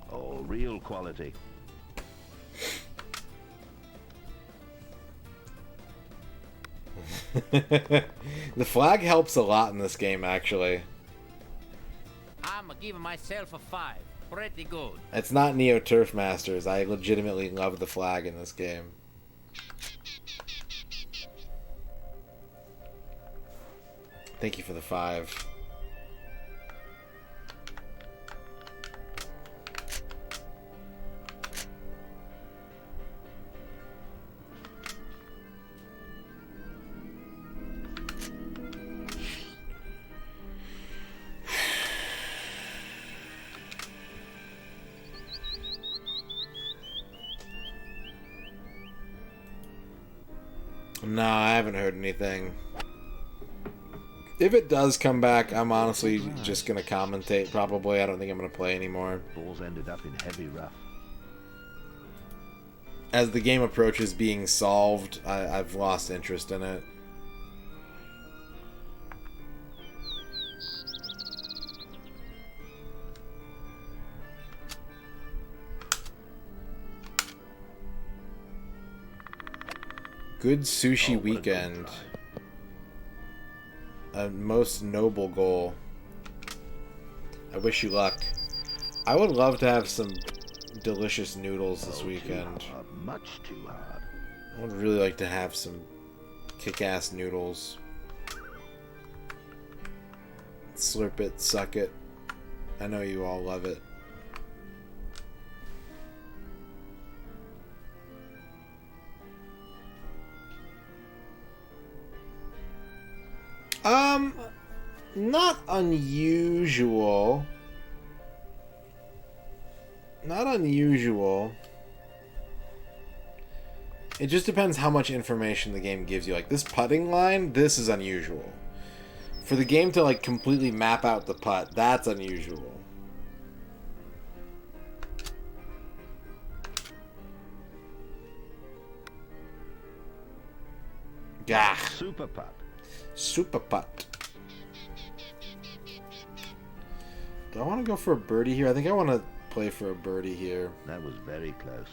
Oh, real quality. The flag helps a lot in this game, actually. I'm giving myself a 5. Pretty good. It's not Neo Turf Masters. I legitimately love the flag in this game. Thank you for the 5. No, I haven't heard anything. If it does come back, I'm honestly just going to commentate, probably. I don't think I'm going to play anymore. Balls ended up in heavy rough. As the game approaches being solved, I've lost interest in it. Good sushi weekend. A most noble goal. I wish you luck. I would love to have some delicious noodles this weekend. Too hard, much too hard. I would really like to have some kick-ass noodles. Slurp it, suck it. I know you all love it. Not unusual. Not unusual. It just depends how much information the game gives you. Like, this putting line, this is unusual. For the game to, like, completely map out the putt, that's unusual. Gah. Super putt. Super putt. Do I want to go for a birdie here? I think I want to play for a birdie here. That was very close.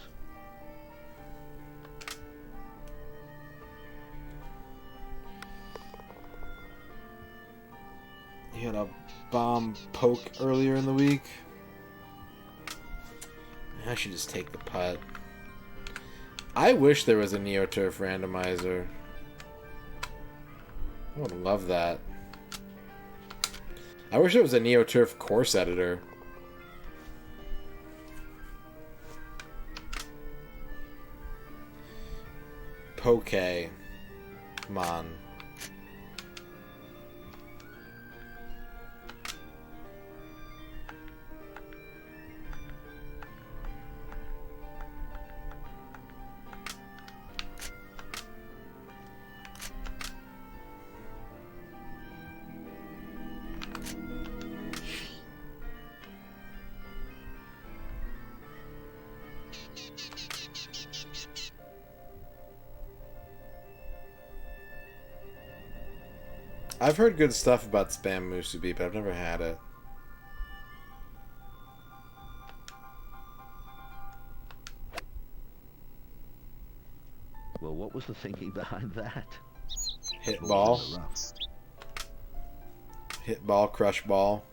He had a bomb poke earlier in the week. I should just take the putt. I wish there was a NeoTurf randomizer. I would love that. I wish there was a NeoTurf course editor. Poke. Come on. I've heard good stuff about Spam Musubi, but I've never had it. Well, what was the thinking behind that? Hit Ball ball. in the rough. Hit ball, crush ball.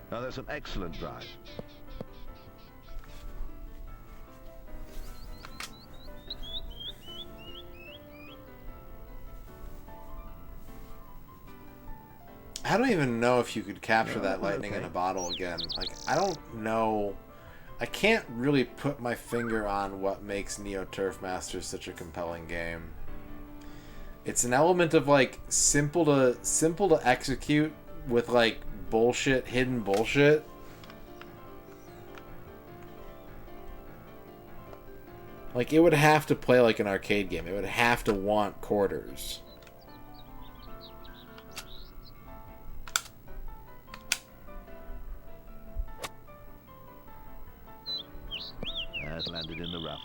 Now that's an excellent drive. I don't even know if you could capture No, that lightning okay. in a bottle again. Like, I don't know. I can't really put my finger on what makes Neo Turf Masters such a compelling game. It's an element of like simple to execute with like bullshit, hidden bullshit. Like, it would have to play like an arcade game. It would have to want quarters. Has landed in the rough.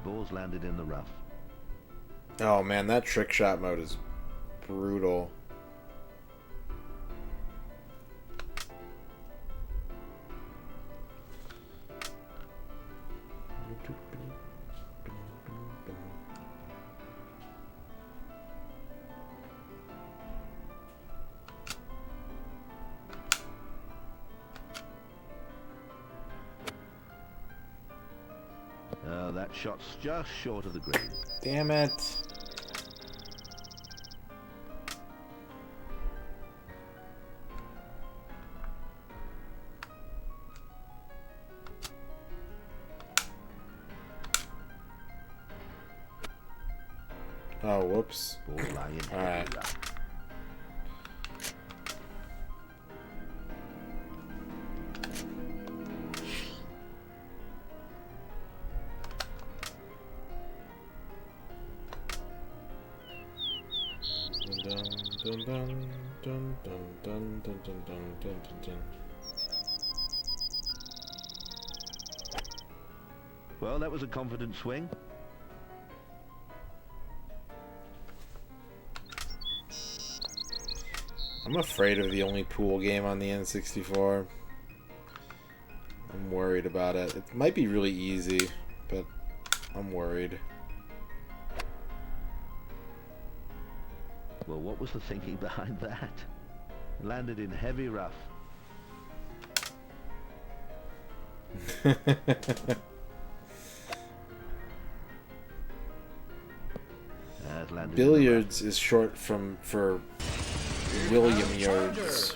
Ball's landed in the rough. Oh man, that trick shot mode is brutal. That shot's just short of the green. Damn it. Oh, whoops. Ball lying in All right. heavy rough. Dun, dun, dun, dun, dun, dun, dun, dun, dun, dun. Well, that was a confident swing. I'm afraid of the only pool game on the N64. I'm worried about it. It might be really easy, but I'm worried. Well, what was the thinking behind that? Landed in heavy rough. Has landed in the Billiards is short for William Yards.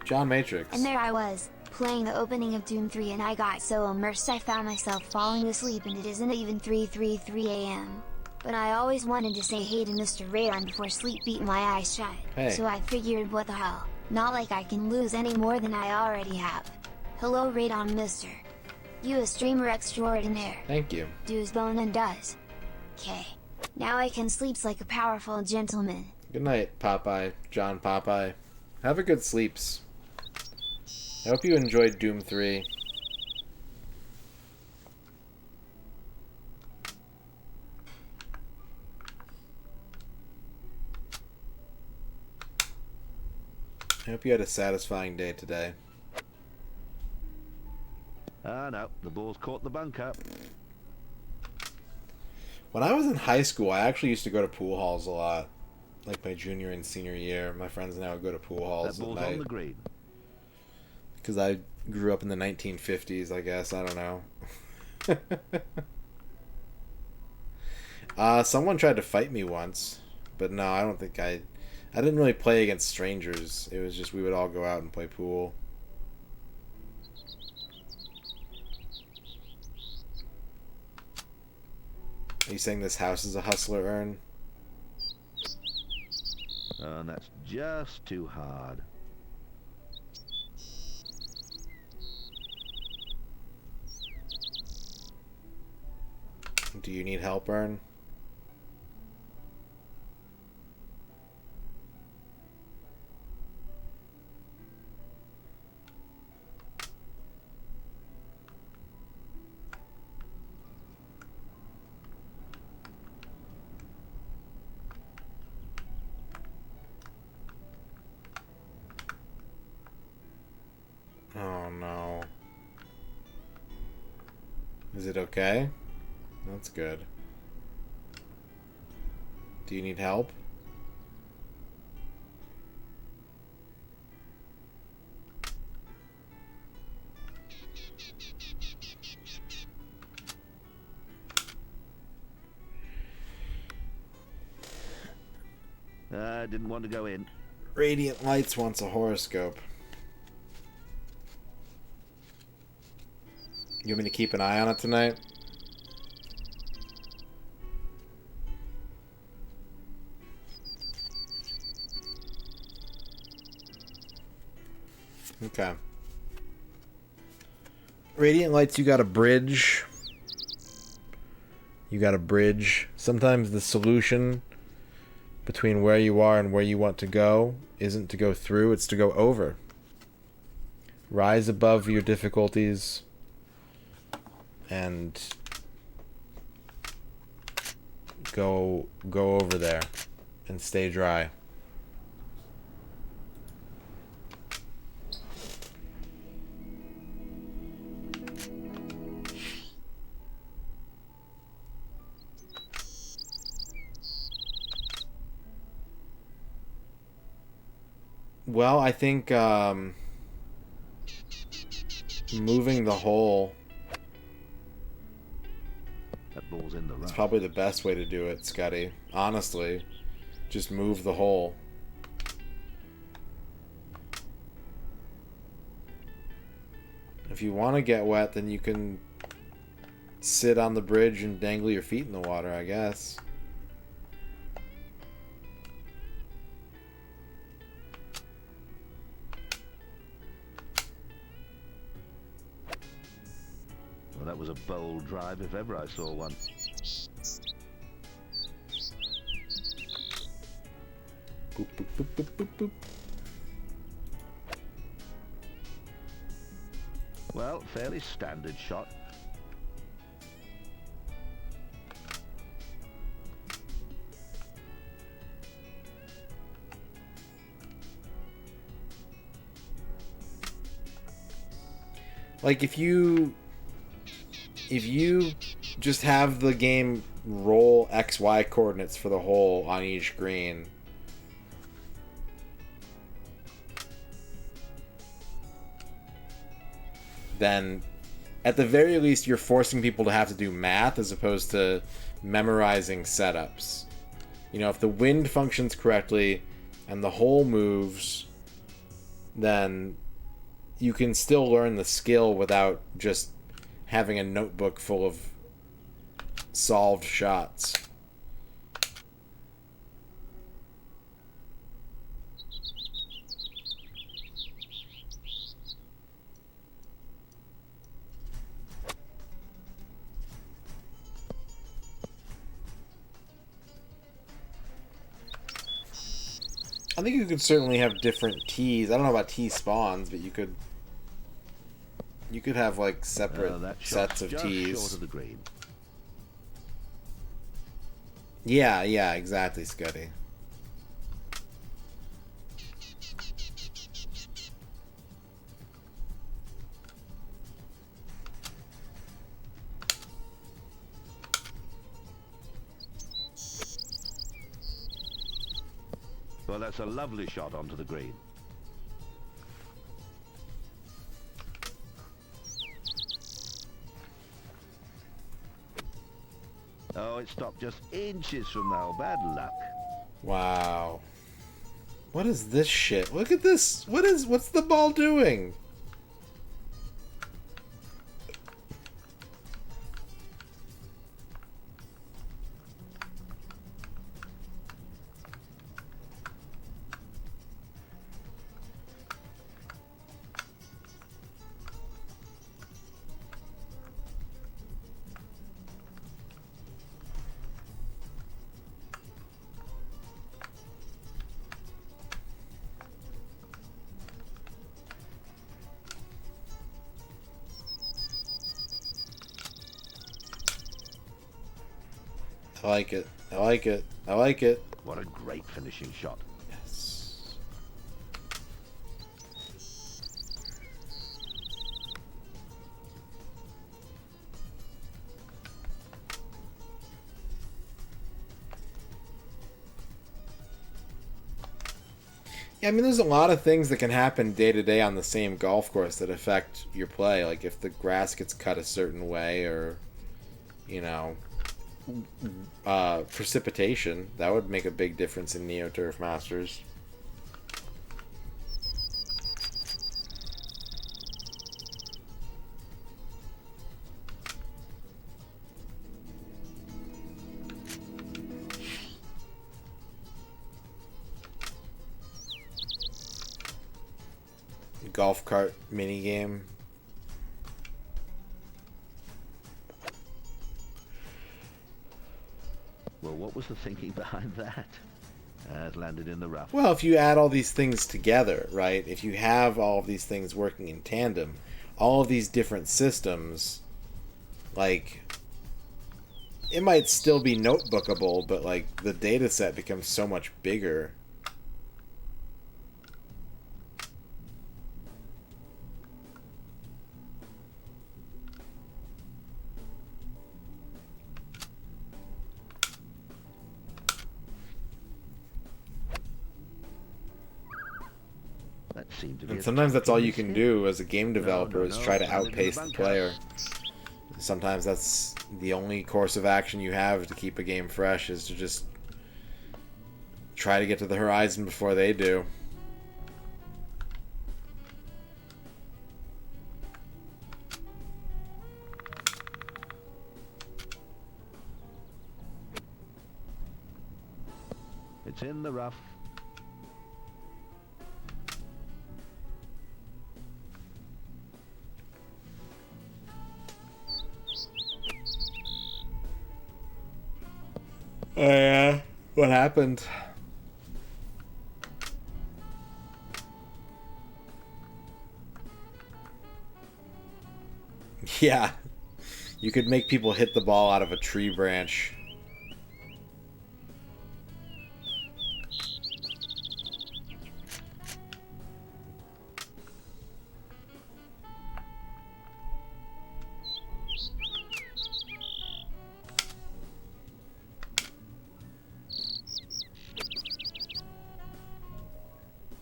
John Matrix. And there I was, playing the opening of Doom 3 and I got so immersed I found myself falling asleep and it isn't even 3:33 AM. But I always wanted to say hey to MisterRadon before sleep beat my eyes shut. Hey. So I figured what the hell, not like I can lose any more than I already have. Hello Radon Mister. You a streamer extraordinaire. Thank you. Do's bone and does. K. Now I can sleeps like a powerful gentleman. Good night, Popeye. John Popeye. Have a good sleeps. I hope you enjoyed Doom 3. I hope you had a satisfying day today. Ah, no, the ball's caught the bunker. When I was in high school, I actually used to go to pool halls a lot. Like my junior and senior year. My friends and I would go to pool halls That at ball's night. on the green. Because I grew up in the 1950s, I guess. I don't know. Someone tried to fight me once. But no, I don't think I didn't really play against strangers. It was just we would all go out and play pool. Are you saying this house is a hustler, Ern? And that's just too hard. Do you need help, Ern? Oh no. Is it okay? That's good. Do you need help? I didn't want to go in. Radiant Lights wants a horoscope. You want me to keep an eye on it tonight? Okay. Radiant Lights, you got a bridge. You got a bridge. Sometimes the solution between where you are and where you want to go isn't to go through, it's to go over. Rise above your difficulties and go over there and stay dry. Well, I think moving the hole That ball's in the is rough. probably the best way to do it, Scotty. Honestly, just move the hole. If you want to get wet, then you can sit on the bridge and dangle your feet in the water, I guess. Well, that was a bold drive if ever I saw one. Boop, boop, boop, boop, boop, boop. Well, fairly standard shot. Like if you just have the game roll XY coordinates for the hole on each green, then at the very least you're forcing people to have to do math as opposed to memorizing setups. You know, if the wind functions correctly and the hole moves, then you can still learn the skill without just having a notebook full of solved shots. I think you could certainly have different tees. I don't know about tee spawns, but you could have like separate That sets shot's of just tees. short of the green. Yeah, exactly, Scotty. Well, that's a lovely shot onto the green. Oh, it stopped just inches from the hole. Bad luck. Wow. What is this shit? Look at this. What's the ball doing? I like it. I like it. I like it. What a great finishing shot. Yes. Yeah, I mean, there's a lot of things that can happen day to day on the same golf course that affect your play. Like if the grass gets cut a certain way, or, you know, precipitation, that would make a big difference in Neo Turf Masters. Golf cart mini game. Well, what was the thinking behind that? It landed in the rough. Well, if you add all these things together, right? If you have all of these things working in tandem, all of these different systems, like, it might still be notebookable, but like the data set becomes so much bigger. That seemed to be And a sometimes that's all you tough can miss do as a game developer is try to landed in outpace the the bunker. player. Sometimes that's the only course of action you have to keep a game fresh, is to just try to get to the horizon before they do. It's in the rough. Oh yeah, what happened? Yeah, you could make people hit the ball out of a tree branch.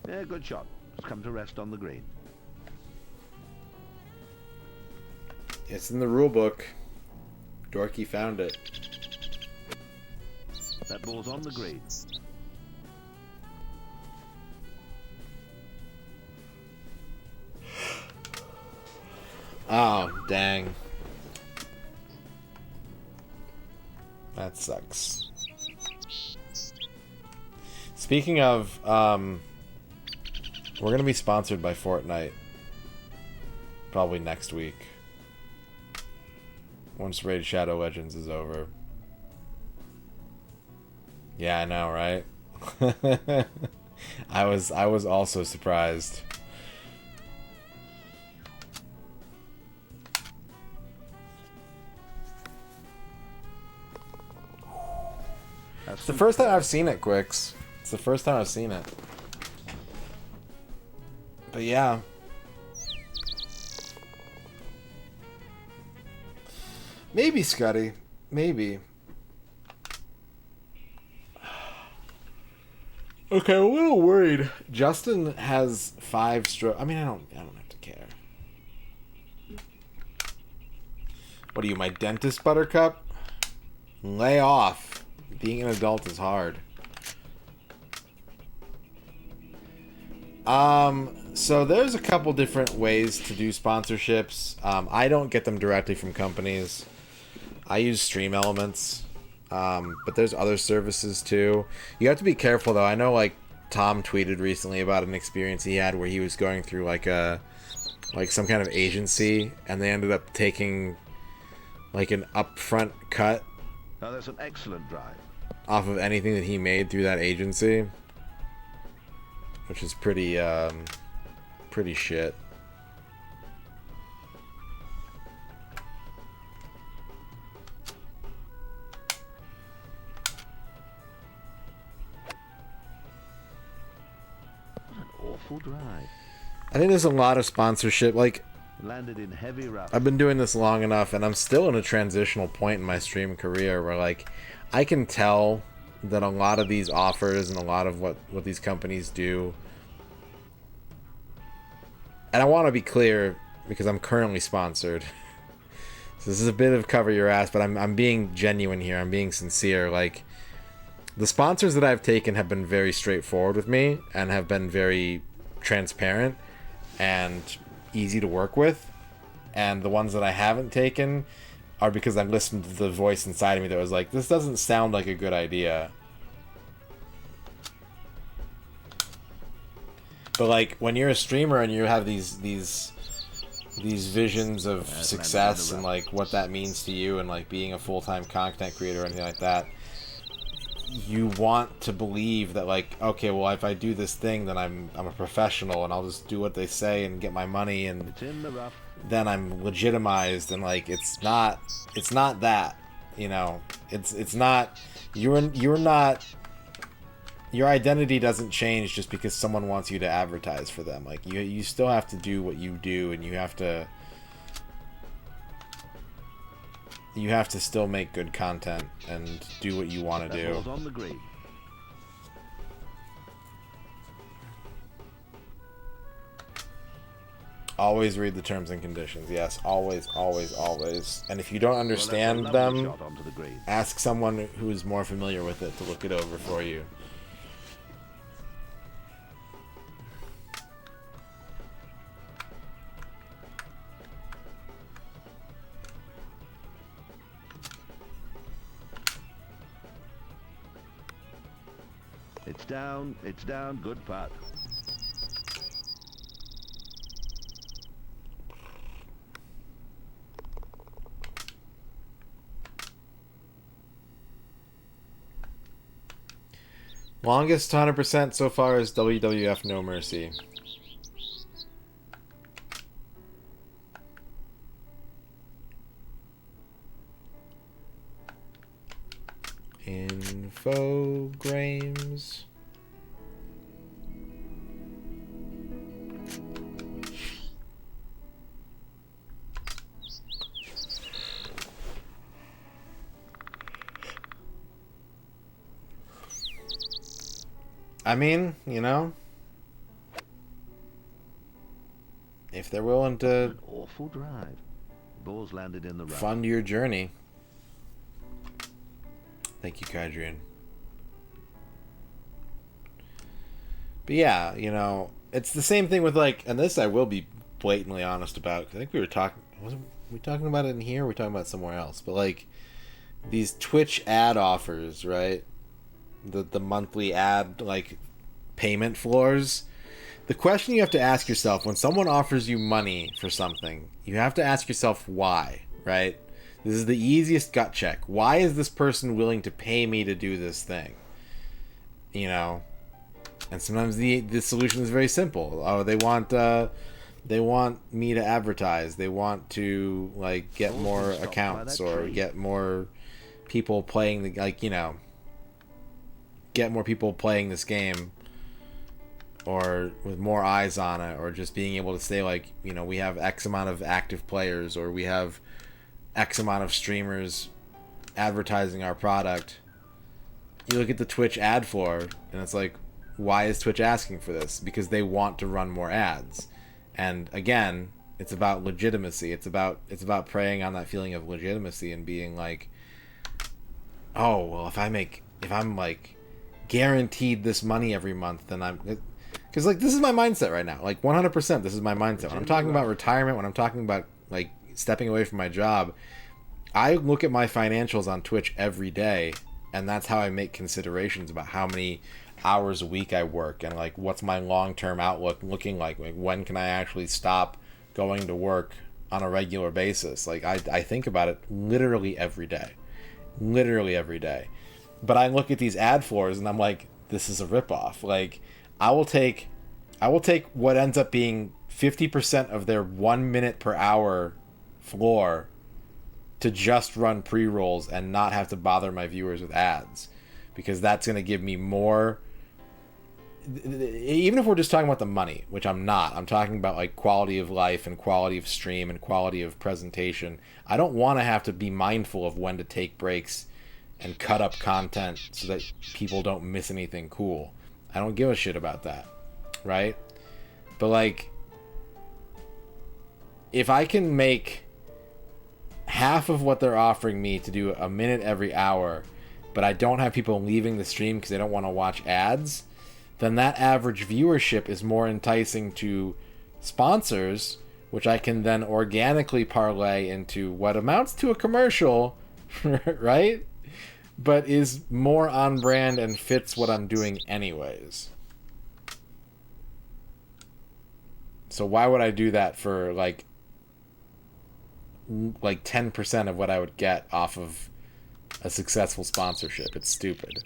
Yeah, good shot. It's come to rest on the green. It's in the rule book. Dorky found it. That ball's on the green. Oh, dang. That sucks. Speaking of, we're going to be sponsored by Fortnite. Probably next week. Once Raid Shadow Legends is over. Yeah, I know, right? I was also surprised. It's the first time I've seen it, Quicks. It's the first time I've seen it. But yeah. Maybe, Scotty. Maybe. Okay, I'm a little worried. Justin has 5 strokes. I mean, I don't have to care. What are you, my dentist, Buttercup? Lay off. Being an adult is hard. So there's a couple different ways to do sponsorships. I don't get them directly from companies. I use Stream Elements. But there's other services too. You have to be careful though. I know like Tom tweeted recently about an experience he had where he was going through like some kind of agency and they ended up taking like an upfront cut. Now that's an excellent drive. Off of anything that he made through that agency. Which is pretty shit. Awful drive. I think there's a lot of sponsorship. Like, Landed in heavy rough. I've been doing this long enough, and I'm still in a transitional point in my stream career where, like, I can tell that a lot of these offers and a lot of what these companies do. And I want to be clear because I'm currently sponsored. So this is a bit of cover your ass, but I'm being genuine here. I'm being sincere. Like, the sponsors that I've taken have been very straightforward with me and have been very transparent and easy to work with. And the ones that I haven't taken are because I listened to the voice inside of me that was like, this doesn't sound like a good idea. But like when you're a streamer and you have these visions of success and like what that means to you and like being a full-time content creator or anything like that, you want to believe that like, okay, well if I do this thing then I'm a professional and I'll just do what they say and get my money and then I'm legitimized, and like it's not that, you know. It's not, you're not, your identity doesn't change just because someone wants you to advertise for them. Like you still have to do what you do, and you have to still make good content and do what you want to do. On the green. Always read the terms and conditions. Yes, always, always, always. And if you don't understand them, ask someone who is more familiar with it to look it over for you. It's down, good putt. Longest 100% so far is WWF No Mercy. Infogrames. I mean, you know, if they're willing to An awful drive. Ball's landed in the rough. fund your journey. Thank you, Kydrian. But yeah, you know, it's the same thing with like, and this I will be blatantly honest about. I think we were talking, wasn't we talking about it in here? Or were we talking about it somewhere else? But like these Twitch ad offers, right? The monthly ad like payment floors. The question you have to ask yourself when someone offers you money for something, you have to ask yourself why, right? This is the easiest gut check. Why is this person willing to pay me to do this thing? You know, and sometimes the solution is very simple. Oh, they want me to advertise. They want to like get more accounts or get more people playing the, like, you know, get more people playing this game, or with more eyes on it, or just being able to say like, you know, we have X amount of active players, or we have X amount of streamers advertising our product. You look at the Twitch ad floor and it's like, why is Twitch asking for this? Because they want to run more ads. And again, it's about legitimacy. It's about preying on that feeling of legitimacy and being like, oh, well, if I'm like guaranteed this money every month, then because like this is my mindset right now. Like 100%, this is my mindset. When I'm talking about retirement, when I'm talking about like stepping away from my job, I look at my financials on Twitch every day, and that's how I make considerations about how many hours a week I work and like what's my long-term outlook looking like when can I actually stop going to work on a regular basis. Like I think about it literally every day. But I look at these ad floors and I'm like, this is a ripoff. Like I will take what ends up being 50% of their 1 minute per hour floor to just run pre-rolls and not have to bother my viewers with ads, because that's going to give me more. Even if we're just talking about the money, which I'm not, I'm talking about like quality of life and quality of stream and quality of presentation. I don't want to have to be mindful of when to take breaks and cut up content so that people don't miss anything cool. I don't give a shit about that, right? But like, if I can make half of what they're offering me to do a minute every hour, but I don't have people leaving the stream because they don't want to watch ads, then that average viewership is more enticing to sponsors, which I can then organically parlay into what amounts to a commercial, right? But is more on brand and fits what I'm doing anyways. So why would I do that for like 10% of what I would get off of a successful sponsorship? It's stupid.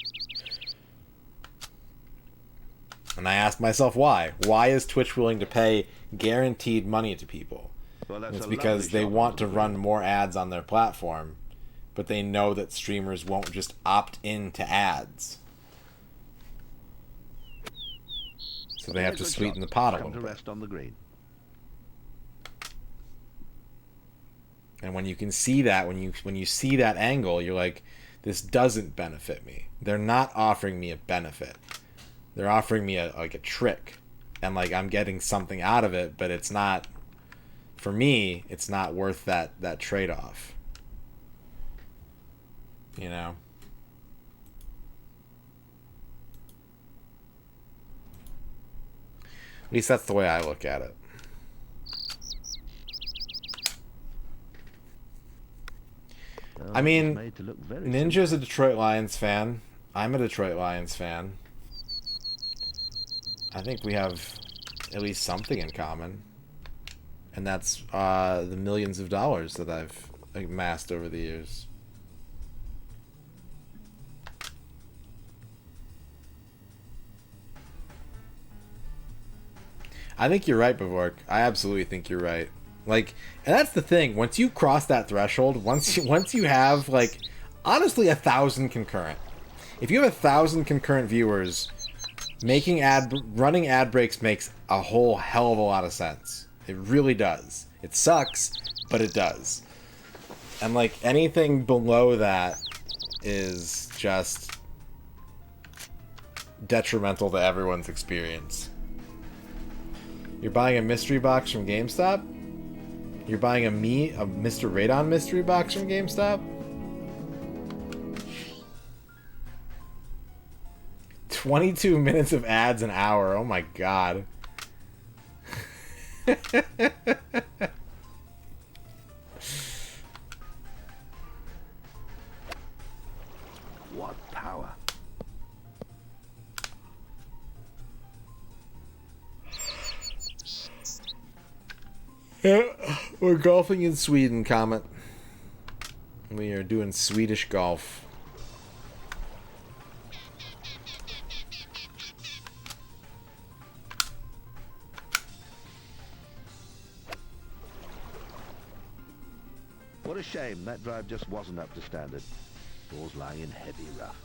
And I asked myself why. Why is Twitch willing to pay guaranteed money to people? Well, It's because they want to run more ads on their platform, but they know that streamers won't just opt into ads. So they have to sweeten the pot a little bit. Rest on the green. And when you can see that, when you see that angle, you're like, this doesn't benefit me. They're not offering me a benefit. They're offering me a trick, and like I'm getting something out of it, but it's not, for me, it's not worth that trade-off. You know? At least that's the way I look at it. I mean, Ninja's a Detroit Lions fan. I'm a Detroit Lions fan. I think we have at least something in common. And that's the millions of dollars that I've amassed over the years. I think you're right, Bavork. I absolutely think you're right. Like, and that's the thing. Once you cross that threshold, once you have like, honestly, 1,000 concurrent. If you have 1,000 concurrent viewers, running ad breaks makes a whole hell of a lot of sense. It really does. It sucks, but it does. And like anything below that is just detrimental to everyone's experience. You're buying a mystery box from GameStop? You're buying a MisterRadon mystery box from GameStop? 22 minutes of ads an hour. Oh my god. What power? Yeah, we're golfing in Sweden, Comet. We are doing Swedish golf. What a shame that drive just wasn't up to standard. Ball's lying in heavy rough.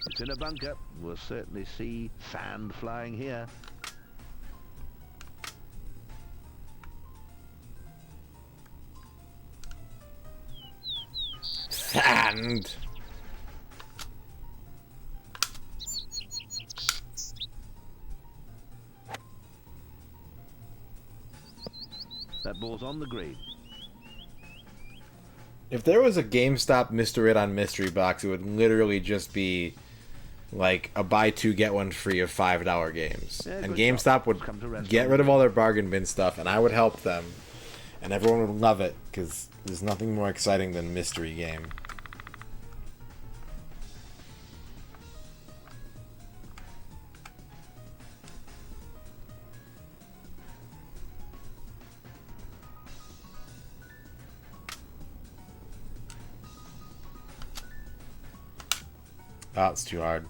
It's in a bunker. We'll certainly see sand flying here. sand. That ball's on the green. If there was a GameStop MisterRadon mystery box, it would literally just be like a buy two get one free of $5 games. Yeah, and good GameStop job. would Come to rest get on rid of me. all their bargain bin stuff, and I would help them. And everyone would love it, because there's nothing more exciting than mystery game. Oh, it's too hard.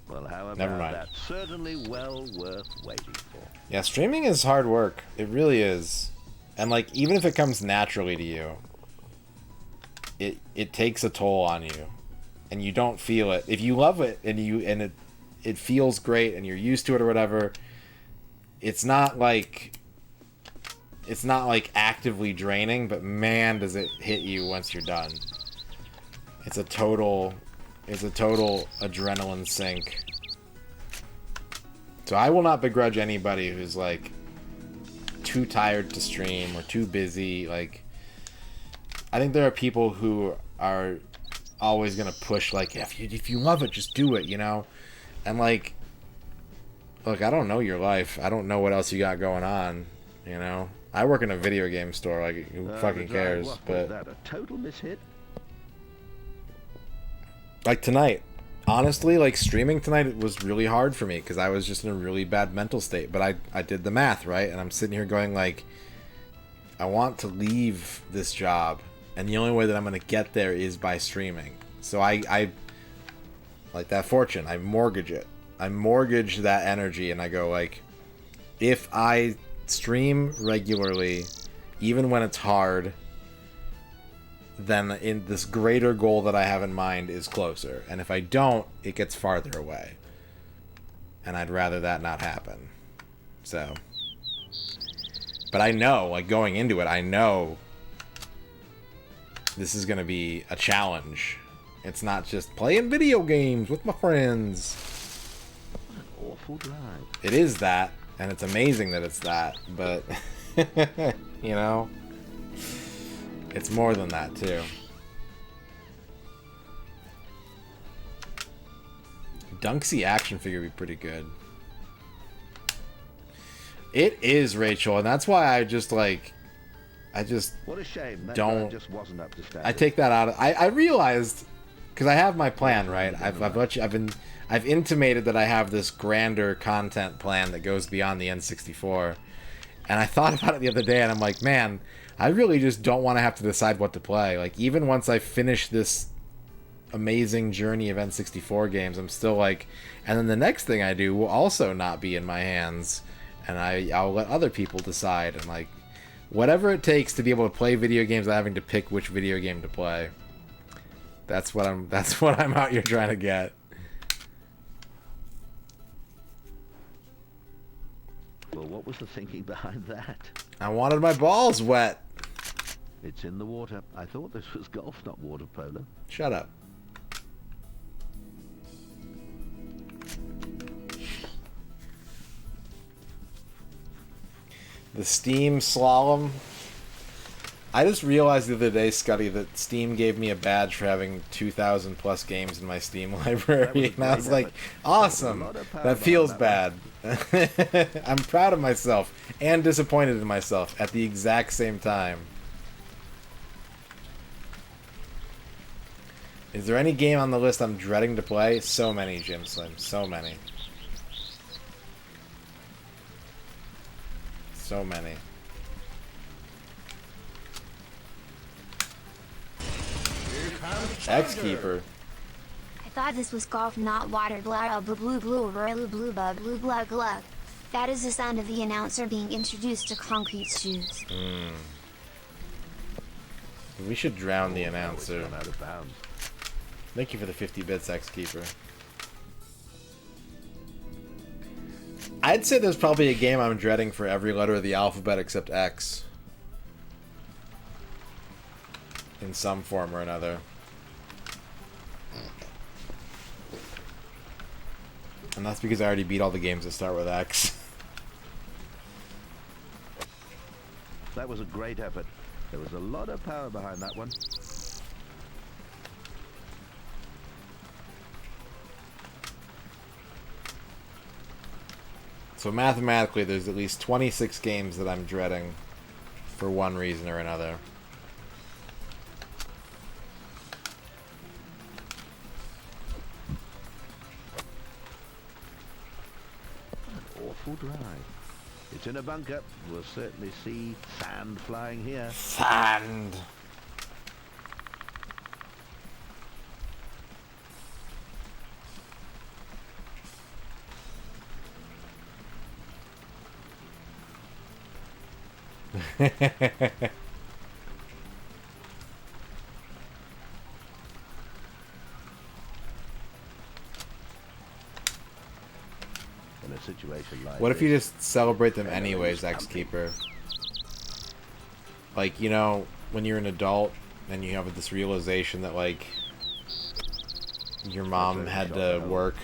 Well, how about Never mind. that? Certainly well worth waiting for. Yeah, streaming is hard work. It really is. And like, even if it comes naturally to you, it takes a toll on you. And you don't feel it. If you love it and it feels great and you're used to it or whatever, it's not like actively draining, but man does it hit you once you're done. It's a total adrenaline sink. So I will not begrudge anybody who's like too tired to stream or too busy. Like, I think there are people who are always gonna push like, if you love it, just do it, you know? And like, look, I don't know your life. I don't know what else you got going on, you know? I work in a video game store, like, who fucking cares? But that a total mishit? like tonight, honestly, like streaming tonight, it was really hard for me because I was just in a really bad mental state. But I did the math, right? And I'm sitting here going like, I want to leave this job, and the only way that I'm going to get there is by streaming. So I like that fortune. I mortgage it. I mortgage that energy, and I go like, if I stream regularly, even when it's hard, then in this greater goal that I have in mind is closer. And if I don't, it gets farther away. And I'd rather that not happen. So. But I know, like going into it, I know this is going to be a challenge. It's not just playing video games with my friends. What an awful drive. It is that, and it's amazing that it's that, but, you know, it's more than that, too. Dunksy action figure would be pretty good. It is, Rachel, and that's why I just, like, What a shame. That don't- guy just wasn't up to standard. I take that out. I realized, because I have my plan, right? I've intimated that I have this grander content plan that goes beyond the N64, and I thought about it the other day, and I'm like, man, I really just don't want to have to decide what to play. Like, even once I finish this amazing journey of N64 games, I'm still like, and then the next thing I do will also not be in my hands, and I'll let other people decide, and like, whatever it takes to be able to play video games without having to pick which video game to play. That's what I'm out here trying to get. Well, what was the thinking behind that? I wanted my balls wet. It's in the water. I thought this was golf, not water polo. Shut up. The Steam Slalom. I just realized the other day, Scuddy, that Steam gave me a badge for having 2,000 plus games in my Steam library. And I was like, awesome. That feels bad. I'm proud of myself and disappointed in myself at the exact same time. Is there any game on the list I'm dreading to play? So many, Jim Slim. So many. So many. X-Keeper. I thought this was golf, not water. Blah blah blue blue blue blue blah blue blah glug. That is the sound of the announcer being introduced to concrete shoes. We should drown the announcer. Gone out of bounds. Thank you for the 50 bits, X-Keeper. I'd say there's probably a game I'm dreading for every letter of the alphabet except X. in some form or another. And that's because I already beat all the games that start with X. That was a great effort. There was a lot of power behind that one. So mathematically, there's at least 26 games that I'm dreading for one reason or another. An awful drive. It's in a bunker. We'll certainly see sand flying here. Sand! In a situation like What if you this, just celebrate them Adrenaline anyways, is X-Keeper? Like, you know, when you're an adult and you have this realization that, like, your mom had to work,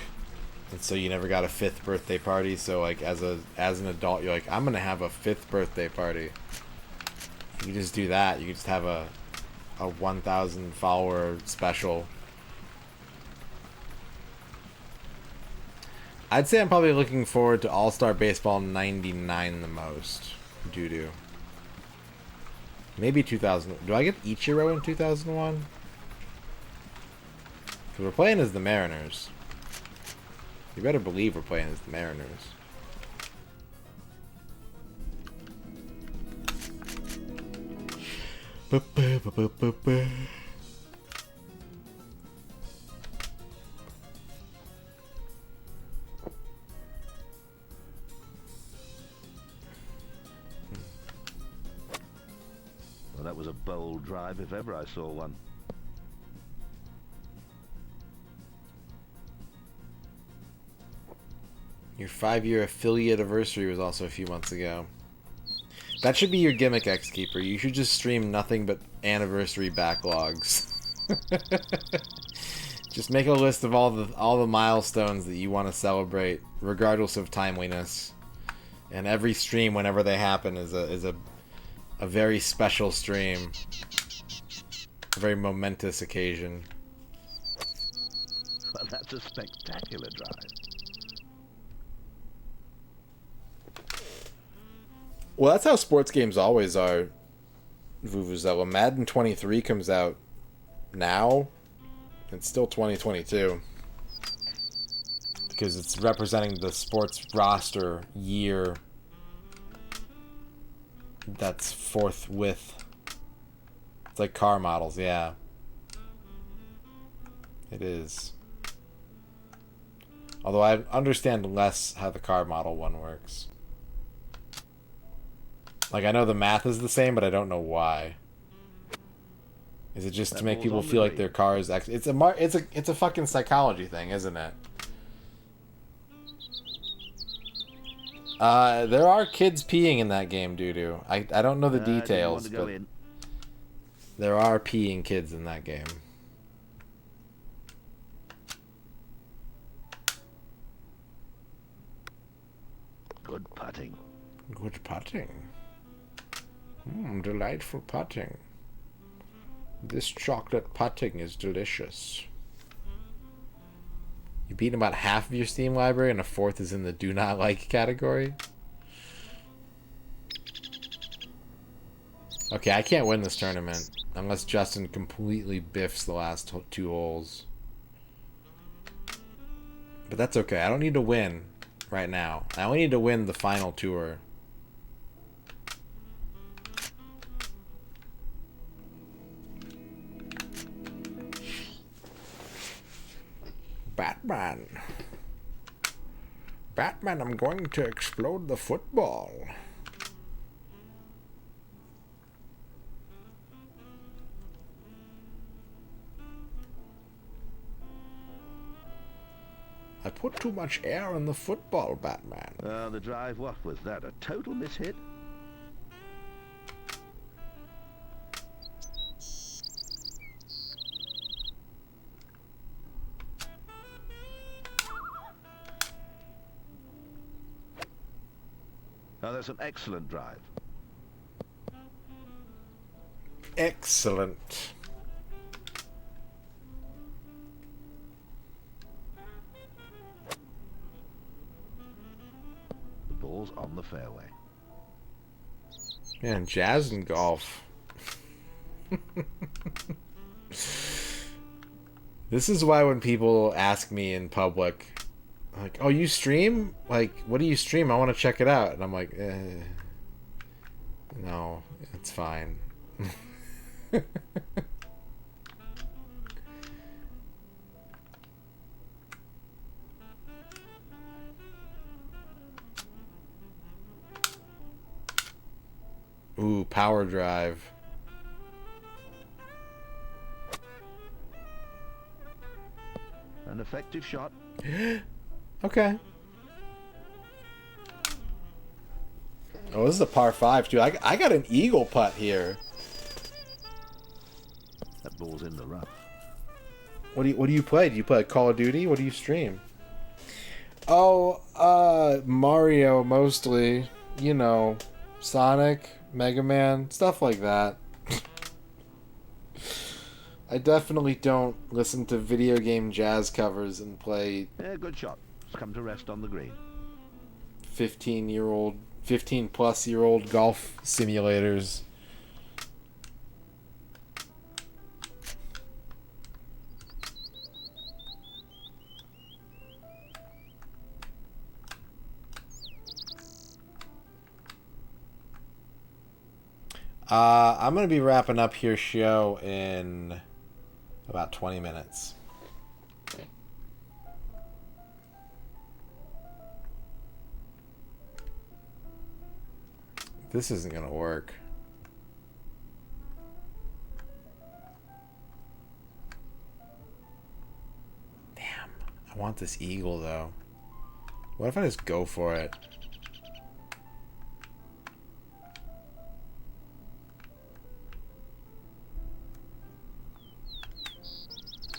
and so you never got a 5th birthday party, so, like, as an adult, you're like, I'm gonna have a 5th birthday party. You can just do that. You can just have a 1,000 follower special. I'd say I'm probably looking forward to All-Star Baseball 99 the most. Doo-doo. Maybe 2000. Do I get Ichiro in 2001? Because we're playing as the Mariners. You better believe we're playing as the Mariners. well, that was a bold drive if ever I saw one. Your 5-year affiliate anniversary was also a few months ago. That should be your gimmick, X-Keeper. You should just stream nothing but anniversary backlogs. Just make a list of all the milestones that you want to celebrate, regardless of timeliness. And every stream, whenever they happen, is a very special stream, a very momentous occasion. Well, that's a spectacular drive. Well, that's how sports games always are, Vuvuzela. Madden 23 comes out now. It's still 2022. Because it's representing the sports roster year that's forthwith. It's like car models, yeah. It is. Although I understand less how the car model one works. Like, I know the math is the same, but I don't know why. Is it just to make people feel like their car is... It's a fucking psychology thing, isn't it? There are kids peeing in that game, doo-doo. I don't know the details, but... There are peeing kids in that game. Good putting. Good putting. Delightful putting. This chocolate putting is delicious. You beat about half of your Steam library, and a fourth is in the do not like category. Okay, I can't win this tournament unless Justin completely biffs the last 2 holes. But that's okay. I don't need to win right now. I only need to win the final tour. Batman. Batman, I'm going to explode the football. I put too much air in the football, Batman. The drive, what was that? A total mishit? Oh, that's an excellent drive. Excellent. The ball's on the fairway. Man, jazz and golf. This is why when people ask me in public, like, oh, you stream? Like, what do you stream? I want to check it out. And I'm like, no, it's fine. Ooh, power drive. An effective shot. Okay. Oh, this is a par 5 too. I got an eagle putt here. That ball's in the rough. What do you play? Do you play Call of Duty? What do you stream? Oh, Mario mostly. You know, Sonic, Mega Man, stuff like that. I definitely don't listen to video game jazz covers and play Yeah, good shot. It's come to rest on the green. 15-plus-year-old golf simulators. I'm going to be wrapping up your show in about 20 minutes. This isn't going to work. Damn. I want this eagle, though. What if I just go for it?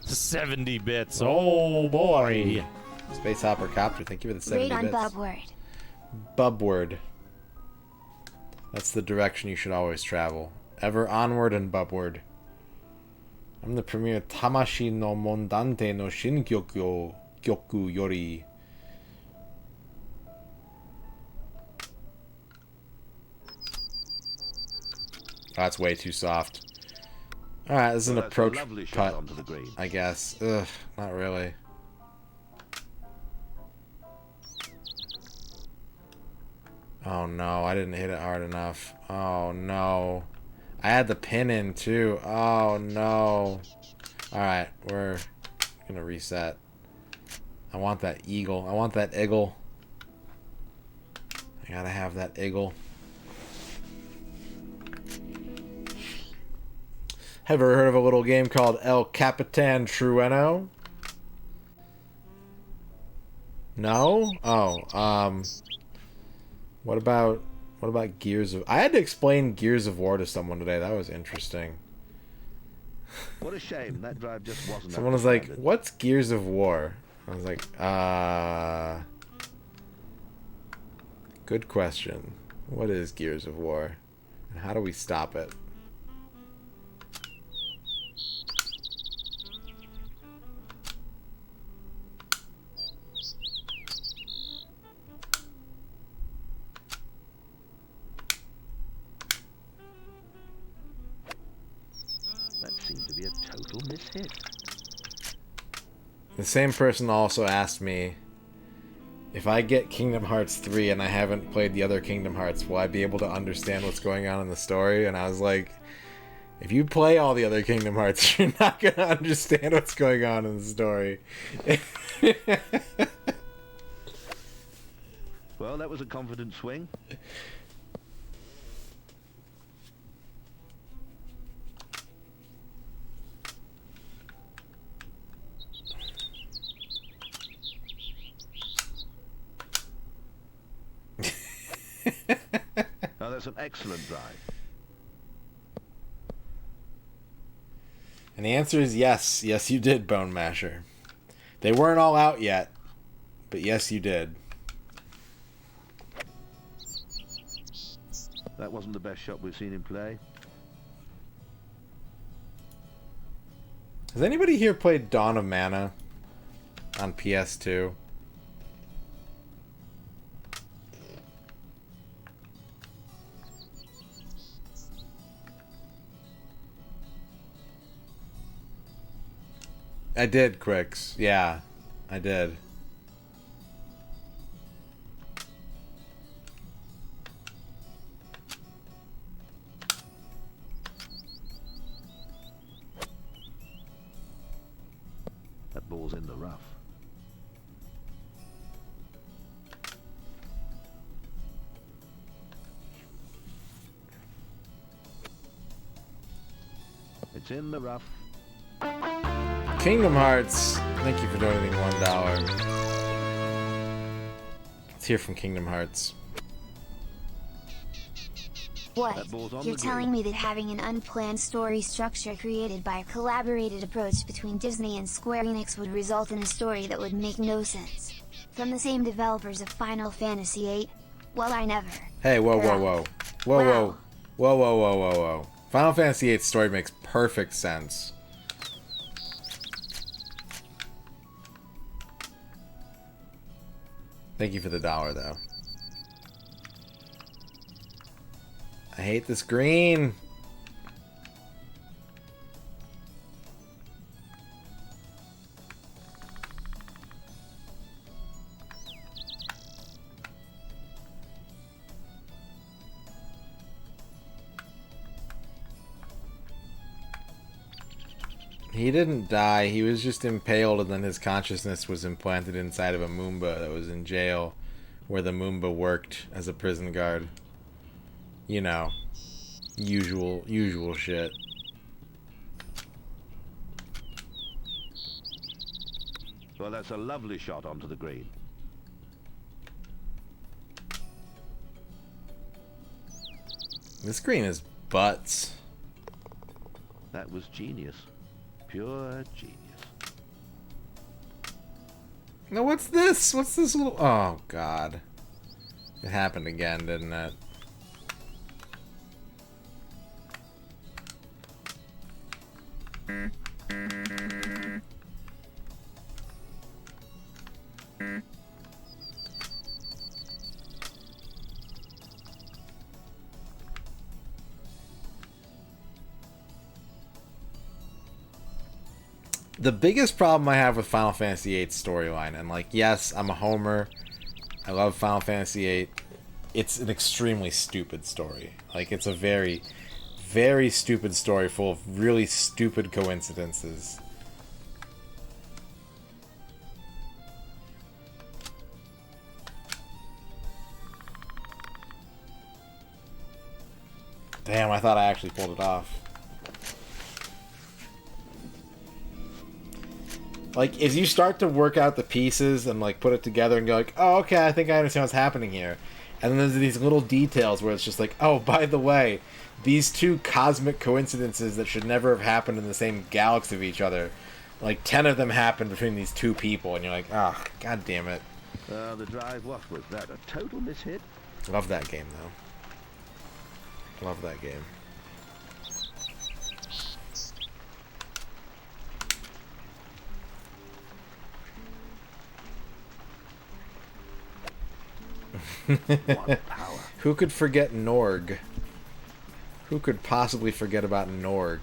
70 bits. Oh boy. Space Hopper Copter, thank you for the 70 Radon bits. Bubword. Bubword. That's the direction you should always travel. Ever onward and bubward. I'm the premier Tamashi no Mondante no Shinkyoku Gyoku Yori. That's way too soft. Alright, this is an approach putt, I guess. Ugh, not really. Oh no, I didn't hit it hard enough. Oh no. I had the pin in too. Oh no. Alright, we're gonna reset. I want that eagle. I want that eagle. I gotta have that eagle. Have you ever heard of a little game called El Capitan Trueno? No? Oh, what about Gears of... I had to explain Gears of War to someone today. That was interesting. What a shame that drive just wasn't. Someone was like, "What's Gears of War?" I was like, good question. What is Gears of War? And how do we stop it? That seemed to be a total mishit. The same person also asked me, if I get Kingdom Hearts 3 and I haven't played the other Kingdom Hearts, will I be able to understand what's going on in the story? And I was like, if you play all the other Kingdom Hearts, you're not going to understand what's going on in the story. Well, that was a confident swing. Oh, that's an excellent drive. And the answer is yes. Yes, you did, Bone Masher. They weren't all out yet, but yes, you did. That wasn't the best shot we've seen him play. Has anybody here played Dawn of Mana on PS2? I did, Quicks. Yeah, I did. That ball's in the rough. It's in the rough. Kingdom Hearts. Thank you for donating $1. Let's hear from Kingdom Hearts. What? That ball's on You're the telling green. me that having an unplanned story structure created by a collaborated approach between Disney and Square Enix would result in a story that would make no sense? From the same developers of Final Fantasy VIII? Well, I never. Hey, whoa, whoa, whoa. Whoa, Wow. whoa. Whoa, whoa, whoa, whoa, whoa. Final Fantasy VIII's story makes perfect sense. Thank you for the $1, though. I hate this green. He didn't die, he was just impaled and then his consciousness was implanted inside of a Moomba that was in jail where the Moomba worked as a prison guard. You know, usual shit. Well, that's a lovely shot onto the green. This green is butts. That was genius. Pure genius. No, what's this? What's this little... Oh, God. It happened again, didn't it? The biggest problem I have with Final Fantasy VIII's storyline, and like, yes, I'm a homer. I love Final Fantasy VIII. It's an extremely stupid story. Like, it's a very, very stupid story full of really stupid coincidences. Damn, I thought I actually pulled it off. Like, as you start to work out the pieces and, like, put it together and go like, oh, okay, I think I understand what's happening here. And then there's these little details where it's just like, oh, by the way, these two cosmic coincidences that should never have happened in the same galaxy of each other, like, 10 of them happened between these two people, and you're like, oh, god damn it. The drive, what was that? A total mishit? Love that game, though. Love that game. Who could forget Norg? Who could possibly forget about Norg?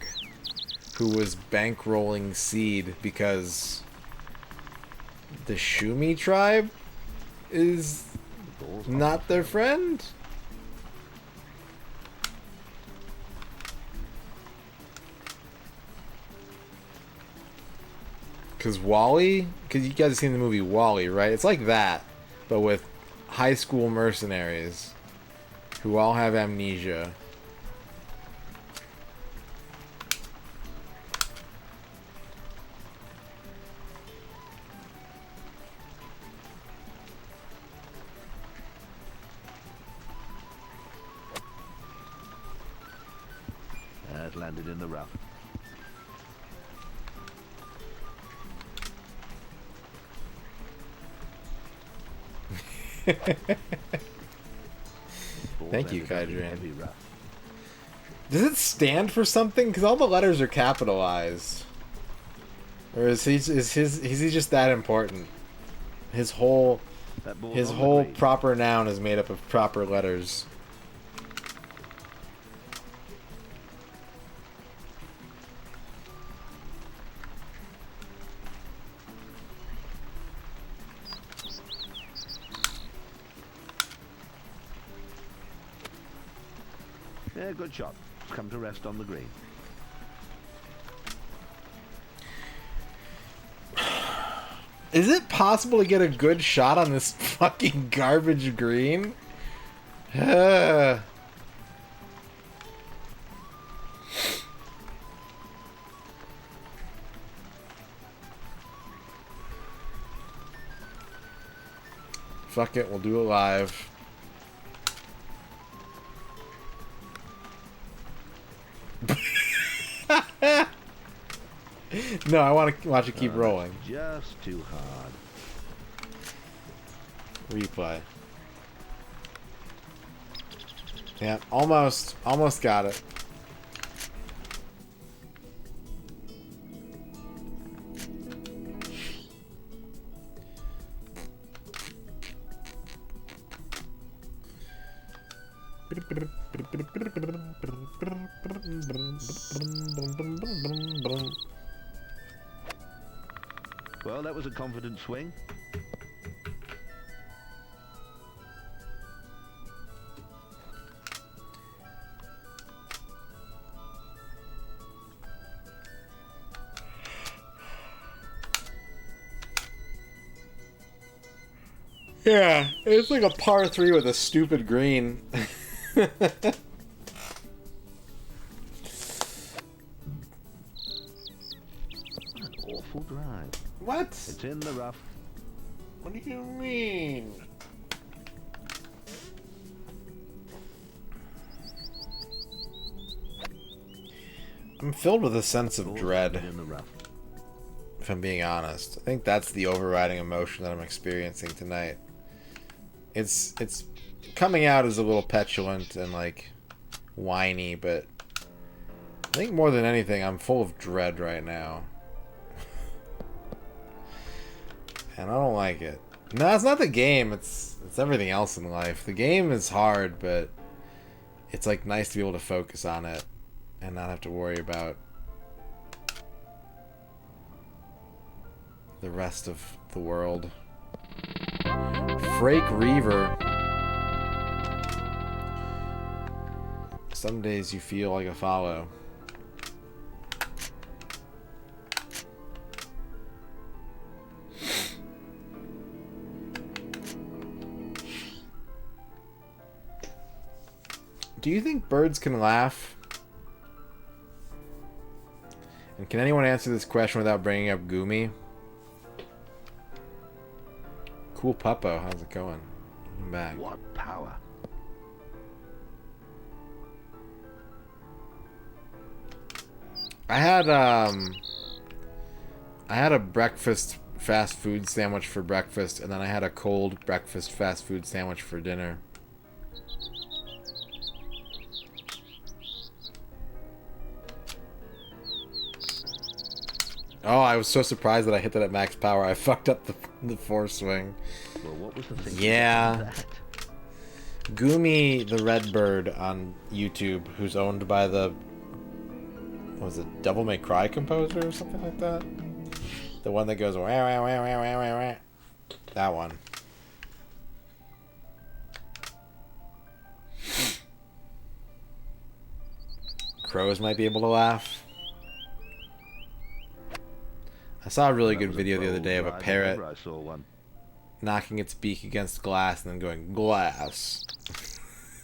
Who was bankrolling Seed because the Shumi tribe is not their friend? Because Wally? Because you guys have seen the movie Wally, right? It's like that, but with high school mercenaries who all have amnesia. It landed in the rough. Thank you, ended up in Kaidran. heavy rough. Does it stand for something? Because all the letters are capitalized. Or is he just that important? His whole That ball's his on the whole green. proper noun is made up of proper letters. Yeah, good shot. It's come to rest on the green. Is it possible to get a good shot on this fucking garbage green? Fuck it, we'll do it live. No, I want to watch it keep rolling. Just too hard. Replay. Yeah, almost got it. Well, that was a confident swing. Yeah, it's like a par 3 with a stupid green. An awful drive. What? It's in the rough. What do you mean? I'm filled with a sense of Ball's dread, in the rough. if I'm being honest. I think that's the overriding emotion that I'm experiencing tonight. It's coming out as a little petulant and like whiny, but I think more than anything I'm full of dread right now. And I don't like it. No, it's not the game, it's everything else in life. The game is hard, but it's like nice to be able to focus on it and not have to worry about the rest of the world. Frake Reaver. Some days you feel like a follow. Do you think birds can laugh? And can anyone answer this question without bringing up Gumi? Cool puppo, how's it going? I'm back. What power. I had a breakfast fast food sandwich for breakfast, and then I had a cold breakfast fast food sandwich for dinner. Oh, I was so surprised that I hit that at max power. I fucked up the force swing. Well, what was the thing? Yeah. That? Gumi the Redbird on YouTube, who's owned by the, what was it, Devil May Cry composer or something like that? The one that goes wah, wah, wah, wah, wah, wah, wah. That one. Crows might be able to laugh. I saw a really That good was video the other bold day of a drive if parrot ever I saw one. knocking its beak against glass and then going glass.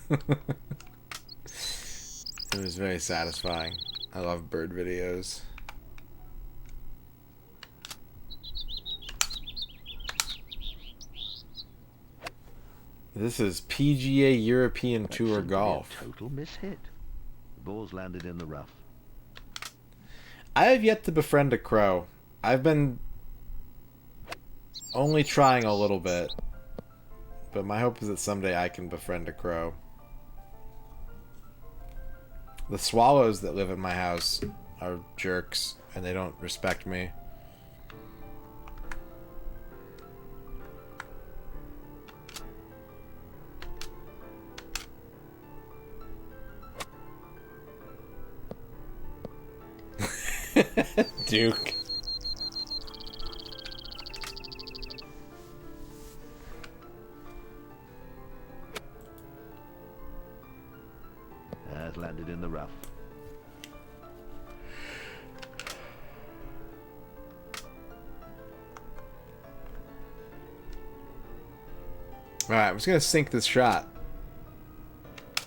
It was very satisfying. I love bird videos. This is PGA European That Tour seemed to be a Golf. total mishit. The ball's landed in the rough. I have yet to befriend a crow. I've been only trying a little bit, but my hope is that someday I can befriend a crow. The swallows that live at my house are jerks, and they don't respect me. Duke. Has landed in the rough. Alright, I'm just gonna sink this shot.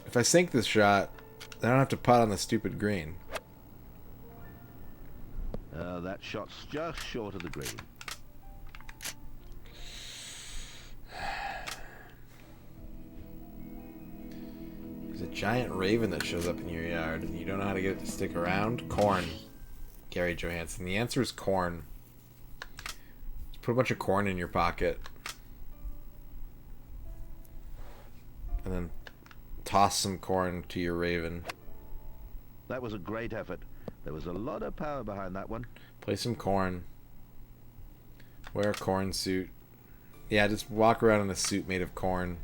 If I sink this shot, I don't have to putt on the stupid green. That shot's just short of the green. There's a giant raven that shows up in your yard and you don't know how to get it to stick around. Corn. Gary Johansson. The answer is corn. Just put a bunch of corn in your pocket. And then toss some corn to your raven. That was a great effort. There was a lot of power behind that one. Play some corn. Wear a corn suit. Yeah, just walk around in a suit made of corn.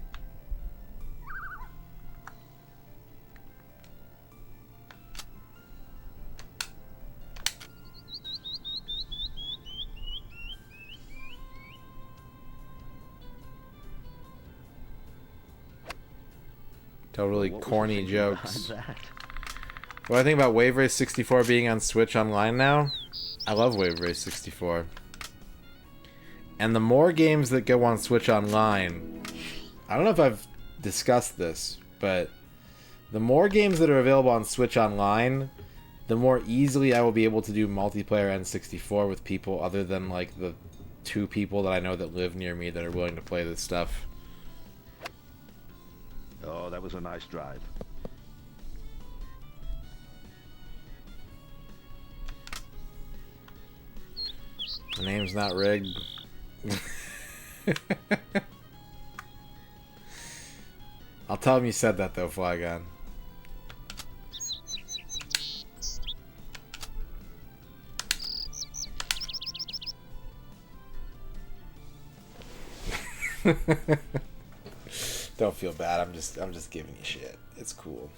Totally corny jokes. What I think about Wave Race 64 being on Switch Online now? I love Wave Race 64. And the more games that go on Switch Online, I don't know if I've discussed this, but the more games that are available on Switch Online, the more easily I will be able to do multiplayer N64 with people other than like the 2 people that I know that live near me that are willing to play this stuff. Oh, that was a nice drive. The name's not rigged. I'll tell him you said that though, Flygon. Don't feel bad. I'm just giving you shit. It's cool.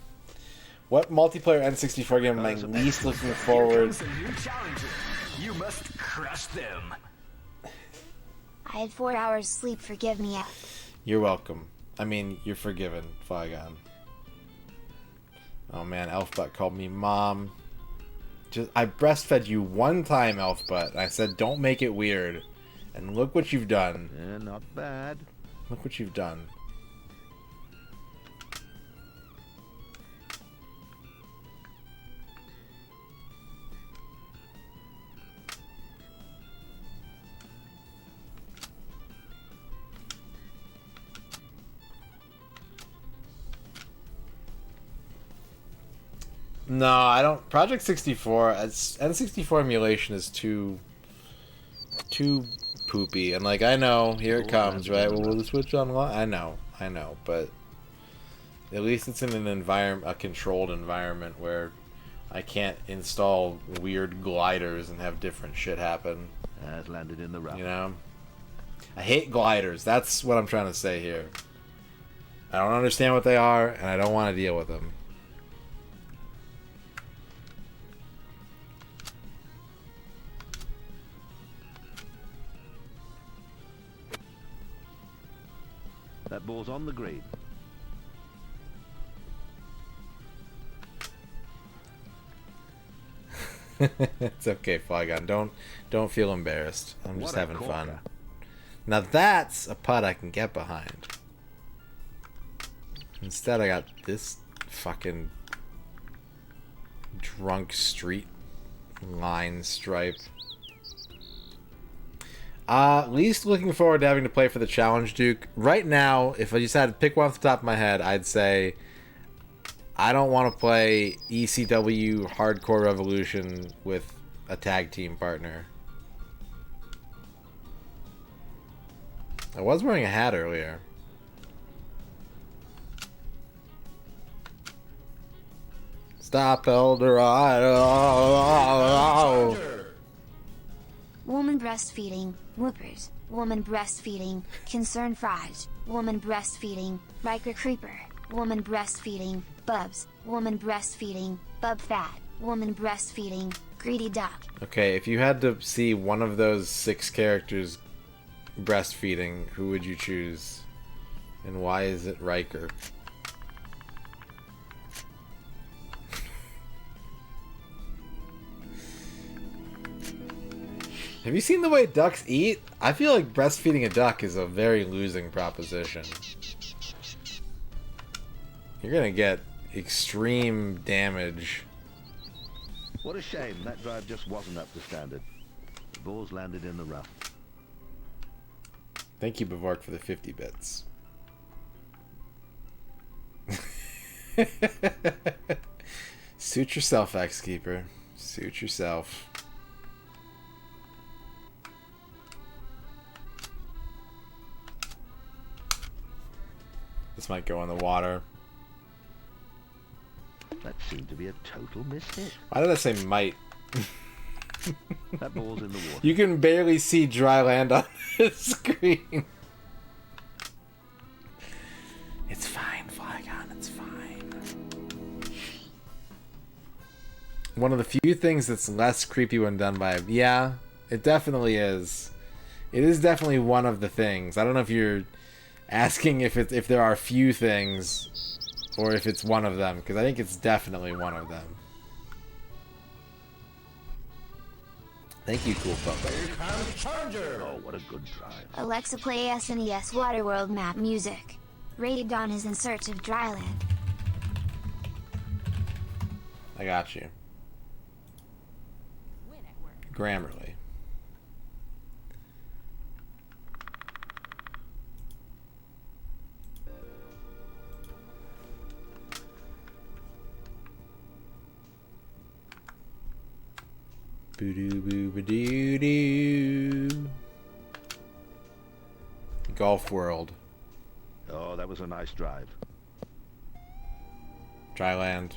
What multiplayer N64 game am I least looking forward? Here comes a new challenger. You must crush them. I had 4 hours sleep, forgive me. You're welcome. I mean, you're forgiven, Flygon. Oh man, Elfbutt called me mom. I breastfed you one time, Elfbutt. I said don't make it weird. And look what you've done. Yeah, not bad. Look what you've done. No, I don't. Project 64, N64 emulation is too poopy. And like, I know, here it comes, right? Well, will the Switch online? I know, but at least it's in an environment, a controlled environment where I can't install weird gliders and have different shit happen. Has landed in the rough. You know? I hate gliders. That's what I'm trying to say here. I don't understand what they are, and I don't want to deal with them. That ball's on the green. It's okay, Flygon. Don't feel embarrassed. I'm just What a having corker. fun. Now that's a putt I can get behind. Instead, I got this fucking drunk street line stripe. Least looking forward to having to play for the challenge, Duke. Right now, if I just had to pick one off the top of my head, I'd say I don't want to play ECW Hardcore Revolution with a tag team partner. I was wearing a hat Stop Eldorado. Woman breastfeeding, whoopers, woman breastfeeding, concern fries, woman breastfeeding, Riker Creeper, woman breastfeeding, Bubs, woman breastfeeding, Bub Fat, woman breastfeeding, Greedy Duck. Okay, if you had to see one of those 6 characters breastfeeding, who would you choose? And why is it Riker? Have you seen the way ducks eat? I feel like breastfeeding a duck is a very losing proposition. You're gonna get extreme damage. What a shame that drive just wasn't up to standard. The balls landed in the rough. Thank you, Bavork, for the 50 bits. Suit yourself, X-Keeper. Suit yourself. This might go in the water. That seemed to be a total mishit. Why did I say might? That ball's in the water. You can barely see dry land on the screen. It's fine, Flygon, it's fine. One of the few things that's less creepy when done by... Yeah, it definitely is. It is definitely one of the things. I don't know if you're asking if there are few things or if it's one of them, because I think it's definitely one of them. Thank you, Cool Papa. Oh, what a good drive. Alexa, play SNES Waterworld map music. Radon is in search of dryland. I got you. Grammarly. Boo-doo-boo-ba-doo-doo. Golf World. Oh, that was a nice drive. Dryland.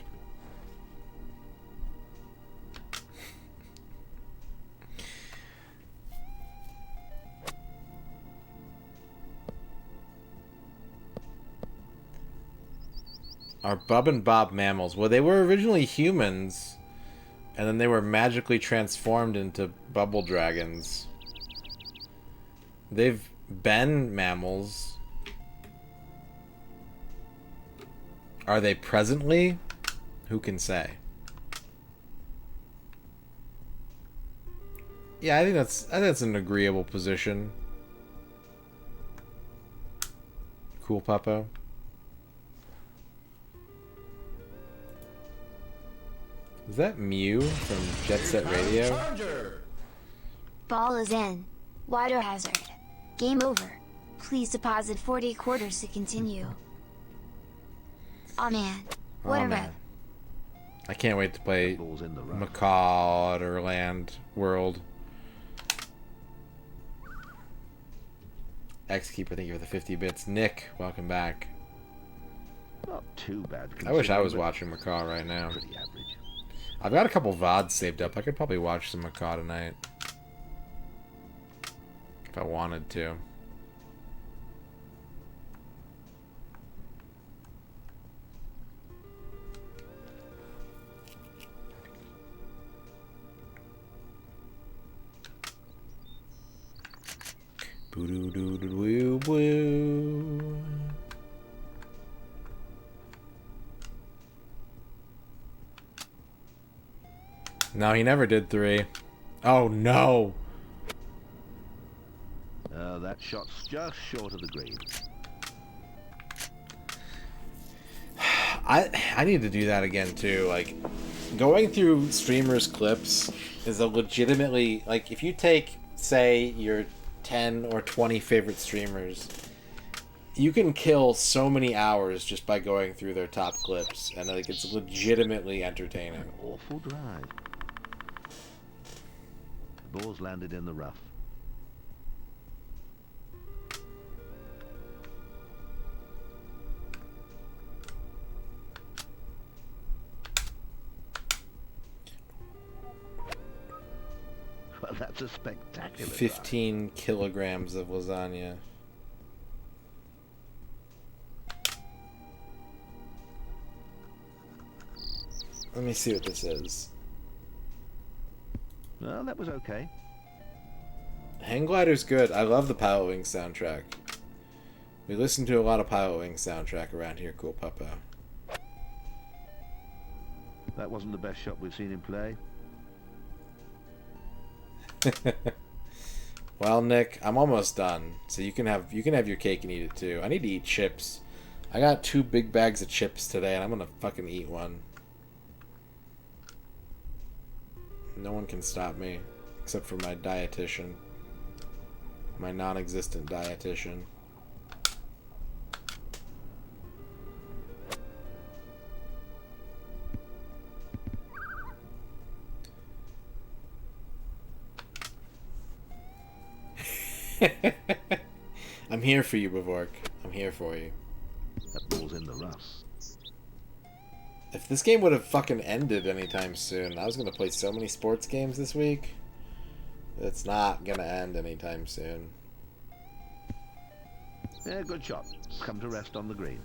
Are Bub and Bob mammals? Well, they were originally humans, and then they were magically transformed into bubble dragons. They've been mammals. Are they presently? Who can say? Yeah, I think that's an agreeable position. Cool, Puppo. Is that Mew from Jet Set Radio? Ball is in. Water hazard. Game over. Please deposit 40 quarters to continue. Aw, man. What Oh, a man. rip. I can't wait to play Ball's in the rough. McCauderland World. X-Keeper, thank you for the 50 bits. Nick, welcome back. Not too bad. I wish I was considering, watching Macaw right now. but Pretty average. I've got a couple VODs saved up. I could probably watch some Macaw tonight. If I wanted to. Boo-doo-doo-doo-woo-woo. No, he never did 3. Oh, no. That shot's just short of the green. I need to do that again, too. Like, going through streamers' clips is a legitimately... Like, if you take, say, your 10 or 20 favorite streamers, you can kill so many hours just by going through their top clips. And, like, it's legitimately entertaining. Awful drive. The ball's landed in the rough. Well, that's a spectacular 15 kilograms of lasagna. Let me see what this is. Well, that was okay. Hang Glider's good. I love the Pilot Wings soundtrack. We listen to a lot of Pilot Wings soundtrack around here, Cool Puppo. That wasn't the best shot we've seen him play. Well, Nick, I'm almost done. So you can have your cake and eat it too. I need to eat chips. I got 2 big bags of chips today, and I'm gonna fucking eat one. No one can stop me, except for my dietitian. My non-existent dietitian. I'm here for you, Bavork. I'm here for you. That ball's in the rough. If this game would have fucking ended anytime soon, I was gonna play so many sports games this week. It's not gonna end anytime soon. Yeah, good shot. Come to rest on the green.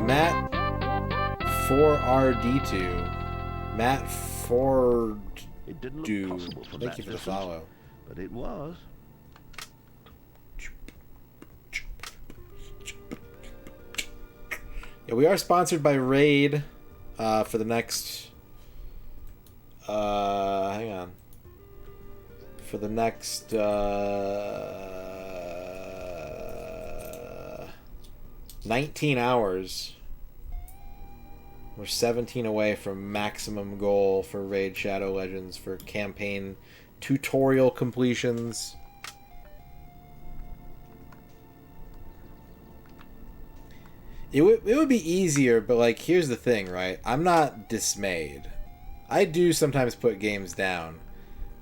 Matt 4RD2. Matt 4 It didn't look do. possible from Thank that you for the distance, follow. but it was. Yeah, we are sponsored by Raid for the next hang on. For the next 19 hours. We're 17 away from maximum goal for Raid Shadow Legends for campaign tutorial completions. It would be easier, but like here's the thing, right? I'm not dismayed. I do sometimes put games down,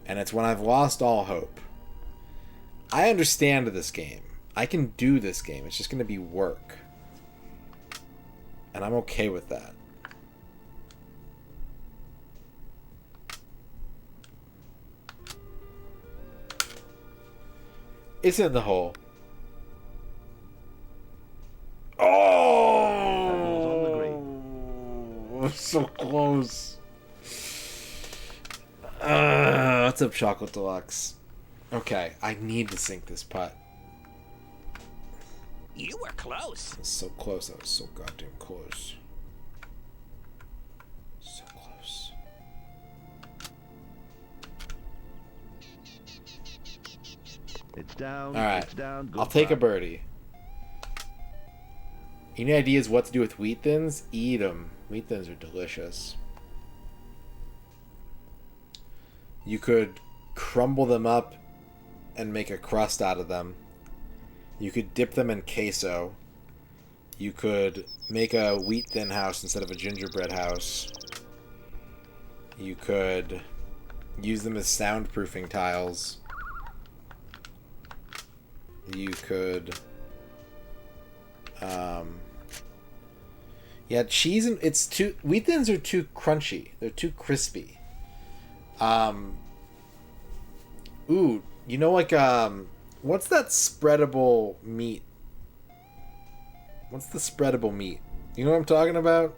and it's when I've lost all hope. I understand this game. I can do this game. It's just going to be work. And I'm okay with that. It's in the hole. Oh, so close. What's up, Chocolate Deluxe? Okay, I need to sink this putt. You were close. I was so close. I was so goddamn close. So close. It's down. All right, It's down. Good I'll take a putt. birdie. Any ideas what to do with wheat thins? Eat them. Wheat thins are delicious. You could crumble them up and make a crust out of them. You could dip them in queso. You could make a wheat thin house instead of a gingerbread house. You could use them as soundproofing tiles. You could yeah, cheese and it's too wheat thins are too crunchy. They're too crispy. Ooh, you know, like what's that spreadable meat? What's the spreadable meat? You know what I'm talking about?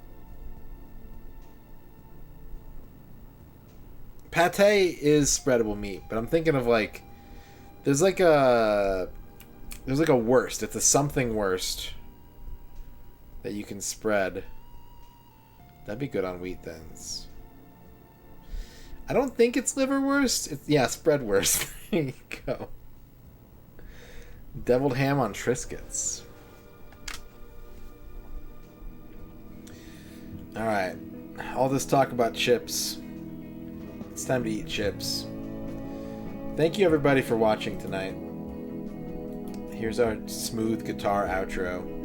Pate is spreadable meat, but I'm thinking of like there's like a wurst. It's a something wurst that you can spread. That'd be good on wheat thins. I don't think it's liverwurst. Yeah, spread wurst. There you go. Deviled ham on Triscuits. Alright. All this talk about chips. It's time to eat chips. Thank you everybody for watching tonight. Here's our smooth guitar outro.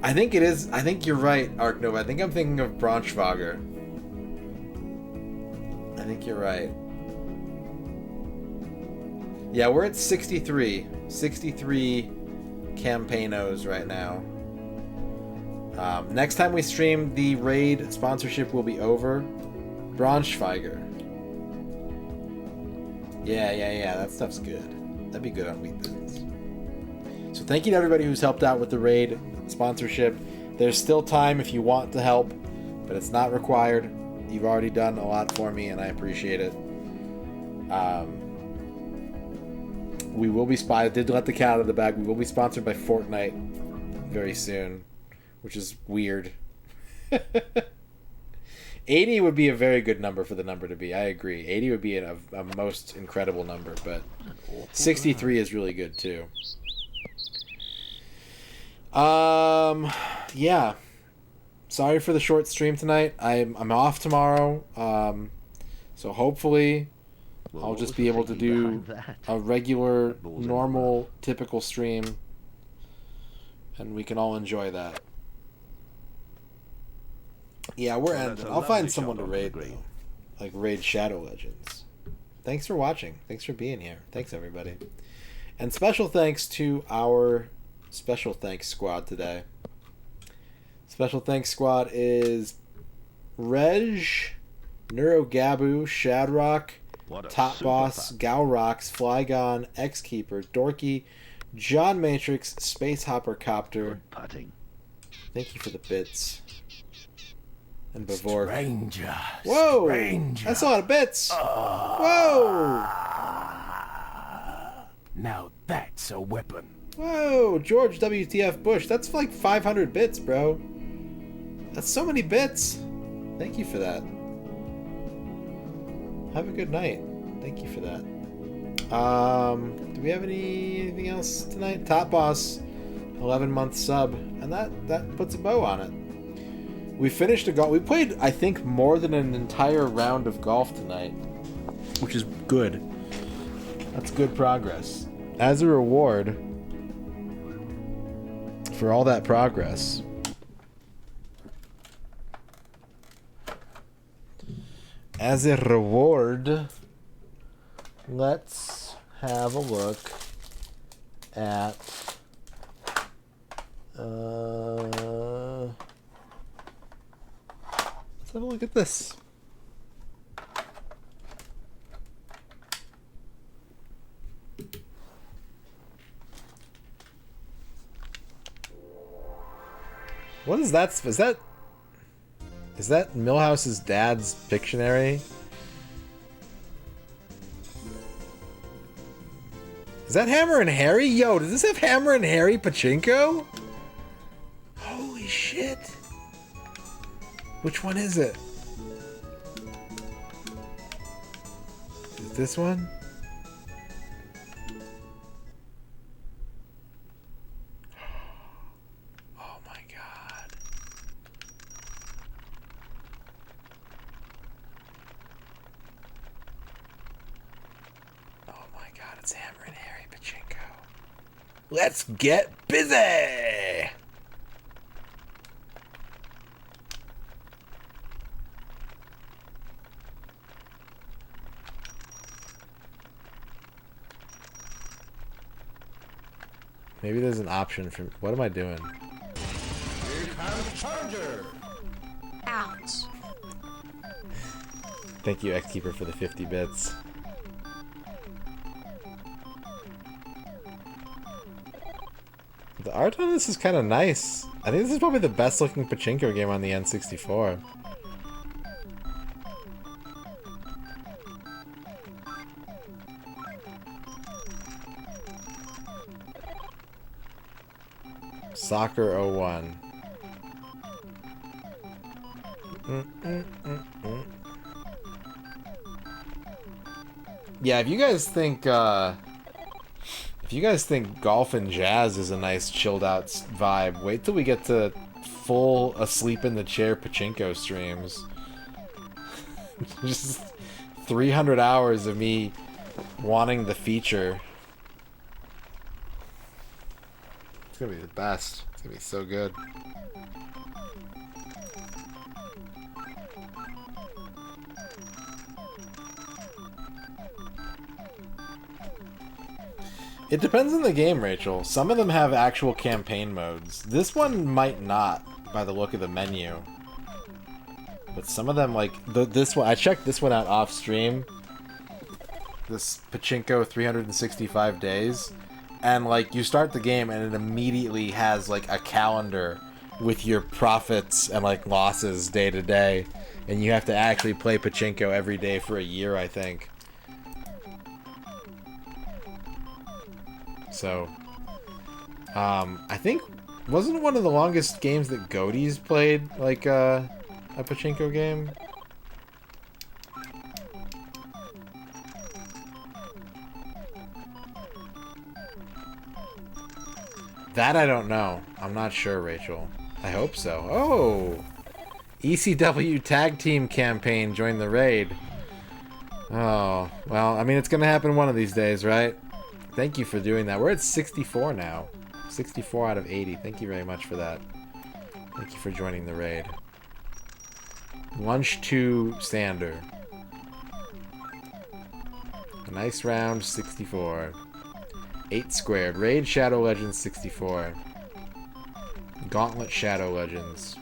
I think it is. I think you're right, Arknova. I think I'm thinking of Braunschweiger. I think you're right. Yeah, we're at 63. 63 campaignos right now. Next time we stream, the raid sponsorship will be over. Braunschweiger. Yeah. That stuff's good. That'd be good on Wheat Thins. So thank you to everybody who's helped out with the raid sponsorship. There's still time if you want to help, but it's not required. You've already done a lot for me, and I appreciate it. We will be I did let the cat out of the bag. We will be sponsored by Fortnite very soon, which is weird. 80 would be a very good number for the number to be. I agree. 80 would be a most incredible number, but 63 is really good too. Yeah. Sorry for the short stream tonight. I'm off tomorrow. So hopefully I'll just be able to do a regular, normal, typical stream, and we can all enjoy that. Yeah, we're ending. I'll find someone to raid, though. Like, raid Shadow Legends. Thanks for watching. Thanks for being here. Thanks, everybody. And special thanks to our special thanks squad today. Special thanks squad is Reg, Neurogabu, Shadrock, Top Boss, Galrox, Flygon, X-Keeper, Dorky, John Matrix, Space Hopper Copter. Thank you for the bits. And Bavor. Stranger. Whoa! Stranger. That's a lot of bits! Whoa! Now that's a weapon. Whoa! George WTF Bush. That's like 500 bits, bro. That's so many bits. Thank you for that. Have a good night. Thank you for that. Do we have anything else tonight? Top Boss, 11-month sub, and that puts a bow on it. We finished a golf. We played, I think, more than an entire round of golf tonight, which is good. That's good progress. As a reward for all that progress, let's have a look at let's have a look at this. What is that? Is that Milhouse's dad's Pictionary? Is that Hammer and Harry? Yo, does this have Hammer and Harry Pachinko? Holy shit. Which one is it? Is this one? Oh my god. Oh my god, it's Hammer and Harry Pachinko. Let's get busy! Maybe there's an option for... What am I doing? Here comes Charger. Ouch. Thank you, X-Keeper, for the 50 bits. The art on this is kind of nice. I think this is probably the best looking Pachinko game on the N64. Soccer 01. Yeah, if you guys think golf and jazz is a nice chilled out vibe, wait till we get to full asleep in the chair Pachinko streams. Just 300 hours of me wanting the feature. It's gonna be the best. It's gonna be so good. It depends on the game, Rachel. Some of them have actual campaign modes. This one might not, by the look of the menu. But some of them, like this one, I checked this one out off stream. This Pachinko 365 days, and like you start the game and it immediately has like a calendar with your profits and like losses day to day, and you have to actually play Pachinko every day for a year, I think. So, I think wasn't one of the longest games that Goaties played like a Pachinko game? That I don't know. I'm not sure, Rachel. I hope so. Oh! ECW Tag Team Campaign joined the raid. Oh, well, I mean, it's gonna happen one of these days, right? Thank you for doing that. We're at 64 now. 64 out of 80. Thank you very much for that. Thank you for joining the raid. Lunch to Sander. A nice round, 64. 8 squared. Raid Shadow Legends 64. Gauntlet Shadow Legends.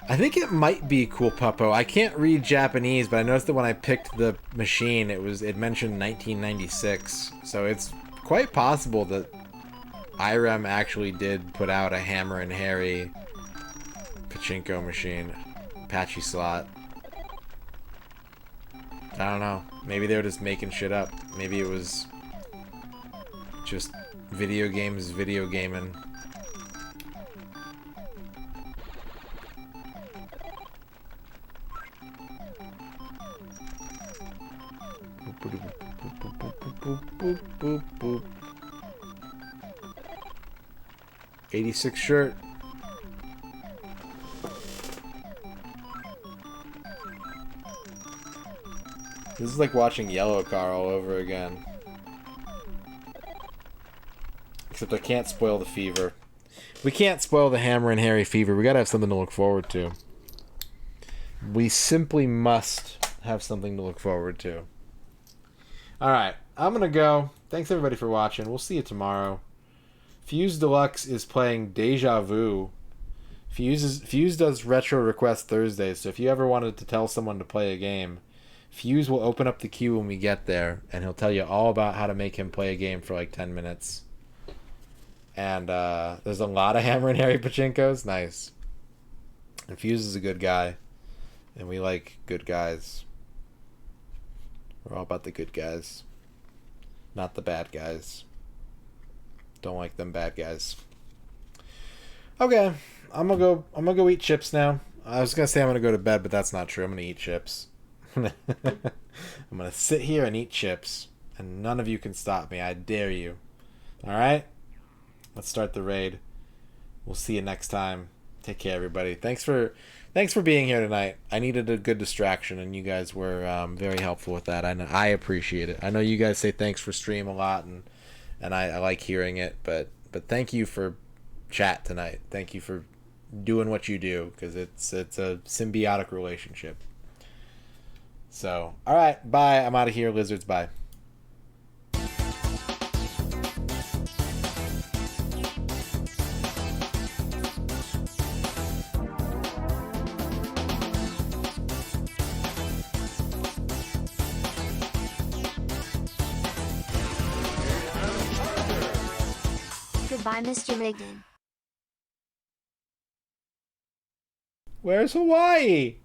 I think it might be Cool Puppo. I can't read Japanese, but I noticed that when I picked the machine, it mentioned 1996. So it's quite possible that IREM actually did put out a Hammer and Harry Pachinko machine. Patchy slot. I don't know. Maybe they were just making shit up. Maybe it was just video games video gaming. Boop, boop, boop, boop. 86 shirt. This is like watching Yellow Car all over again. Except I can't spoil the fever. We can't spoil the Hammer and Harry fever. We gotta have something to look forward to. We simply must have something to look forward to. Alright, I'm gonna go. Thanks everybody for watching. We'll see you tomorrow. Fuse Deluxe is playing Deja Vu. Fuse does Retro Request Thursdays, so if you ever wanted to tell someone to play a game, Fuse will open up the queue when we get there, and he'll tell you all about how to make him play a game for like 10 minutes. And there's a lot of Hammer and Harry Pachinkos. Nice. And Fuse is a good guy, and we like good guys. We're all about the good guys, not the bad guys. Don't like them bad guys. Okay, I'm gonna go eat chips now. I was gonna say I'm gonna go to bed, but that's not true. I'm gonna eat chips. I'm gonna sit here and eat chips, and none of you can stop me. I dare you. All right, let's start the raid. We'll see you next time. Take care, everybody. Thanks for being here tonight. I needed a good distraction, and you guys were very helpful with that. I appreciate it. I know you guys say thanks for stream a lot, and I like hearing it. But thank you for chat tonight. Thank you for doing what you do, because it's a symbiotic relationship. So, all right, bye. I'm out of here, lizards. Bye. Goodbye, MisterRadon. Where's Hawaii?